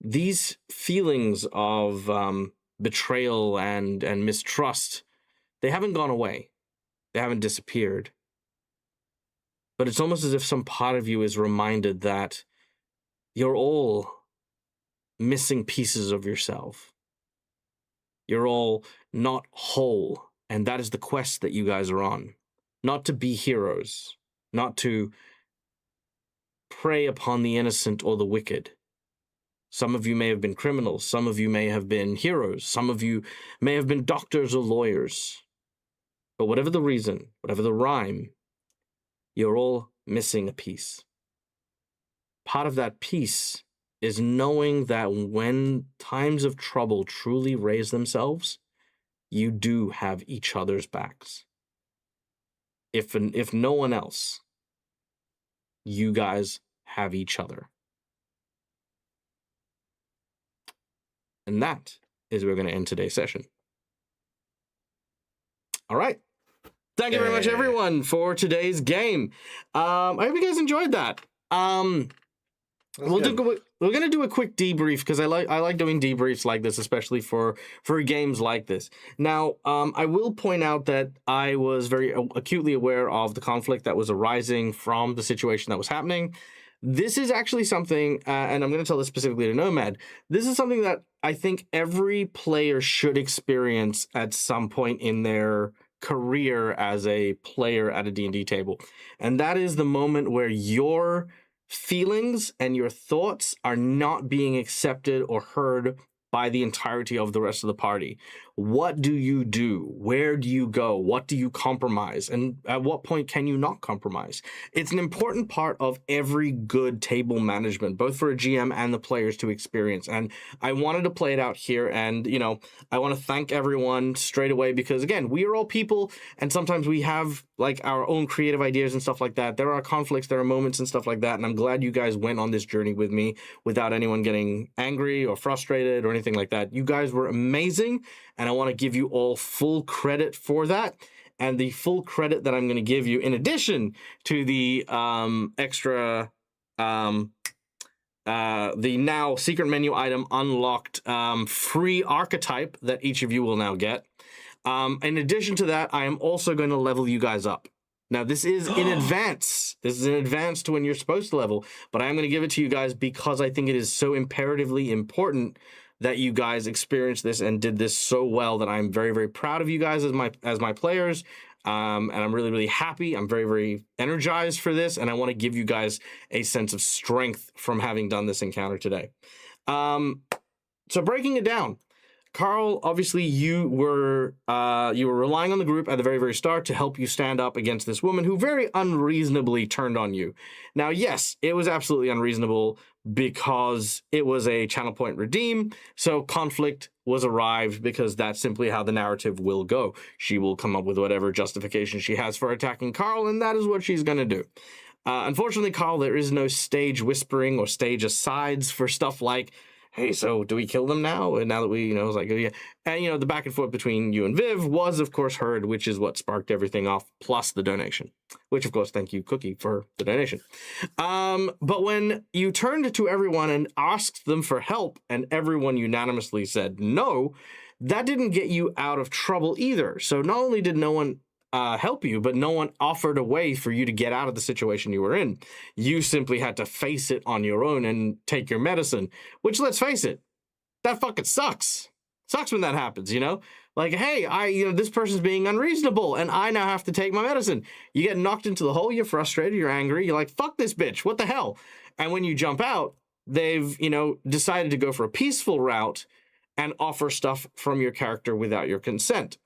These feelings of betrayal and mistrust, they haven't gone away. They haven't disappeared. But it's almost as if some part of you is reminded that you're all missing pieces of yourself. You're all not whole, and that is the quest that you guys are on. Not to be heroes, not to prey upon the innocent or the wicked. Some of you may have been criminals, some of you may have been heroes, some of you may have been doctors or lawyers. But whatever the reason, whatever the rhyme, you're all missing a piece. Part of that piece is knowing that when times of trouble truly raise themselves, you do have each other's backs. If no one else, you guys have each other. And that is where we're going to end today's session. All right. Thank you very much, everyone, for today's game. I hope you guys enjoyed that. We're going to do a quick debrief because I like doing debriefs like this, especially for games like this. Now, I will point out that I was very acutely aware of the conflict that was arising from the situation that was happening. This is actually something, and I'm going to tell this specifically to Nomad, this is something that I think every player should experience at some point in their career as a player at a D&D table. And that is the moment where your feelings and your thoughts are not being accepted or heard by the entirety of the rest of the party. What do you do? Where do you go? What do you compromise? And at what point can you not compromise? It's an important part of every good table management, both for a GM and the players to experience. And I wanted to play it out here. And, you know, I want to thank everyone straight away because, again, we are all people and sometimes we have like our own creative ideas and stuff like that. There are conflicts, there are moments and stuff like that. And I'm glad you guys went on this journey with me without anyone getting angry or frustrated or anything like that. You guys were amazing. And I want to give you all full credit for that. And the full credit that I'm going to give you, in addition to the extra, the now secret menu item unlocked free archetype that each of you will now get. In addition to that, I am also going to level you guys up. Now, this is in advance. This is in advance to when you're supposed to level. But I am going to give it to you guys because I think it is so imperatively important that you guys experienced this and did this so well that I'm very, very proud of you guys as my players. And I'm really, really happy. I'm very, very energized for this. And I want to give you guys a sense of strength from having done this encounter today. So breaking it down, Carl, obviously you were relying on the group at the very, very start to help you stand up against this woman who very unreasonably turned on you. Now, yes, it was absolutely unreasonable because it was a channel point redeem, so conflict was arrived because that's simply how the narrative will go. She will come up with whatever justification she has for attacking Carl, and that is what she's going to do. Unfortunately, Carl, there is no stage whispering or stage asides for stuff like, hey, so do we kill them now? And now that we, it's like, yeah. And, the back and forth between you and Viv was, of course, heard, which is what sparked everything off, plus the donation. Which, of course, thank you, Cookie, for the donation. But when you turned to everyone and asked them for help, and everyone unanimously said no, that didn't get you out of trouble either. So not only did no one help you, but no one offered a way for you to get out of the situation you were in. You simply had to face it on your own and take your medicine, which, let's face it, that fucking sucks. Sucks when that happens, you know? Like, hey, this person's being unreasonable and I now have to take my medicine. You get knocked into the hole, you're frustrated, you're angry, you're like, fuck this bitch, what the hell? And when you jump out, they've, decided to go for a peaceful route and offer stuff from your character without your consent,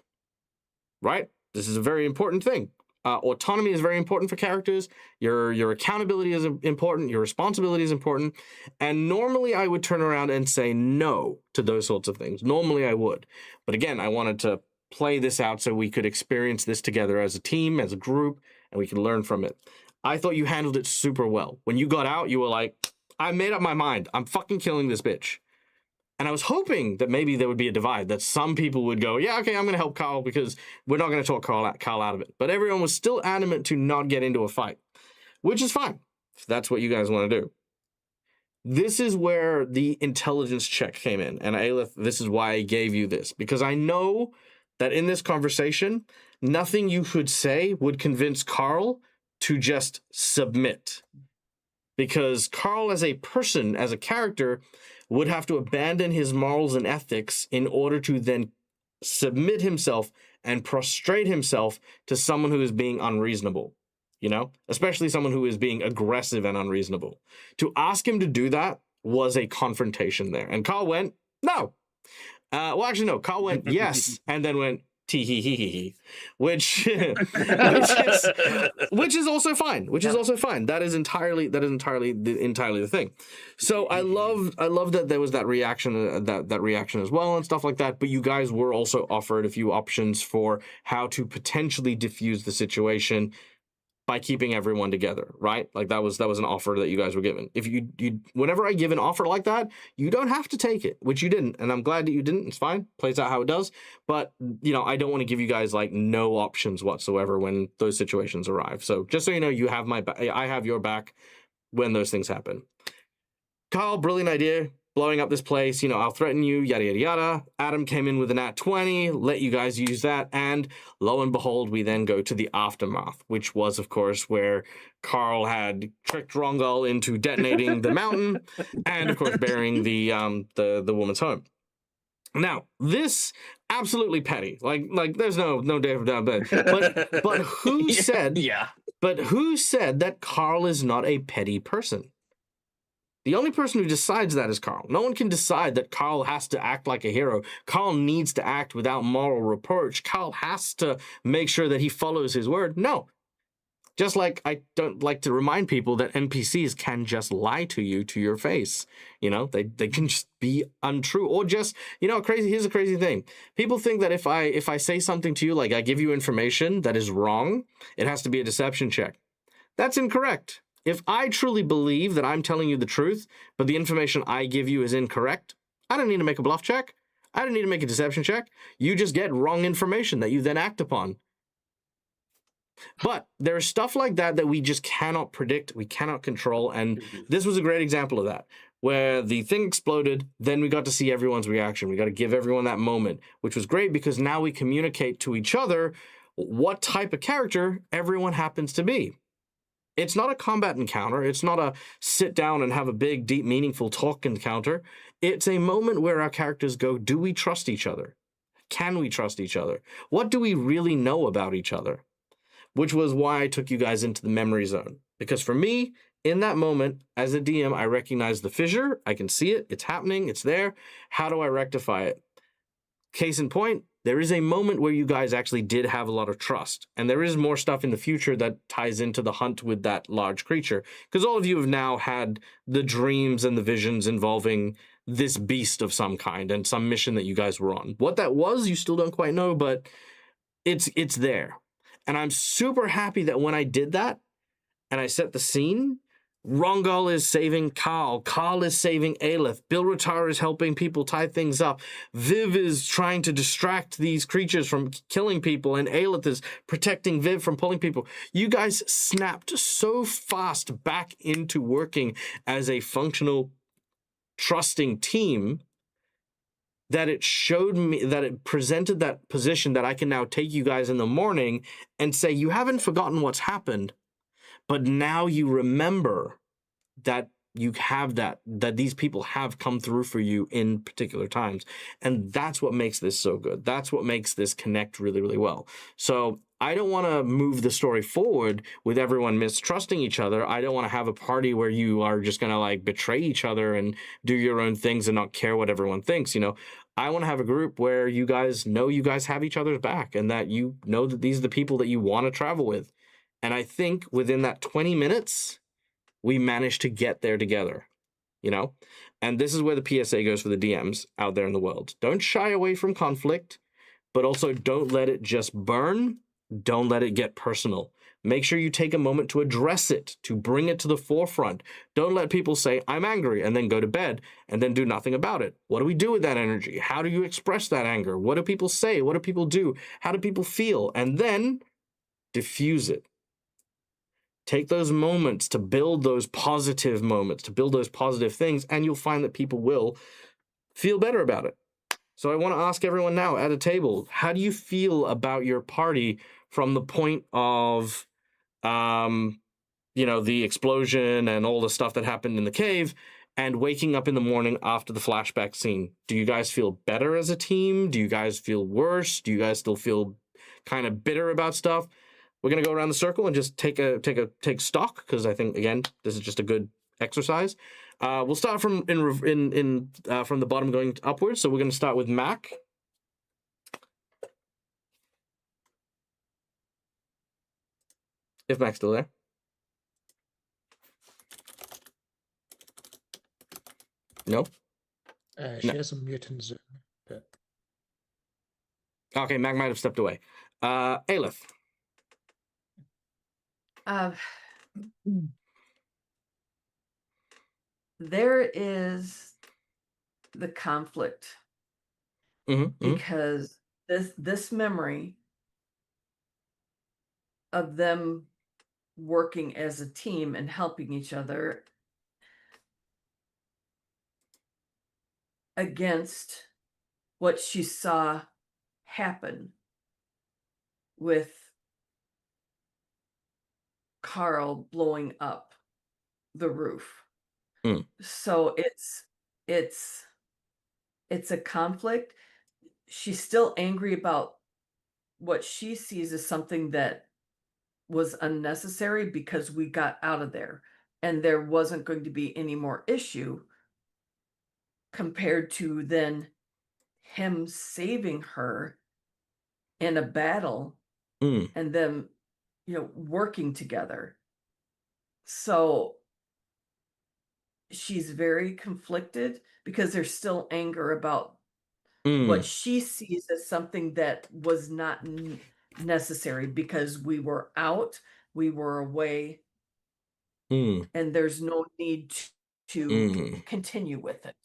right? This is a very important thing. Autonomy is very important for characters. Your accountability is important. Your responsibility is important. And normally I would turn around and say no to those sorts of things. Normally I would. But again, I wanted to play this out so we could experience this together as a team, as a group, and we could learn from it. I thought you handled it super well. When you got out, you were like, I made up my mind. I'm fucking killing this bitch. And I was hoping that maybe there would be a divide, that some people would go, yeah, okay, I'm going to help Carl because we're not going to talk Carl out of it. But everyone was still adamant to not get into a fight, which is fine if that's what you guys want to do. This is where the intelligence check came in. And Aelith, this is why I gave you this, because I know that in this conversation, nothing you could say would convince Carl to just submit. Because Carl as a person, as a character, would have to abandon his morals and ethics in order to then submit himself and prostrate himself to someone who is being unreasonable, especially someone who is being aggressive and unreasonable. To ask him to do that was a confrontation there. And Carl went, no. Well, actually, no. Carl went, yes, and then went, tee-hee-hee-hee-hee, which is also fine. That is entirely the thing. So I love that there was that reaction, that reaction as well and stuff like that. But you guys were also offered a few options for how to potentially diffuse the situation by keeping everyone together, right? Like that was an offer that you guys were given. If you whenever I give an offer like that, you don't have to take it, which you didn't, and I'm glad that you didn't. It's fine, plays out how it does. But I don't want to give you guys like no options whatsoever when those situations arrive. So just so you know, you have my back. I have your back when those things happen. Carl, brilliant idea. Blowing up this place, I'll threaten you, yada, yada, yada. Adam came in with a nat 20, let you guys use that, and lo and behold, we then go to the aftermath, which was, of course, where Carl had tricked Rongal into detonating the mountain, and, of course, burying the woman's home. Now, this absolutely petty. Like there's no doubt about it. But who said? Yeah. But who said that Carl is not a petty person? The only person who decides that is Carl. No one can decide that Carl has to act like a hero. Carl needs to act without moral reproach. Carl has to make sure that he follows his word. No. Just like I don't like to remind people that NPCs can just lie to you to your face. They can just be untrue. Or just, here's a crazy thing. People think that if I say something to you, like I give you information that is wrong, it has to be a deception check. That's incorrect. If I truly believe that I'm telling you the truth, but the information I give you is incorrect, I don't need to make a bluff check. I don't need to make a deception check. You just get wrong information that you then act upon. But there's stuff like that we just cannot predict, we cannot control, and this was a great example of that, where the thing exploded, then we got to see everyone's reaction. We got to give everyone that moment, which was great because now we communicate to each other what type of character everyone happens to be. It's not a combat encounter. It's not a sit down and have a big, deep, meaningful talk encounter. It's a moment where our characters go, do we trust each other? Can we trust each other? What do we really know about each other? Which was why I took you guys into the memory zone. Because for me, in that moment, as a DM, I recognize the fissure. I can see it. It's happening. It's there. How do I rectify it? Case in point, there is a moment where you guys actually did have a lot of trust. And there is more stuff in the future that ties into the hunt with that large creature. Because all of you have now had the dreams and the visions involving this beast of some kind and some mission that you guys were on. What that was, you still don't quite know, but it's there. And I'm super happy that when I did that and I set the scene, Rongal is saving Carl. Carl is saving Aelith. Bilratar is helping people tie things up. Viv is trying to distract these creatures from killing people, and Aelith is protecting Viv from pulling people. You guys snapped so fast back into working as a functional, trusting team that it showed me, that it presented that position that I can now take you guys in the morning and say, you haven't forgotten what's happened, but now you remember that you have that these people have come through for you in particular times. And that's what makes this so good. That's what makes this connect really, really well. So I don't want to move the story forward with everyone mistrusting each other. I don't want to have a party where you are just going to like betray each other and do your own things and not care what everyone thinks. You know, I want to have a group where you guys know you guys have each other's back and that you know that these are the people that you want to travel with. And I think within that 20 minutes, we managed to get there together, you know? And this is where the PSA goes for the DMs out there in the world. Don't shy away from conflict, but also don't let it just burn. Don't let it get personal. Make sure you take a moment to address it, to bring it to the forefront. Don't let people say, I'm angry, and then go to bed and then do nothing about it. What do we do with that energy? How do you express that anger? What do people say? What do people do? How do people feel? And then diffuse it. Take those moments to build those positive moments, to build those positive things, and you'll find that people will feel better about it. So I want to ask everyone now at a table, how do you feel about your party from the point of, the explosion and all the stuff that happened in the cave and waking up in the morning after the flashback scene? Do you guys feel better as a team? Do you guys feel worse? Do you guys still feel kind of bitter about stuff? We're gonna go around the circle and just take stock, because I think again this is just a good exercise. We'll start from from the bottom going upwards. So we're gonna start with Mac. If Mac's still there. No. She has a mute in Zoom. But... Okay, Mac might have stepped away. Aelith. There is the conflict because this memory of them working as a team and helping each other against what she saw happen with Carl blowing up the roof. So it's a conflict. She's still angry about what she sees as something that was unnecessary because we got out of there and there wasn't going to be any more issue compared to then him saving her in a battle and them, working together. So she's very conflicted because there's still anger about what she sees as something that was not necessary because we were out, we were away, and there's no need to continue with it.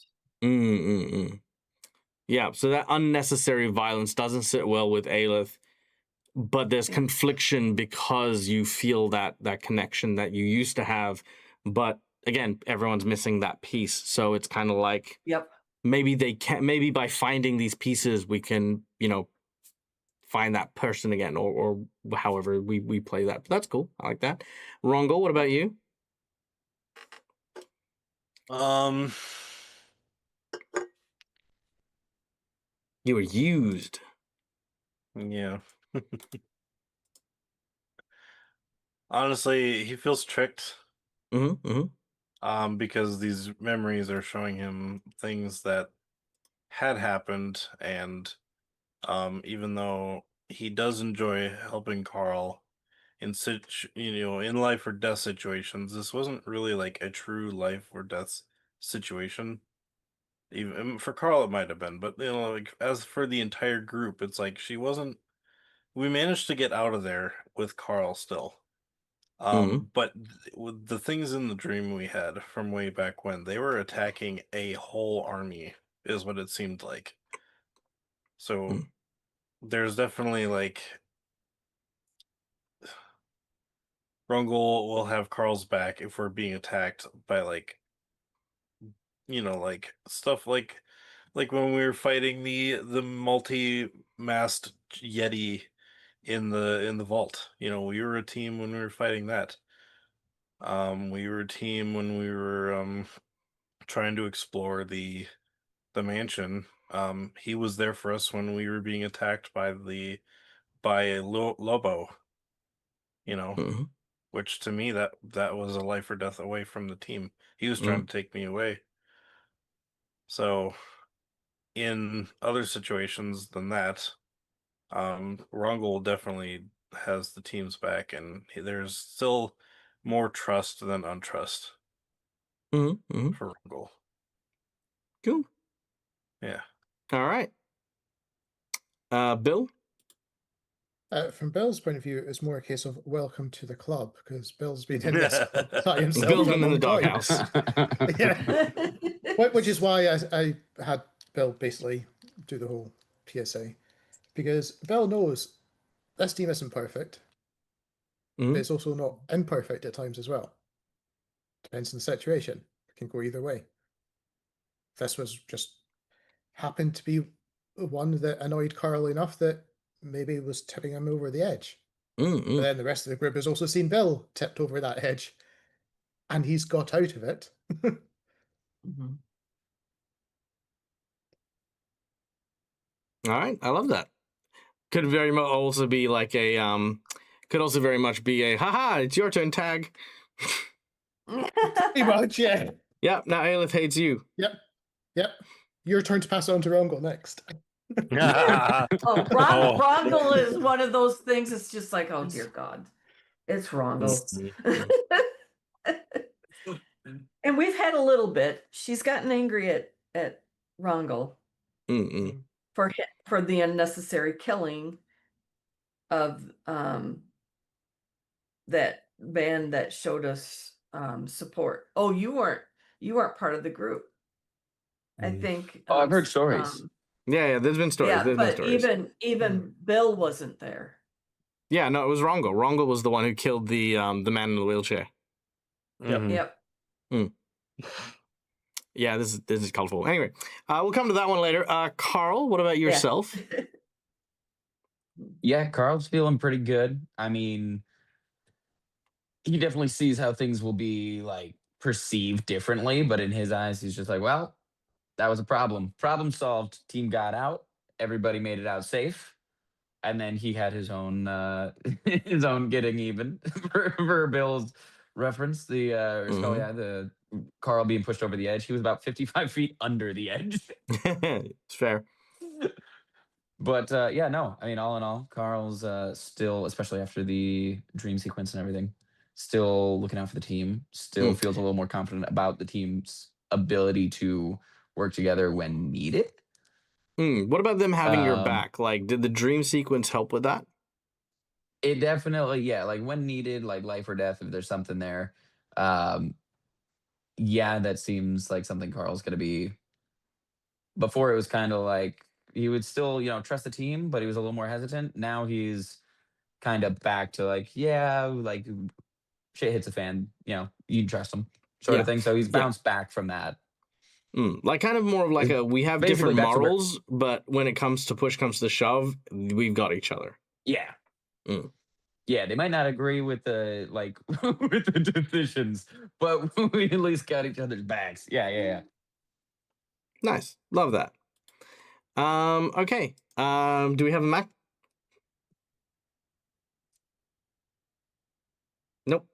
Yeah, so that unnecessary violence doesn't sit well with Aelith, but there's confliction because you feel that connection that you used to have, but again, everyone's missing that piece. So it's kind of like, maybe by finding these pieces, we can, find that person again, or however we play that. But that's cool. I like that. Rongo, what about you? You were used. Yeah. Honestly, he feels tricked. Because these memories are showing him things that had happened, and even though he does enjoy helping Carl in in life or death situations, this wasn't really like a true life or death situation. Even for Carl it might have been, but like as for the entire group, it's like we managed to get out of there with Carl still. But with the things in the dream we had from way back when, they were attacking a whole army, is what it seemed like. So there's definitely like Rungel will have Carl's back if we're being attacked by like stuff like Like when we were fighting the multi-mast Yeti in the vault. You know, we were a team when we were fighting that. We were a team when we were trying to explore the mansion. He was there for us when we were being attacked by a Lobo. You know, which to me that was a life or death away from the team. He was trying to take me away. So in other situations than that, Rongol definitely has the team's back, and there's still more trust than untrust for Rongol. Cool. Yeah. All right. Bill? From Bill's point of view, it's more a case of welcome to the club, because Bill's been in this club by himself. Bill's for a been in the long time. doghouse. Yeah. Which is why I had Bill basically do the whole PSA, because Bill knows this team isn't perfect, but it's also not imperfect at times as well. Depends on the situation. It can go either way. This was just happened to be one that annoyed Carl enough that maybe was tipping him over the edge. But then the rest of the group has also seen Bill tipped over that edge, and he's got out of it. All right, I love that. Could very much also be like a could also very much be a haha, it's your turn tag. Pretty much, yeah. Yep, now Aelith hates you. Yep. Your turn to pass it on to Rongol next. Rongol is one of those things. It's just like, oh dear God, it's Rongol. And we've had a little bit. She's gotten angry at Rongol for the unnecessary killing of that band that showed us support. Oh, you weren't part of the group. I think. Oh, I've heard stories. Yeah, there's been stories. Yeah, there's but been stories. even Bill wasn't there. Yeah, no, it was Rongol. Rongol was the one who killed the man in the wheelchair. Yep. Yeah, this is colorful. Anyway, we'll come to that one later. Carl, what about yourself? Yeah, Carl's feeling pretty good. I mean, he definitely sees how things will be like perceived differently, but in his eyes, he's just like, well, that was a problem. Problem solved. Team got out. Everybody made it out safe. And then he had his own his own getting even for Bill's reference. The Carl being pushed over the edge. He was about 55 feet under the edge. It's fair. But yeah, no. I mean, all in all, Carl's still, especially after the dream sequence and everything, still looking out for the team. Still feels a little more confident about the team's ability to work together when needed. What about them having your back? Like, did the dream sequence help with that? It definitely, yeah. Like when needed, like life or death, if there's something there. Yeah, that seems like something Carl's going to be. Before it was kind of like he would still, trust the team, but he was a little more hesitant. Now he's kind of back to like, yeah, like shit hits a fan, you can trust him sort of thing. So he's bounced back from that. Like kind of more of like we have different morals, but when it comes to push comes to shove, we've got each other. Yeah. Yeah, they might not agree with the with the decisions, but we at least got each other's backs. Yeah. Nice. Love that. Okay. Do we have a Mac? Nope.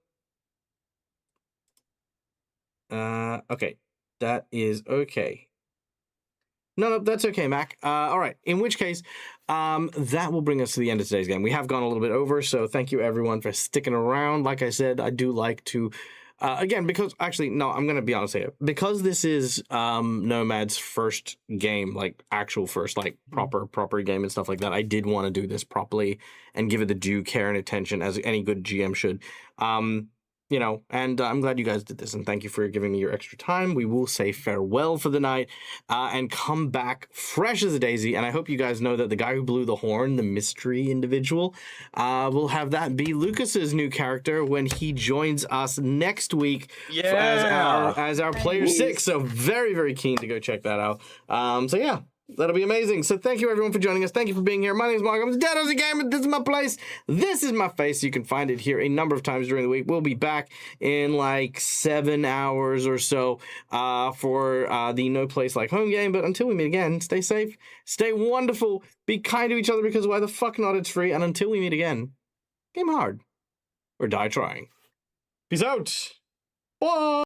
Okay. That is okay. No, that's okay, Mac. All right. In which case, that will bring us to the end of today's game. We have gone a little bit over, so thank you everyone for sticking around. Like I said, I do like to, again, because actually, no, I'm going to be honest here. Because this is Nomad's first game, like actual first, like proper game and stuff like that, I did want to do this properly and give it the due care and attention as any good GM should. you know, and I'm glad you guys did this, and thank you for giving me your extra time. We will say farewell for the night and come back fresh as a daisy, and I hope you guys know that the guy who blew the horn, the mystery individual, will have that be Lucas's new character when he joins us next week as our player 6, so very, very keen to go check that out. So yeah, that'll be amazing. So thank you everyone for joining us. Thank you for being here. My name is Mark. I'm Dead Aussie Gamer. This is my place. This is my face. You can find it here a number of times during the week. We'll be back in like 7 hours or so for the No Place Like Home game. But until we meet again, stay safe, stay wonderful, be kind to each other because why the fuck not? It's free. And until we meet again, game hard or die trying. Peace out. Bye.